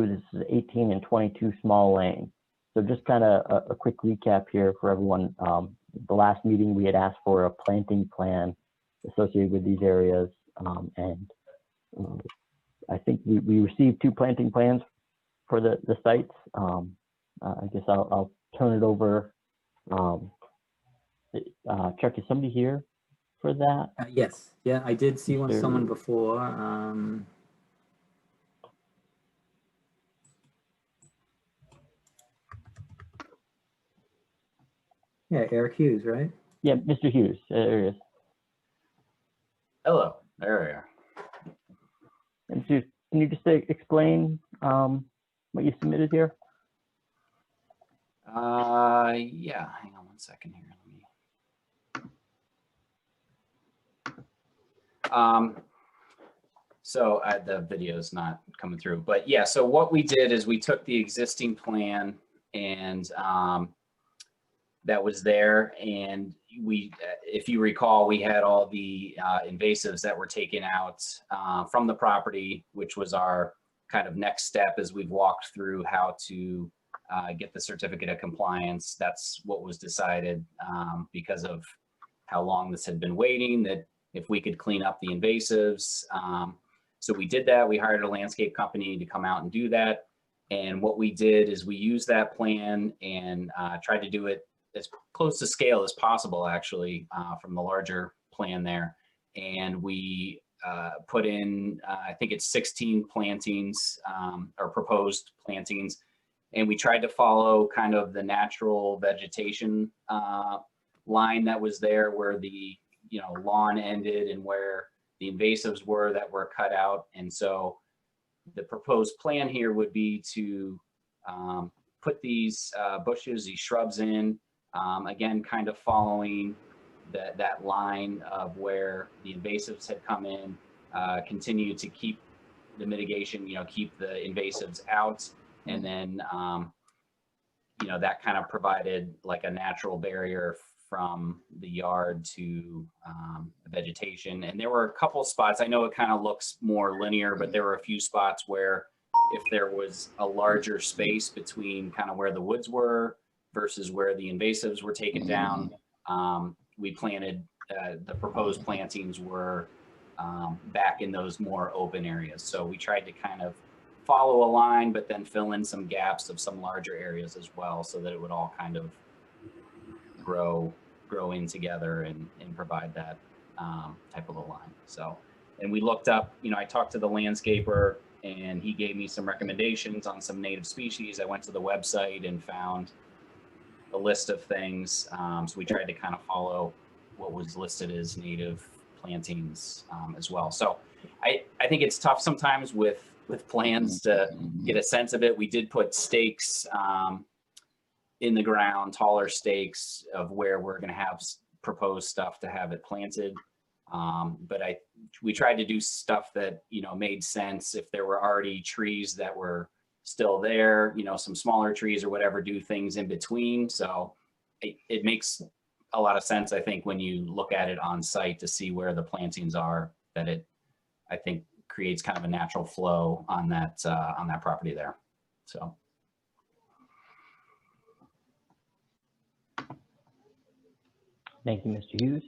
A: This is 18 and 22 Small Lane. So just kind of a quick recap here for everyone. The last meeting we had asked for a planting plan associated with these areas. I think we received 2 planting plans for the sites. I guess I'll turn it over. Chuck, is somebody here for that?
I: Yes. Yeah, I did see someone before. Yeah, Eric Hughes, right?
A: Yeah, Mr. Hughes. There he is.
R: Hello, there we are.
A: And so can you just explain what you submitted here?
R: Yeah, hang on one second here. So the video's not coming through, but yeah, so what we did is we took the existing plan and that was there, and we, if you recall, we had all the invasives that were taken out from the property, which was our kind of next step as we've walked through how to get the certificate of compliance. That's what was decided because of how long this had been waiting, that if we could clean up the invasives. So we did that. We hired a landscape company to come out and do that. And what we did is we used that plan and tried to do it as close to scale as possible, actually, from the larger plan there. And we put in, I think it's 16 plantings or proposed plantings. And we tried to follow kind of the natural vegetation line that was there, where the lawn ended and where the invasives were that were cut out. And so the proposed plan here would be to put these bushes, these shrubs in, again, kind of following that line of where the invasives had come in, continue to keep the mitigation, keep the invasives out. And then, that kind of provided like a natural barrier from the yard to vegetation. And there were a couple spots, I know it kind of looks more linear, but there were a few spots where if there was a larger space between kind of where the woods were versus where the invasives were taken down, we planted, the proposed plantings were back in those more open areas. So we tried to kind of follow a line, but then fill in some gaps of some larger areas as well, so that it would all kind of grow in together and provide that type of a line. So, and we looked up, I talked to the landscaper and he gave me some recommendations on some native species. I went to the website and found a list of things. So we tried to kind of follow what was listed as native plantings as well. So I think it's tough sometimes with plans to get a sense of it. We did put stakes in the ground, taller stakes of where we're going to have proposed stuff to have it planted. But we tried to do stuff that, you know, made sense. If there were already trees that were still there, you know, some smaller trees or whatever, do things in between. So it makes a lot of sense, I think, when you look at it on site to see where the plantings are, that it, I think, creates kind of a natural flow on that property there. So.
A: Thank you, Mr. Hughes.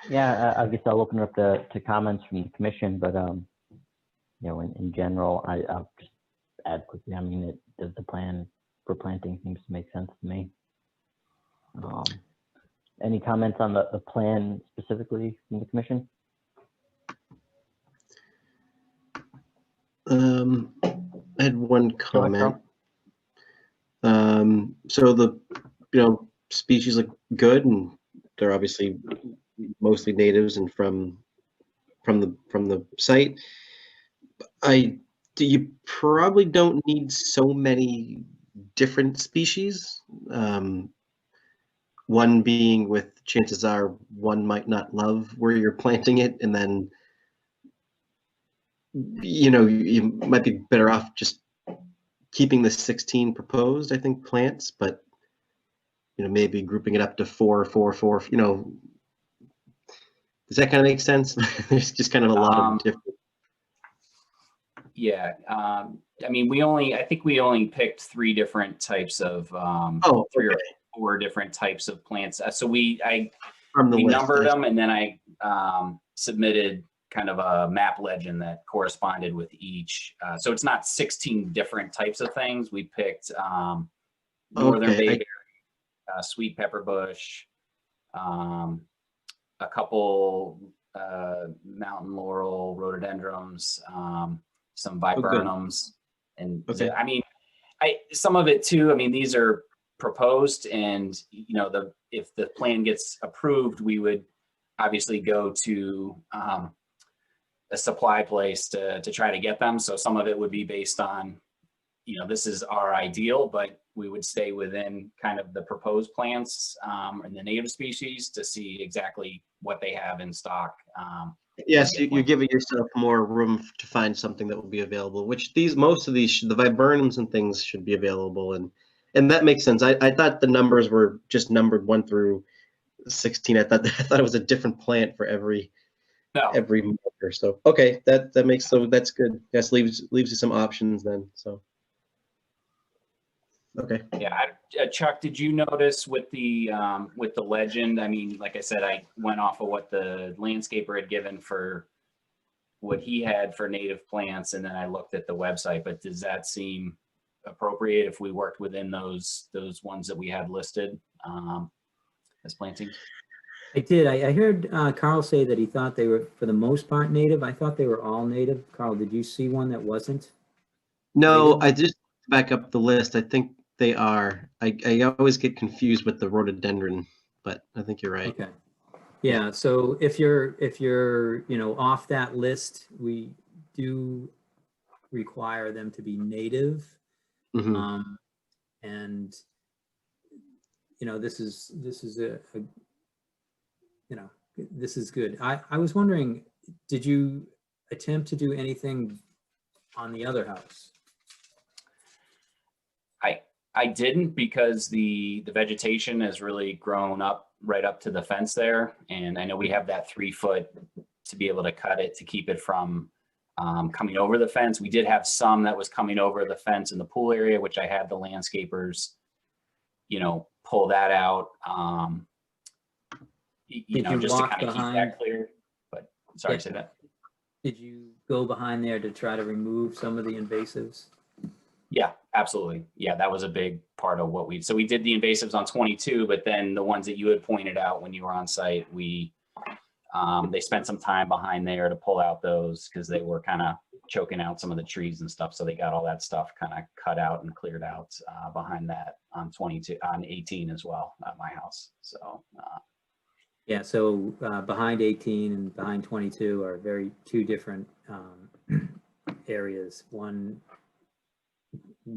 A: Yeah, I guess I'll open it up to comments from the commission, but you know, in general, I'll just add quickly. I mean, the plan for planting seems to make sense to me. Any comments on the plan specifically from the commission?
F: I had one comment. So the, you know, species look good, and they're obviously mostly natives and from the site. You probably don't need so many different species. One being, with chances are one might not love where you're planting it, and then, you know, you might be better off just keeping the 16 proposed, I think, plants, but, you know, maybe grouping it up to 4, 4, 4, you know. Does that kind of make sense? There's just kind of a lot of different.
R: Yeah, I mean, I think we only picked 3 different types of, 3 or 4 different types of plants. So we numbered them, and then I submitted kind of a map legend that corresponded with each. So it's not 16 different types of things. We picked northern bayberry, sweet pepper bush, a couple mountain laurel, rhododendrons, some viburnums, and I mean, some of it too. I mean, these are proposed, and you know, if the plan gets approved, we would obviously go to a supply place to try to get them. So some of it would be based on, you know, this is our ideal, but we would stay within kind of the proposed plants and the native species to see exactly what they have in stock.
F: Yes, you're giving yourself more room to find something that will be available, which most of these, the viburnums and things, should be available, and that makes sense. I thought the numbers were just numbered 1 through 16. I thought it was a different plant for every marker. So okay, that makes, so that's good. Yes, leaves you some options then. So okay.
R: Yeah, Chuck, did you notice with the legend? I mean, like I said, I went off of what the landscaper had given for what he had for native plants, and then I looked at the website. But does that seem appropriate if we worked within those ones that we had listed as plantings?
I: I did. I heard Carl say that he thought they were, for the most part, native. I thought they were all native. Carl, did you see one that wasn't?
F: No, I just back up the list. I think they are. I always get confused with the rhododendron, but I think you're right.
I: Okay. Yeah. So if you're you know, off that list, we do require them to be native.
F: Mm-hmm.
I: And you know, this is a you know, this is good. I was wondering, did you attempt to do anything on the other house?
R: I didn't, because the vegetation has really grown up right up to the fence there, and I know we have that 3 foot to be able to cut it to keep it from coming over the fence. We did have some that was coming over the fence in the pool area, which I had the landscapers, you know, pull that out. You know, just to kind of keep that clear. But sorry, say that.
I: Did you go behind there to try to remove some of the invasives?
R: Yeah, absolutely. Yeah, that was a big part of what we did the invasives on 22, but then the ones that you had pointed out when you were on site, they spent some time behind there to pull out those, because they were kind of choking out some of the trees and stuff. So they got all that stuff kind of cut out and cleared out behind that on 18 as well at my house. So
I: Yeah, so behind 18 and behind 22 are two different areas. One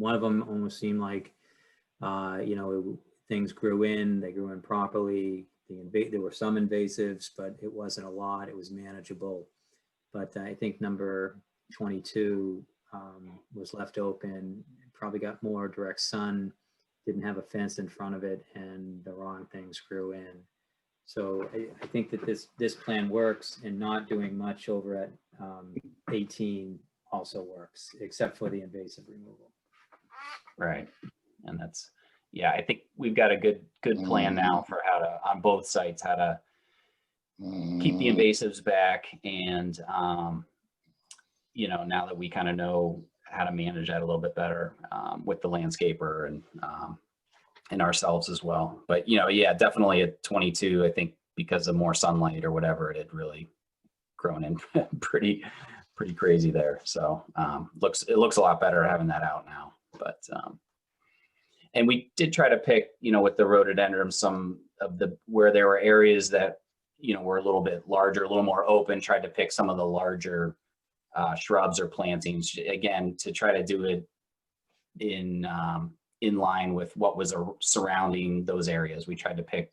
I: of them almost seemed like, things grew in, they grew in properly. There were some invasives, but it wasn't a lot, it was manageable. But I think number 22 was left open, probably got more direct sun, didn't have a fence in front of it, and the wrong things grew in. So I think that this plan works, and not doing much over at 18 also works, except for the invasive removal.
R: Right. And that's, yeah, I think we've got a good plan now for how to, on both sites, how to keep the invasives back. And, now that we kind of know how to manage that a little bit better with the landscaper and ourselves as well. But, yeah, definitely at 22, I think because of more sunlight or whatever, it had really grown in pretty crazy there. So it looks a lot better having that out now. But and we did try to pick, with the rhododendron, some of where there were areas that, were a little bit larger, a little more open, tried to pick some of the larger shrubs or plantings, again, to try to do it in line with what was surrounding those areas. We tried to pick,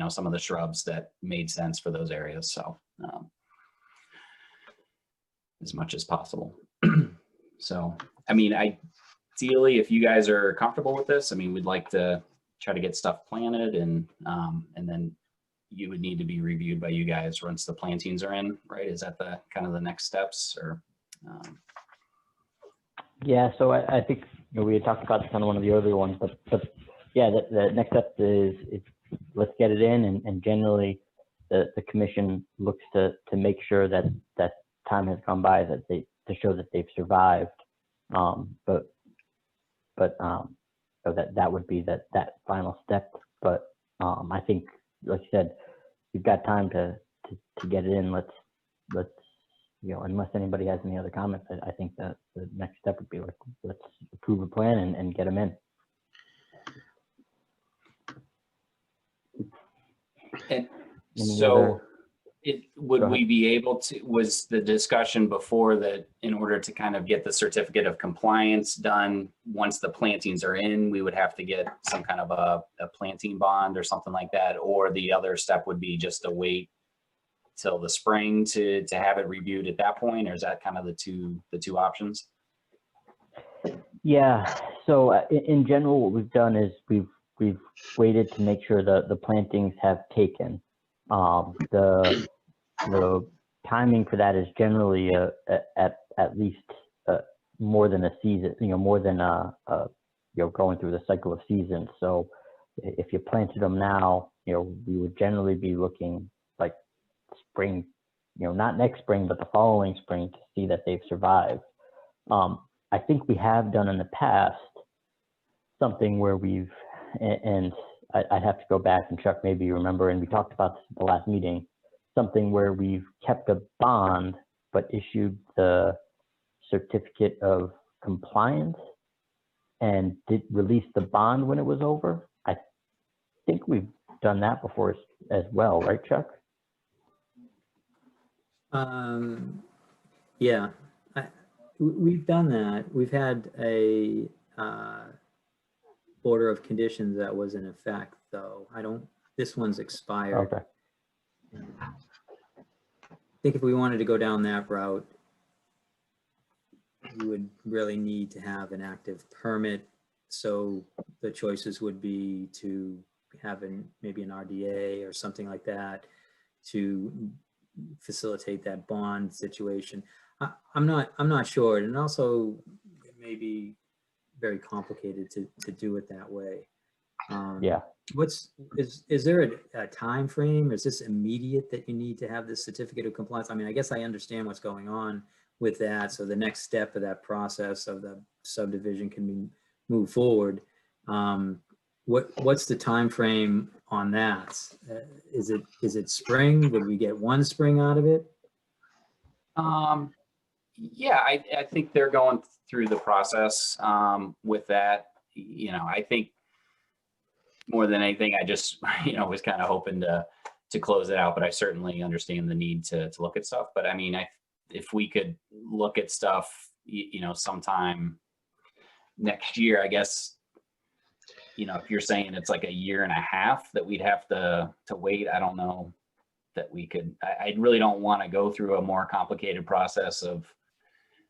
R: some of the shrubs that made sense for those areas. So as much as possible. So, I mean, ideally, if you guys are comfortable with this, I mean, we'd like to try to get stuff planted, and then you would need to be reviewed by you guys once the plantings are in, right? Is that the kind of the next steps, or?
A: Yeah, so I think we had talked about this on one of the earlier ones, but yeah, the next step is let's get it in, and generally the commission looks to make sure that time has gone by, that to show that they've survived, so that would be that final step. But I think, like you said, you've got time to get it in. Let's unless anybody has any other comments, I think that the next step would be like, let's approve a plan and get them in.
R: And so would we be able to, was the discussion before that in order to kind of get the certificate of compliance done, once the plantings are in, we would have to get some kind of a planting bond or something like that? Or the other step would be just to wait till the spring to have it reviewed at that point? Or is that kind of the two options?
A: Yeah, so in general, what we've done is we've waited to make sure the plantings have taken. The timing for that is generally at least more than a season, more than going through the cycle of seasons. So if you planted them now, we would generally be looking like spring, not next spring, but the following spring, to see that they've survived. I think we have done in the past something where and I'd have to go back, and Chuck, maybe you remember, and we talked about this at the last meeting, something where we've kept a bond but issued the certificate of compliance and did release the bond when it was over. I think we've done that before as well, right, Chuck?
I: Yeah, we've done that. We've had a order of conditions that was in effect, though. This one's expired.
A: Okay.
I: I think if we wanted to go down that route, you would really need to have an active permit. So the choices would be to have maybe an RDA or something like that to facilitate that bond situation. I'm not sure, and also it may be very complicated to do it that way.
A: Yeah.
I: Is there a time frame? Is this immediate that you need to have this certificate of compliance? I mean, I guess I understand what's going on with that. So the next step of that process of the subdivision can be moved forward. What's the time frame on that? Is it spring? Would we get one spring out of it?
R: Yeah, I think they're going through the process with that. I think more than anything, I just, was kind of hoping to to close it out, but I certainly understand the need to look at stuff. But I mean, if we could look at stuff, you know, sometime next year, I guess, you know, if you're saying it's like a year and a half that we'd have to wait, I don't know that we could, I really don't want to go through a more complicated process of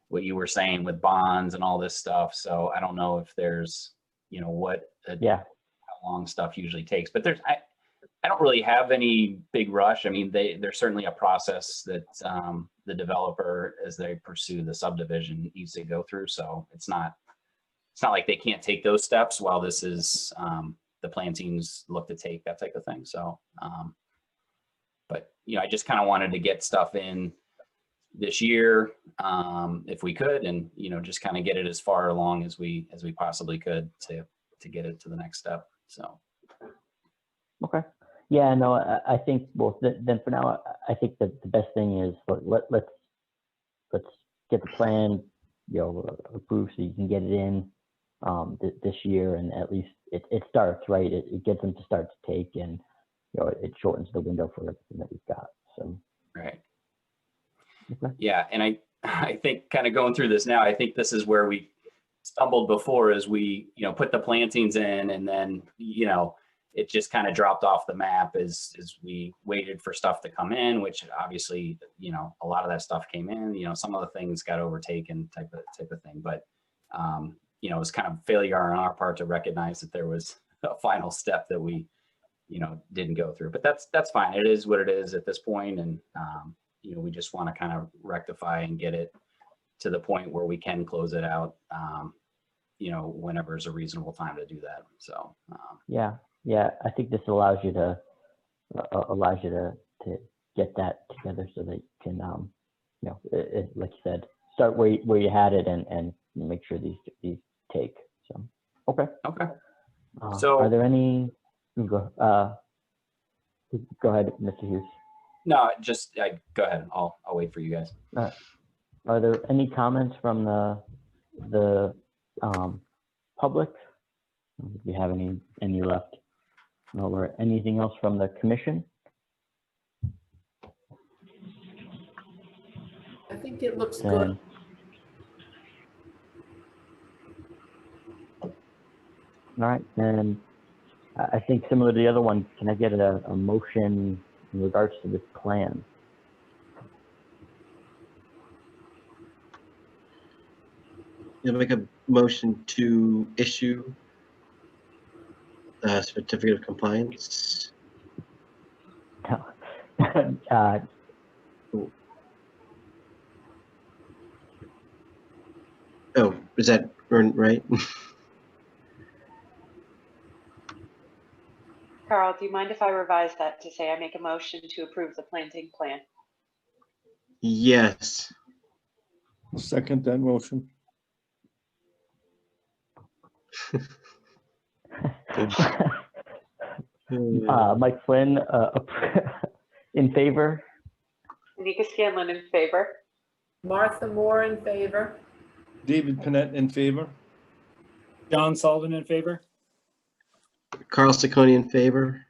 R: what you were saying with bonds and all this stuff. So I don't know if there's, you know, how long stuff usually takes, but I don't really have any big rush. I mean, there's certainly a process that the developer, as they pursue the subdivision, needs to go through. So it's not like they can't take those steps while this is the plan teams look to take that type of thing. So, but you know, I just kind of wanted to get stuff in this year if we could, and you know, just kind of get it as far along as we possibly could to get it to the next step. So.
A: Okay. Yeah, no, I think, well, then for now, I think that the best thing is let's get the plan, you know, approved so you can get it in this year, and at least it starts, right? It gets them to start to take, and you know, it shortens the window for everything that we've got. So.
R: Right.
A: Okay.
R: Yeah, and I think kind of going through this now, I think this is where we stumbled before, as we, you know, put the plantings in, and then, you know, it just kind of dropped off the map as we waited for stuff to come in, which obviously, you know, a lot of that stuff came in, you know, some of the things got overtaken type of thing. But, you know, it was kind of failure on our part to recognize that there was a final step that we, you know, didn't go through. But that's fine. It is what it is at this point. And, you know, we just want to kind of rectify and get it to the point where we can close it out, you know, whenever is a reasonable time to do that. So,
A: Yeah, I think this allows you to get that together so that you can, you know, like you said, start where you had it and make sure these take. So, okay.
R: Okay.
A: So, are there any? Go ahead, Mr. Hughes.
R: No, just go ahead. I'll wait for you guys.
A: Are there any comments from the public? Do you have any left? Or anything else from the commission?
C: I think it looks good.
A: All right, and I think similar to the other one, can I get a motion in regards to this plan?
F: You'll make a motion to issue a certificate of compliance. Oh, is that right?
B: Carl, do you mind if I revise that to say I make a motion to approve the planting plan?
F: Yes.
D: I'll second that motion.
A: Mike Flynn, in favor?
B: Nika Scanlon in favor.
C: Martha Moore in favor.
D: David Panett in favor.
E: John Sullivan in favor.
F: Carl Ciccone in favor.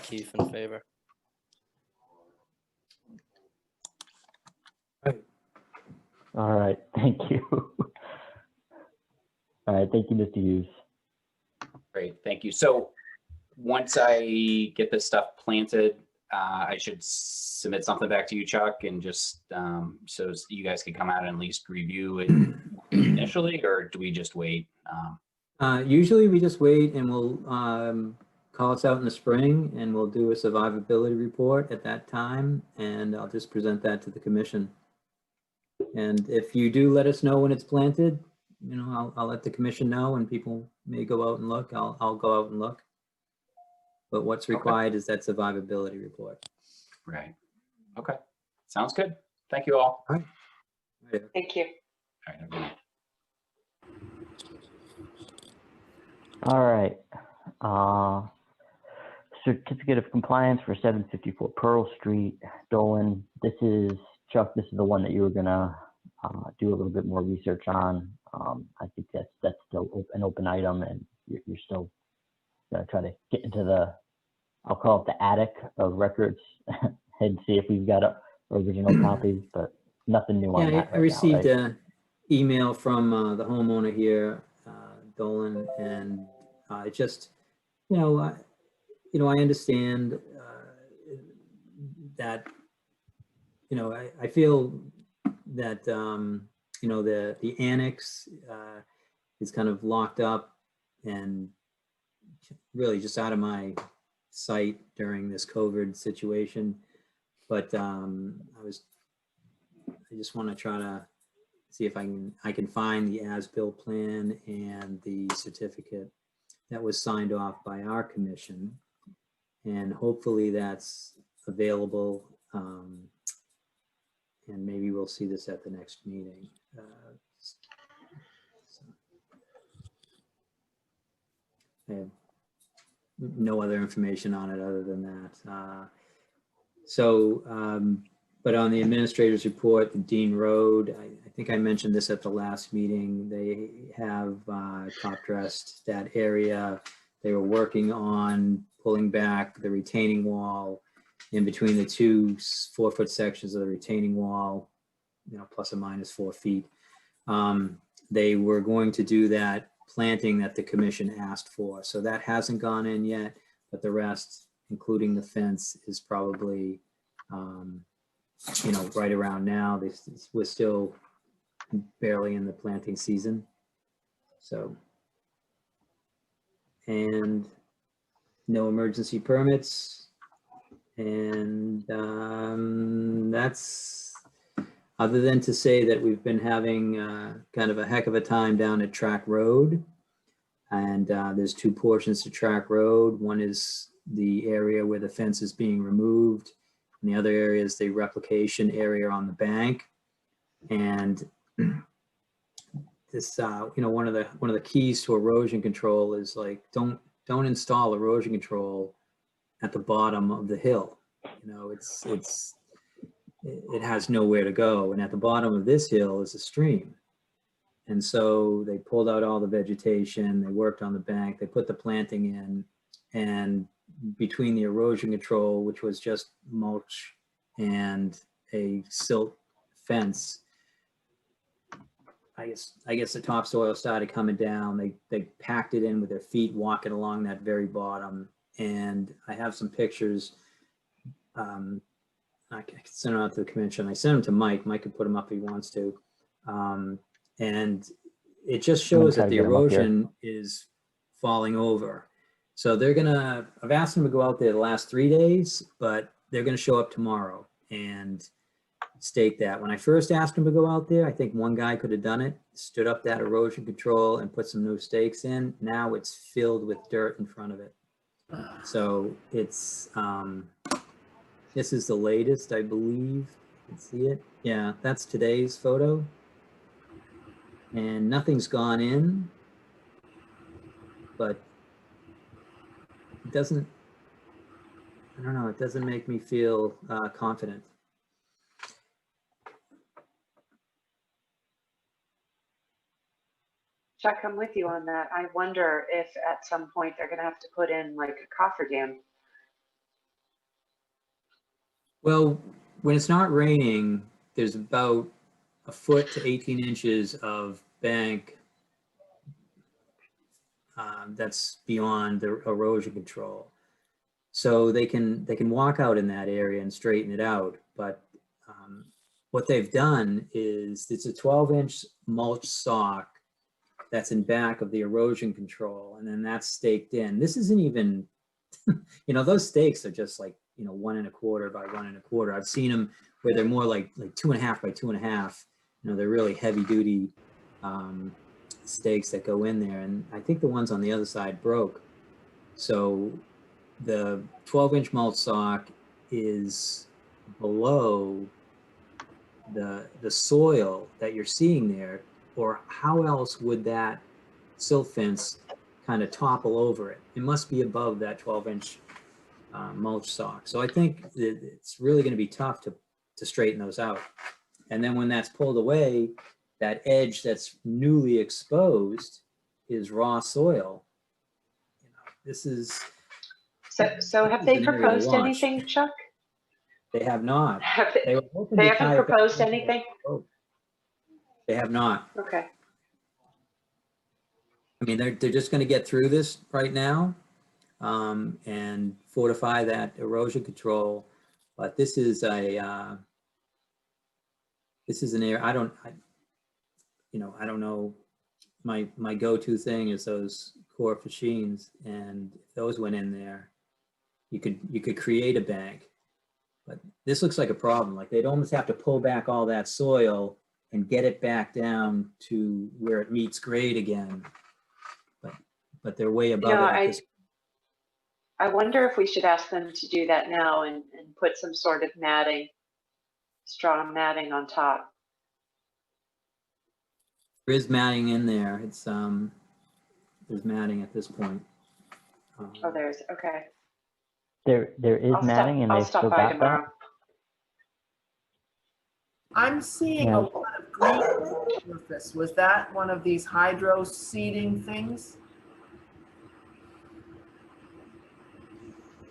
S: Keith in favor.
A: All right, thank you. All right, thank you, Mr. Hughes.
R: Great, thank you. So once I get this stuff planted, I should submit something back to you, Chuck, and just so you guys can come out and at least review it initially, or do we just wait?
I: Usually we just wait and we'll call us out in the spring and we'll do a survivability report at that time, and I'll just present that to the commission. And if you do let us know when it's planted, you know, I'll let the commission know, and people may go out and look. I'll go out and look. But what's required is that survivability report.
R: Right. Okay. Sounds good. Thank you all.
I: All right.
B: Thank you.
A: All right. Certificate of compliance for 754 Pearl Street, Dolan. This is, Chuck, this is the one that you were gonna do a little bit more research on. I think that's still an open item, and you're still gonna try to get into the I'll call it the attic of records and see if we've got original copies, but nothing new on
I: Yeah,
A: that
I: I
A: right
I: received
A: now, right?
I: an email from the homeowner here, Dolan, and it just, you know, I understand that, you know, I feel that, you know, the annex is kind of locked up and really just out of my sight during this COVID situation. But I just want to try to see if I can find the as-built plan and the certificate that was signed off by our commission. And hopefully that's available. And maybe we'll see this at the next meeting. I have no other information on it other than that. But on the administrator's report, the Dean Road, I think I mentioned this at the last meeting. They have top dressed that area. They were working on pulling back the retaining wall in between the two 4-foot sections of the retaining wall, you know, plus or minus 4 feet. They were going to do that planting that the commission asked for. So that hasn't gone in yet, but the rest, including the fence, is probably, you know, right around now. We're still barely in the planting season. So, and no emergency permits. And that's, other than to say that we've been having kind of a heck of a time down at Track Road. And there's 2 portions to Track Road. One is the area where the fence is being removed, and the other area is the replication area on the bank. And this, you know, one of the keys to erosion control is like, don't install erosion control at the bottom of the hill. You know, it has nowhere to go. And at the bottom of this hill is a stream. And so they pulled out all the vegetation, they worked on the bank, they put the planting in, and between the erosion control, which was just mulch and a silt fence, I guess the topsoil started coming down. They packed it in with their feet, walking along that very bottom. And I have some pictures. I can send them out to the commission. I sent them to Mike. Mike can put them up if he wants to. And it just shows that the erosion is falling over. So they're gonna, I've asked them to go out there the last 3 days, but they're gonna show up tomorrow and stake that. When I first asked them to go out there, I think one guy could have done it, stood up that erosion control and put some new stakes in. Now it's filled with dirt in front of it. So it's, this is the latest, I believe. You can see it. Yeah, that's today's photo. And nothing's gone in, but it doesn't, I don't know, it doesn't make me feel confident.
B: Chuck, I'm with you on that. I wonder if at some point they're going to have to put in like a cofferdam.
I: Well, when it's not raining, there's about a foot to 18 inches of bank that's beyond the erosion control. So they can walk out in that area and straighten it out. But what they've done is it's a 12-inch mulch sock that's in back of the erosion control, and then that's staked in. This isn't even, you know, those stakes are just like, you know, 1 1/4 by 1 1/4. I've seen them where they're more like 2.5 by 2.5. You know, they're really heavy duty stakes that go in there. And I think the ones on the other side broke. So the 12-inch mulch sock is below the soil that you're seeing there, or how else would that silt fence kind of topple over it? It must be above that 12-inch mulch sock. So I think that it's really going to be tough to straighten those out. And then when that's pulled away, that edge that's newly exposed is raw soil. You know, this is,
B: So have
I: This
B: they
I: is an area to
B: proposed
I: watch.
B: anything, Chuck?
I: They have not.
B: Have
I: They
B: they,
I: were hoping
B: they
I: to tie
B: haven't
I: it back
B: proposed
I: into the
B: anything?
I: road. They have not.
B: Okay.
I: I mean, they're just gonna get through this right now, and fortify that erosion control. But this is an area, I don't know. My go-to thing is those core machines, and if those went in there, you could create a bank. But this looks like a problem. Like they'd almost have to pull back all that soil and get it back down to where it meets grade again. But they're way above it at this.
B: I wonder if we should ask them to do that now and put some sort of matting, straw matting on top.
I: There is matting in there. It's there's matting at this point.
B: Oh, there's, okay.
A: There is matting, and
B: I'll
A: they've
B: stop
A: still
B: by
A: got
B: tomorrow.
A: that.
C: I'm seeing
A: Yeah.
C: a lot of green surface. Was that one of these hydro seeding things?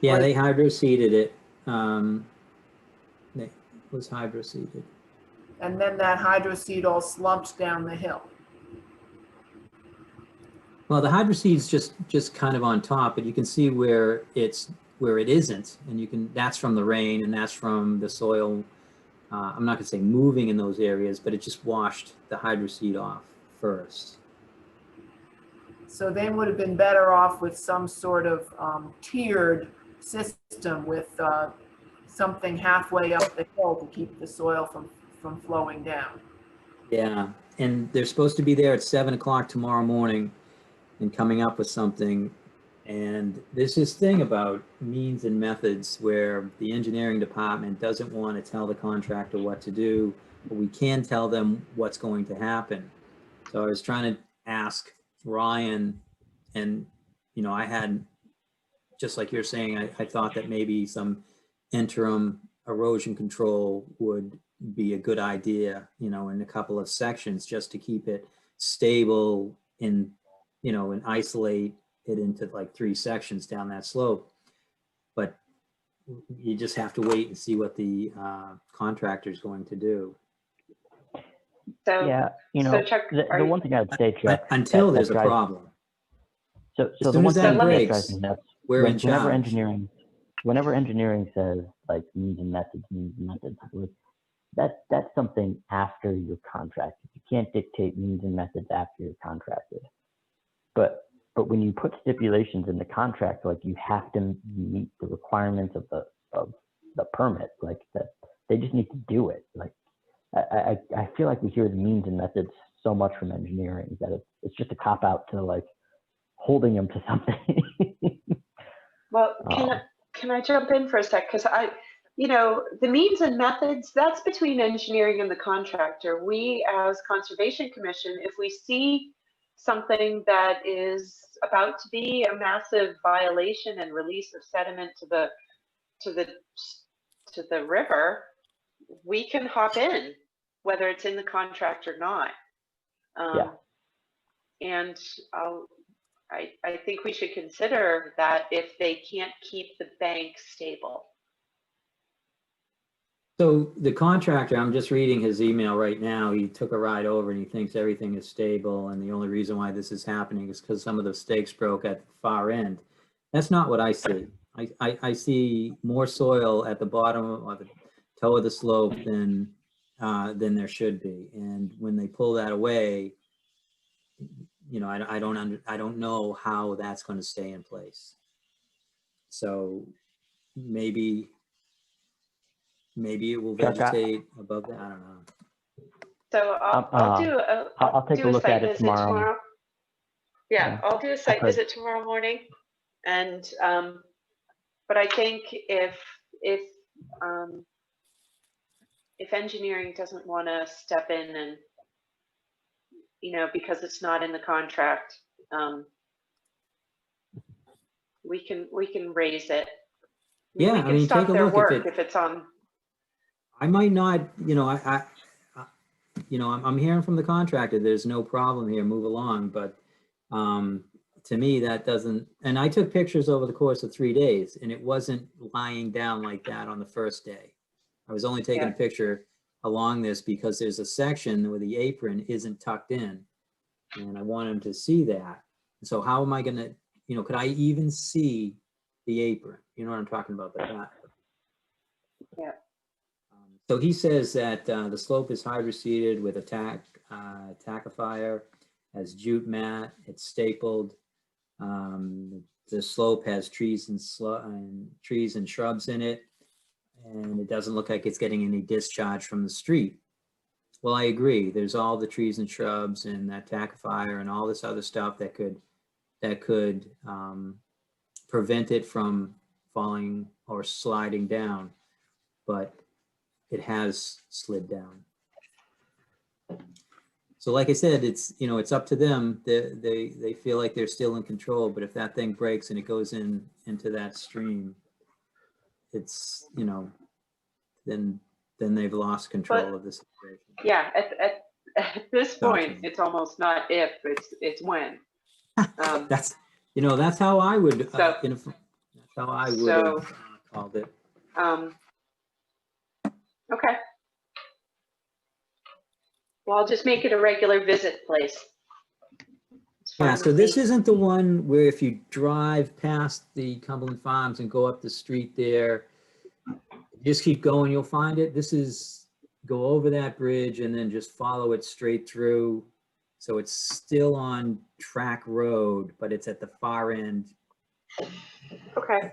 I: Yeah, they hydro seeded it. It was hydro seeded.
C: And then that hydro seed all slumped down the hill.
I: Well, the hydro seed's just kind of on top, but you can see where it isn't, and that's from the rain and that's from the soil. I'm not gonna say moving in those areas, but it just washed the hydro seed off first.
C: So they would have been better off with some sort of tiered system with something halfway up the hill to keep the soil from flowing down.
I: Yeah, and they're supposed to be there at 7 o'clock tomorrow morning and coming up with something. And there's this thing about means and methods where the engineering department doesn't want to tell the contractor what to do, but we can tell them what's going to happen. So I was trying to ask Ryan, and I had, just like you're saying, I thought that maybe some interim erosion control would be a good idea, in a couple of sections, just to keep it stable and isolate it into like 3 sections down that slope. But you just have to wait and see what the contractor is going to do.
B: So,
A: Yeah,
B: so Chuck,
A: the one thing I'd say, Chuck,
I: Until
A: that
I: there's a
A: drives-
I: problem.
A: So
I: As
A: the
I: soon
A: one
I: as
A: thing
I: that
A: that
I: breaks,
A: drives me nuts,
I: we're in
A: whenever
I: charge.
A: engineering says like means and methods, that's something after you're contracted. You can't dictate means and methods after you're contracted. But when you put stipulations in the contract, like you have to meet the requirements of the permit, like that they just need to do it. Like I feel like we hear the means and methods so much from engineering that it's just a cop out to like holding them to something.
B: Well, can I jump in for a sec? Because the means and methods, that's between engineering and the contractor. We as Conservation Commission, if we see something that is about to be a massive violation and release of sediment to the river, we can hop in, whether it's in the contract or not.
A: Yeah.
B: And I think we should consider that if they can't keep the bank stable.
I: So the contractor, I'm just reading his email right now. He took a ride over and he thinks everything is stable. And the only reason why this is happening is because some of the stakes broke at the far end. That's not what I see. I see more soil at the bottom of the toe of the slope than there should be. And when they pull that away, I don't know how that's going to stay in place. So maybe it will vegetate above that. I don't know.
B: So I'll
A: take a look at it tomorrow.
B: Yeah, I'll do a site visit tomorrow morning. And but I think if engineering doesn't want to step in and because it's not in the contract, we can raise it.
I: Yeah,
B: we can stop
I: take a
B: their
I: look
B: work if it's on.
I: I might not, I'm hearing from the contractor, there's no problem here, move along, but to me, that doesn't, and I took pictures over the course of 3 days, and it wasn't lying down like that on the first day. I was only taking a picture along this because there's a section where the apron isn't tucked in, and I want him to see that. So how am I gonna, you know, could I even see the apron? You know what I'm talking about, the back.
B: Yeah.
I: So he says that the slope is hard receded with a tackifier, has jute mat, it's stapled. The slope has trees and shrubs in it, and it doesn't look like it's getting any discharge from the street. Well, I agree. There's all the trees and shrubs and that tackifier and all this other stuff that could prevent it from falling or sliding down, but it has slid down. So like I said, it's, you know, it's up to them. They feel like they're still in control, but if that thing breaks and it goes into that stream, it's, you know, then they've lost control of the situation.
B: Yeah, at this point, it's almost not if, it's when.
I: That's, you know, that's how I would, that's how I would have called it.
B: Okay. Well, I'll just make it a regular visit place.
I: Yeah, so this isn't the one where if you drive past the Cumberland Farms and go up the street there, just keep going, you'll find it. This is go over that bridge and then just follow it straight through. So it's still on Track Road, but it's at the far end.
B: Okay.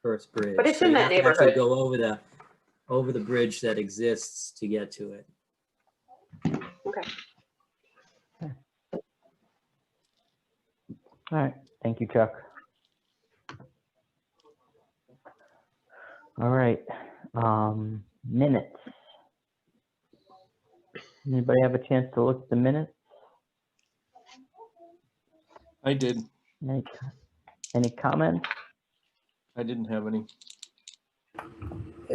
I: First bridge.
B: But it's
I: So
B: in
I: you
B: that
I: have to actually
B: neighborhood.
I: go over the bridge that exists to get to it.
B: Okay.
A: All right, thank you, Chuck. All right, minutes. Anybody have a chance to look at the minutes?
D: I did.
A: Any comments?
D: I didn't have any.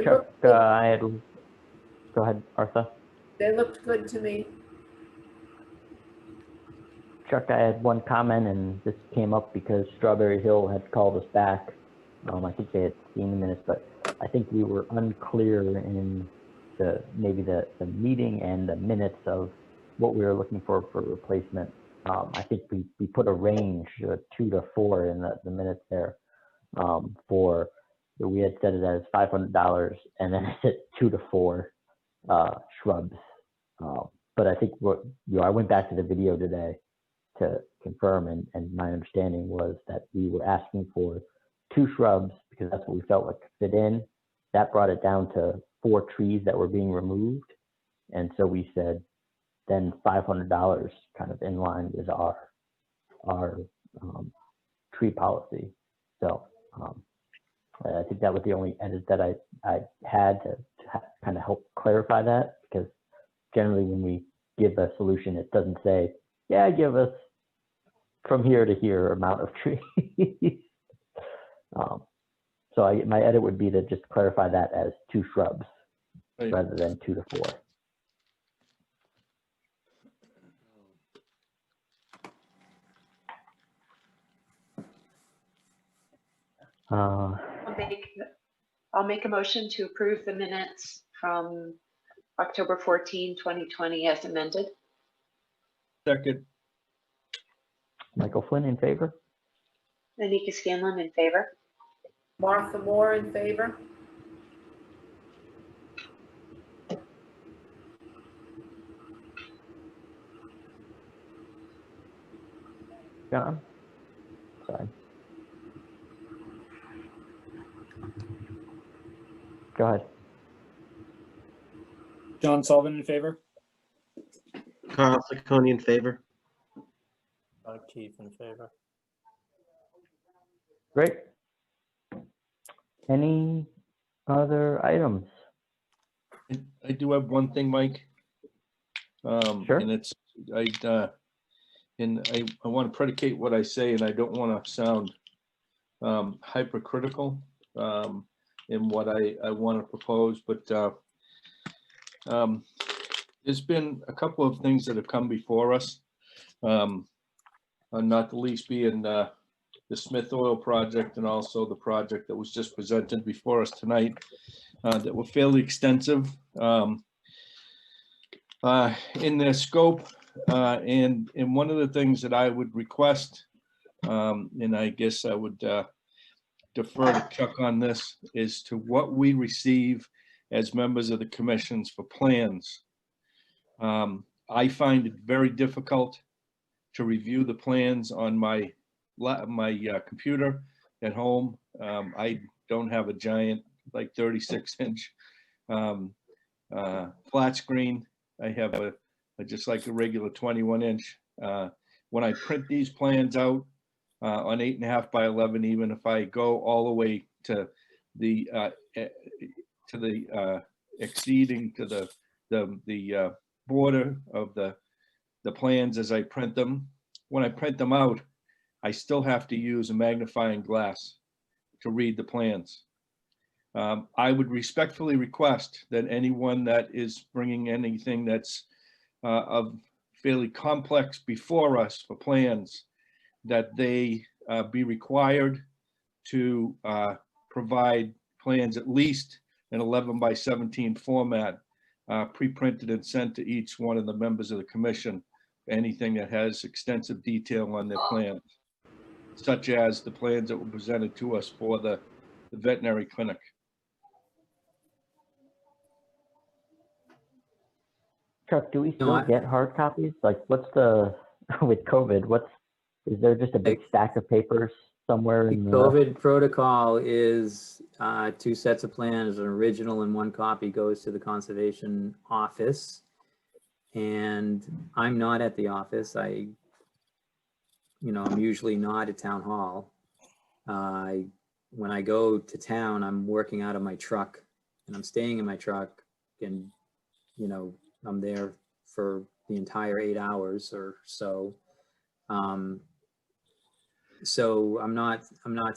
A: Chuck, I had, go ahead, Artha.
C: They looked good to me.
A: Chuck, I had one comment, and this came up because Strawberry Hill had called us back. I think they had seen the minutes, but I think we were unclear in maybe the meeting and the minutes of what we were looking for replacement. I think we put a range, 2 to 4 in the minutes there we had set it as $500, and then I said 2 to 4 shrubs. But I think I went back to the video today to confirm, and my understanding was that we were asking for 2 shrubs because that's what we felt like fit in. That brought it down to 4 trees that were being removed, and so we said then $500 kind of in line with our tree policy. So I think that was the only edit that I had to kind of help clarify that, because generally when we give a solution, it doesn't say, yeah, give us from here to here amount of trees. So my edit would be to just clarify that as 2 shrubs rather than 2 to 4.
B: I'll make a motion to approve the minutes from October 14, 2020 as amended.
D: Second.
A: Michael Flynn in favor.
B: Anika Scanlon in favor.
C: Martha Moore in favor.
A: John? Sorry. Go ahead.
E: John Sullivan in favor.
F: Carl Sacconi in favor.
S: Keith in favor.
A: Great. Any other items?
D: I do have one thing, Mike.
A: Sure.
D: And it's, I want to predicate what I say, and I don't want to sound hypercritical in what I want to propose, but there's been a couple of things that have come before us not the least being the Smith Oil project and also the project that was just presented before us tonight that were fairly extensive in their scope. And one of the things that I would request, and I guess I would defer to Chuck on this, is to what we receive as members of the commissions for plans. I find it very difficult to review the plans on my computer at home. I don't have a giant, like 36-inch flat screen. I have a just like a regular 21-inch. When I print these plans out on 8.5 by 11, even if I go all the way to the exceeding to the border of the plans as I print them, when I print them out, I still have to use a magnifying glass to read the plans. I would respectfully request that anyone that is bringing anything that's of fairly complex before us for plans, that they be required to provide plans at least in 11 by 17 format, pre-printed and sent to each one of the members of the commission, anything that has extensive detail on their plans, such as the plans that were presented to us for the veterinary clinic.
A: Chuck, do we still get hard copies? Like, what's the, with COVID, is there just a big stack of papers somewhere in the
I: COVID protocol is 2 sets of plans, an original and 1 copy goes to the conservation office. And I'm not at the office. I'm usually not at town hall. When I go to town, I'm working out of my truck and I'm staying in my truck, and I'm there for the entire 8 hours or so. So I'm not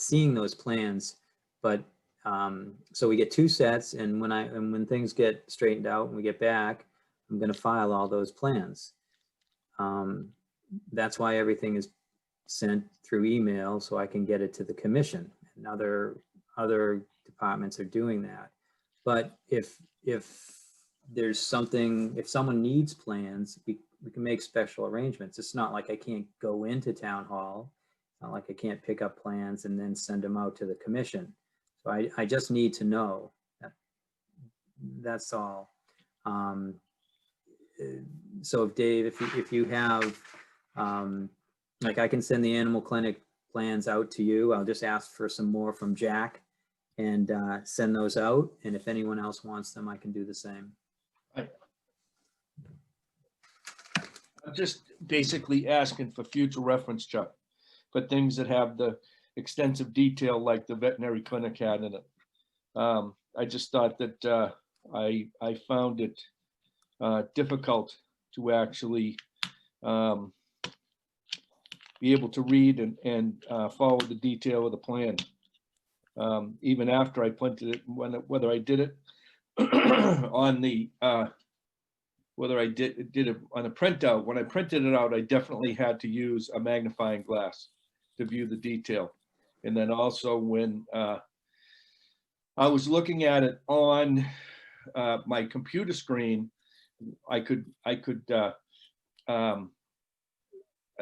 I: seeing those plans, but so we get 2 sets, and when things get straightened out and we get back, I'm going to file all those plans. That's why everything is sent through email, so I can get it to the commission, and other departments are doing that. But if there's something, if someone needs plans, we can make special arrangements. It's not like I can't go into town hall. It's not like I can't pick up plans and then send them out to the commission. So I just need to know that. That's all. So if Dave, if you have, like, I can send the animal clinic plans out to you. I'll just ask for some more from Jack and send those out. And if anyone else wants them, I can do the same.
D: I'm just basically asking for future reference, Chuck, for things that have the extensive detail like the veterinary clinic had in it. I just thought that I found it difficult to actually be able to read and follow the detail of the plan. Even after I printed it, whether I did it on the whether I did it on a printout. When I printed it out, I definitely had to use a magnifying glass to view the detail. And then also when I was looking at it on my computer screen, I could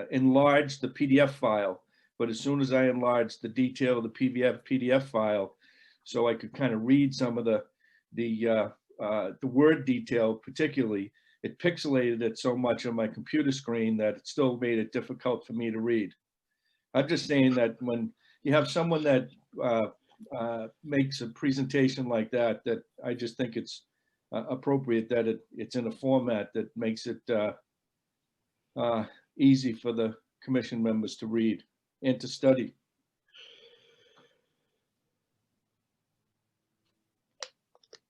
D: enlarge the PDF file, but as soon as I enlarged the detail of the PDF file, so I could kind of read some of the word detail particularly, it pixelated it so much on my computer screen that it still made it difficult for me to read. I'm just saying that when you have someone that makes a presentation like that, that I just think it's appropriate that it's in a format that makes it easy for the commission members to read and to study.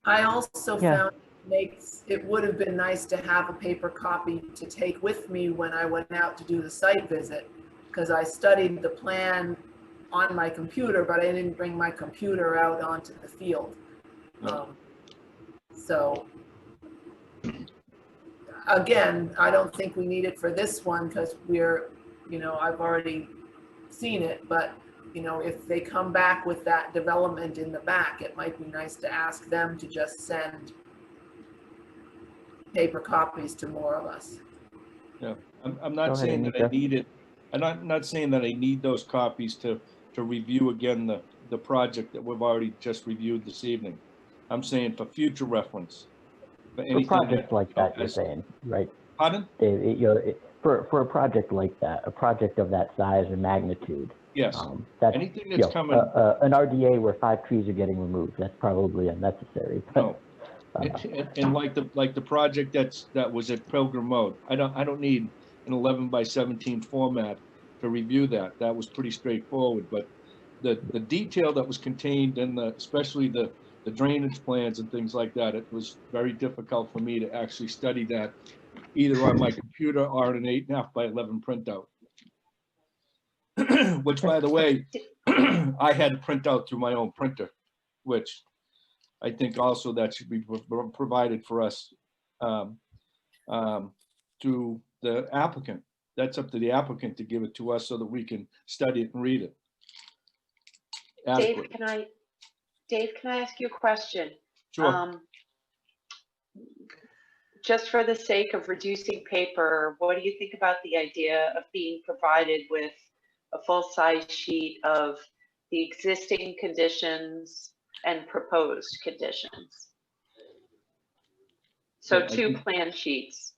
C: I also found it would have been nice to have a paper copy to take with me when I went out to do the site visit, because I studied the plan on my computer, but I didn't bring my computer out onto the field. So again, I don't think we need it for this one because we're you know, I've already seen it, but, you know, if they come back with that development in the back, it might be nice to ask them to just send paper copies to more of us.
D: Yeah, I'm not saying that I need it. I'm not saying that I need those copies to review again the project that we've already just reviewed this evening. I'm saying for future reference.
A: For projects like that, you're saying, right?
D: Pardon?
A: You know, for a project like that, a project of that size or magnitude.
D: Yes.
A: That's,
D: anything that's coming.
A: An RDA where 5 trees are getting removed, that's probably unnecessary. But,
D: no. And like the project that was at Pilgrim Road, I don't need an 11 by 17 format to review that. That was pretty straightforward. But the detail that was contained in especially the drainage plans and things like that, it was very difficult for me to actually study that either on my computer or an 8.5 by 11 printout. Which, by the way, I had to print out through my own printer, which I think also that should be provided for us through the applicant. That's up to the applicant to give it to us so that we can study it and read it.
B: Dave, can I ask you a question?
D: Sure.
B: Just for the sake of reducing paper, what do you think about the idea of being provided with a full-size sheet of the existing conditions and proposed conditions? So
D: Yeah,
B: 2 plan sheets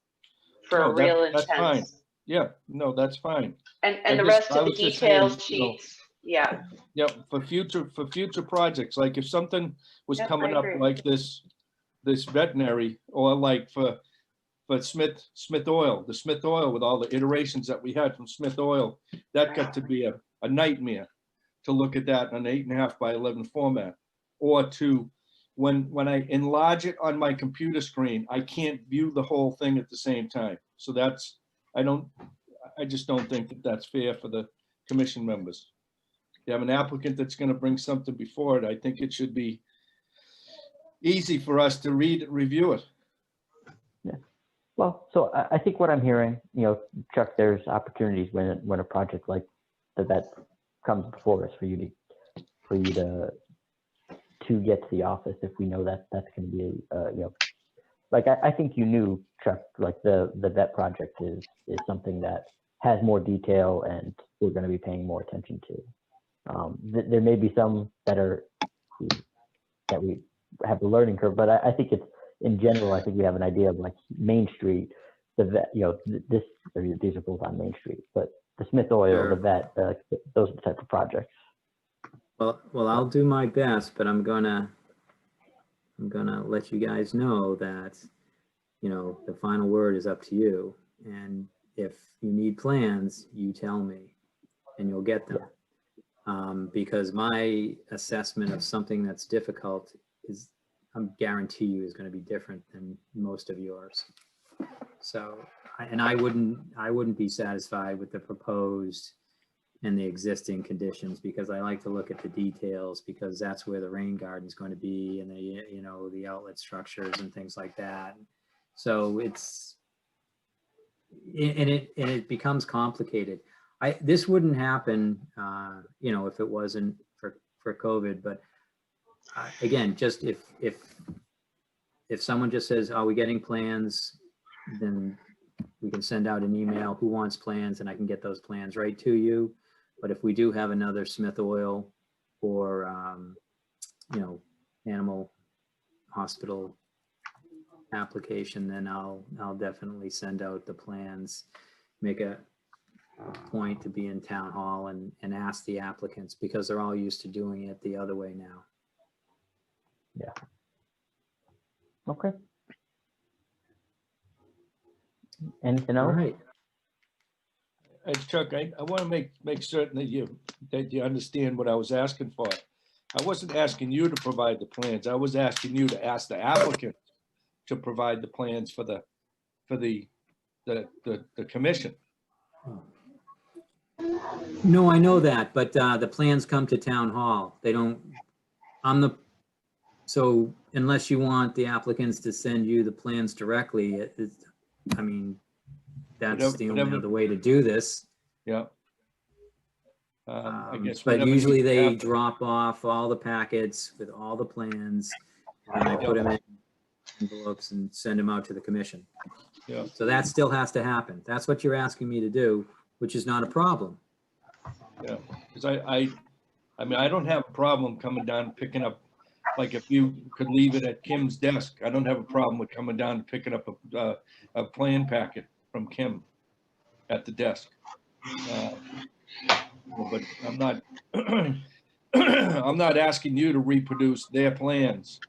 B: for real intent.
D: That's fine. Yeah, no, that's fine.
B: And the rest of the detailed sheets. Yeah.
D: Yeah, for future projects, like if something was coming up like this veterinary, or like for Smith Oil, the Smith Oil with all the iterations that we had from Smith Oil, that got to be a nightmare to look at that on an 8.5 by 11 format, or to when I enlarge it on my computer screen, I can't view the whole thing at the same time. So that's, I just don't think that that's fair for the commission members. You have an applicant that's going to bring something before it, I think it should be easy for us to review it.
A: Yeah. Well, so I think what I'm hearing, you know, Chuck, there's opportunities when a project like that comes before us for you to get to the office, if we know that that's going to be, you know, like I think you knew, Chuck, like the vet project is something that has more detail and we're going to be paying more attention to. There may be some that we have the learning curve, but I think it's, in general, I think we have an idea of like Main Street, the vet, you know, these are both on Main Street, but the Smith Oil,
I: Sure.
A: the vet, those are the type of projects.
I: Well, I'll do my best, but I'm gonna let you guys know that, you know, the final word is up to you. And if you need plans, you tell me and you'll get them. Because my assessment of something that's difficult is, I guarantee you, is going to be different than most of yours. So, I wouldn't be satisfied with the proposed and the existing conditions, because I like to look at the details, because that's where the rain garden is going to be, and the, you know, the outlet structures and things like that. So it becomes complicated. This wouldn't happen, you know, if it wasn't for COVID. But again, just if someone just says, "Are we getting plans?" then we can send out an email, "Who wants plans?" and I can get those plans right to you. But if we do have another Smith Oil or you know, animal hospital application, then I'll definitely send out the plans. Make a point to be in town hall and ask the applicants, because they're all used to doing it the other way now.
A: Yeah. Okay. Anything else?
I: All right.
D: Hey, Chuck, I want to make certain that you understand what I was asking for. I wasn't asking you to provide the plans. I was asking you to ask the applicant to provide the plans for the commission.
I: No, I know that, but the plans come to town hall. They don't, so unless you want the applicants to send you the plans directly, I mean, that's the only other way to do this.
D: Yeah. I guess
I: But
D: whatever
I: usually
D: needs to
I: they
D: happen.
I: drop off all the packets with all the plans, and I put them in envelopes and send them out to the commission.
D: Yeah.
I: So that still has to happen. That's what you're asking me to do, which is not a problem.
D: Yeah, because I mean, I don't have a problem coming down and picking up, like if you could leave it at Kim's desk, I don't have a problem with coming down and picking up a plan packet from Kim at the desk. But I'm not, I'm not asking you to reproduce their plans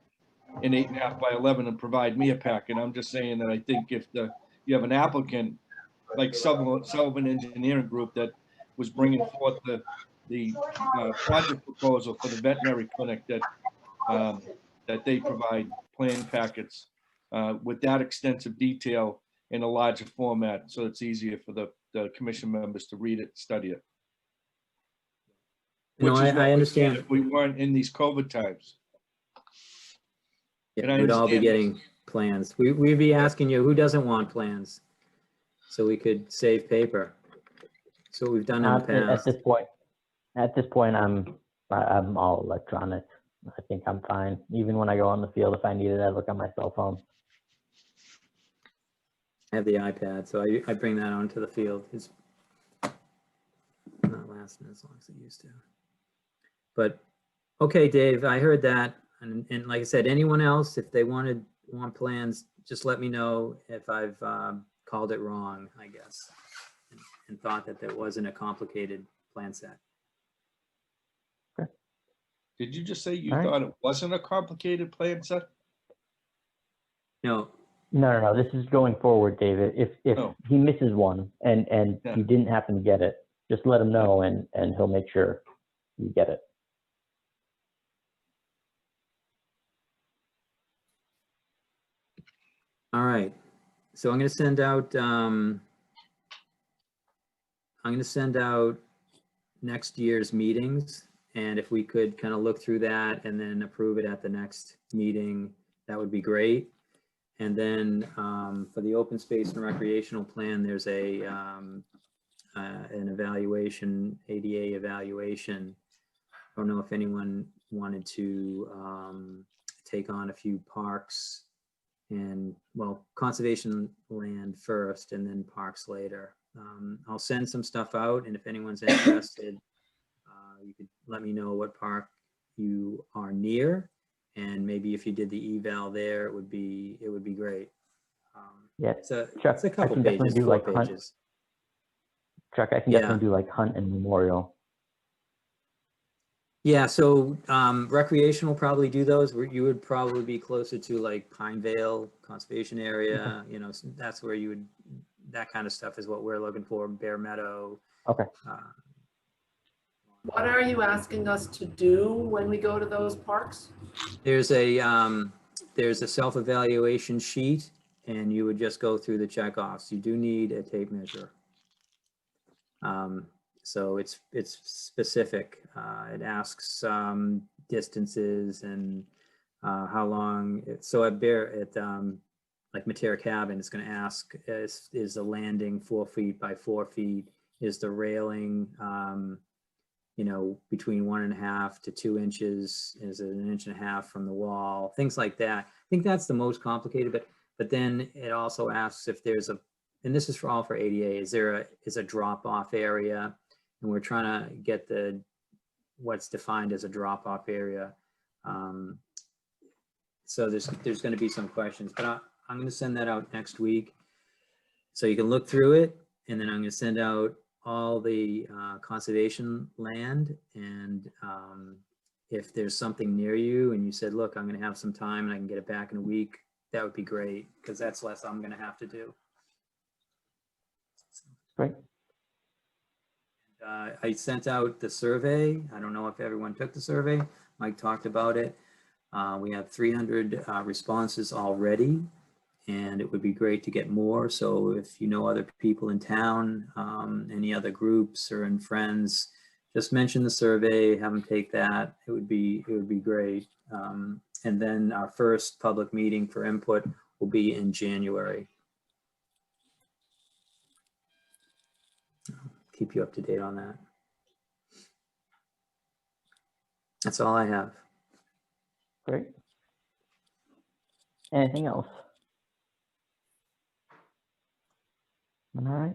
D: in 8.5 by 11 and provide me a packet. I'm just saying that I think if you have an applicant like Sullivan Engineering Group that was bringing forth the project proposal for the veterinary clinic that they provide plan packets with that extensive detail in a larger format, so it's easier for the commission members to read it, study it.
I: No,
D: Which is what
I: I
D: we'd
I: understand.
D: get if we weren't in these COVID times. And
I: Yeah,
D: I
I: we'd all be
D: understand
I: getting plans. We'd be asking you, who doesn't want plans? So we could save paper. So we've done in the
A: At
I: past.
A: this point, I'm all electronic. I think I'm fine. Even when I go on the field, if I need it, I look on my cell phone.
I: I have the iPad, so I bring that onto the field. It's not lasting as long as it used to. But, okay, Dave, I heard that. And like I said, anyone else, if they want plans, just let me know if I've called it wrong, I guess, and thought that there wasn't a complicated plan set.
D: Did you just say you
A: All right.
D: thought it wasn't a complicated plan set?
I: No.
A: No. This is going forward, David. If
D: Oh.
A: he misses one and
D: Yeah.
A: you didn't happen to get it, just let him know and he'll make sure you get it.
I: All right. So I'm going to send out next year's meetings. And if we could kind of look through that and then approve it at the next meeting, that would be great. And then for the open space and recreational plan, there's an evaluation, ADA evaluation. I don't know if anyone wanted to take on a few parks and, well, conservation land first and then parks later. I'll send some stuff out, and if anyone's interested, you could let me know what park you are near, and maybe if you did the eval there, it would be great.
A: Yeah,
I: It's a
A: Chuck, I
I: couple
A: can definitely
I: pages,
A: do
I: 4
A: like hunt.
I: pages.
A: Chuck, I can
I: Yeah.
A: definitely do like hunt and memorial.
I: Yeah, so recreational probably do those. You would probably be closer to like Pine Vale Conservation Area. You know, that's where you would. That kind of stuff is what we're looking for. Bear Meadow.
A: Okay.
C: What are you asking us to do when we go to those parks?
I: There's a self-evaluation sheet, and you would just go through the checkoffs. You do need a tape measure. So it's specific. It asks distances and how long. So at like Matera Cabin, it's going to ask, is the landing 4 feet by 4 feet? Is the railing, you know, between 1.5 to 2 inches? Is it 1.5 inches from the wall? Things like that. I think that's the most complicated, but then it also asks if there's and this is for all for ADA, is a drop-off area? And we're trying to get what's defined as a drop-off area. So there's going to be some questions, but I'm going to send that out next week, so you can look through it, and then I'm going to send out all the conservation land, and if there's something near you and you said, look, I'm going to have some time and I can get it back in a week, that would be great, because that's less I'm going to have to do.
A: Great.
I: I sent out the survey. I don't know if everyone took the survey. Mike talked about it. We have 300 responses already, and it would be great to get more. So if you know other people in town, any other groups or in friends, just mention the survey, have them take that. It would be great. And then our first public meeting for input will be in January. keep you up to date on that. That's all I have.
A: Great. Anything else? All right.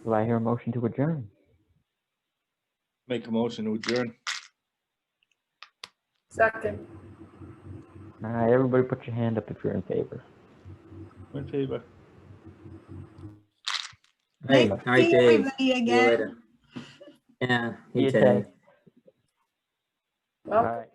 A: Do I hear a motion to adjourn?
D: Make a motion to adjourn.
C: Second.
A: All right, everybody put your hand up if you're in favor.
D: In favor.
I: Hey,
A: Hey,
I: all right,
K: See
I: Dave.
K: everybody
I: See you
K: again.
I: later. Yeah,
A: See
I: hey,
A: you,
I: Tay.
A: Tay.
C: Well,
A: All right.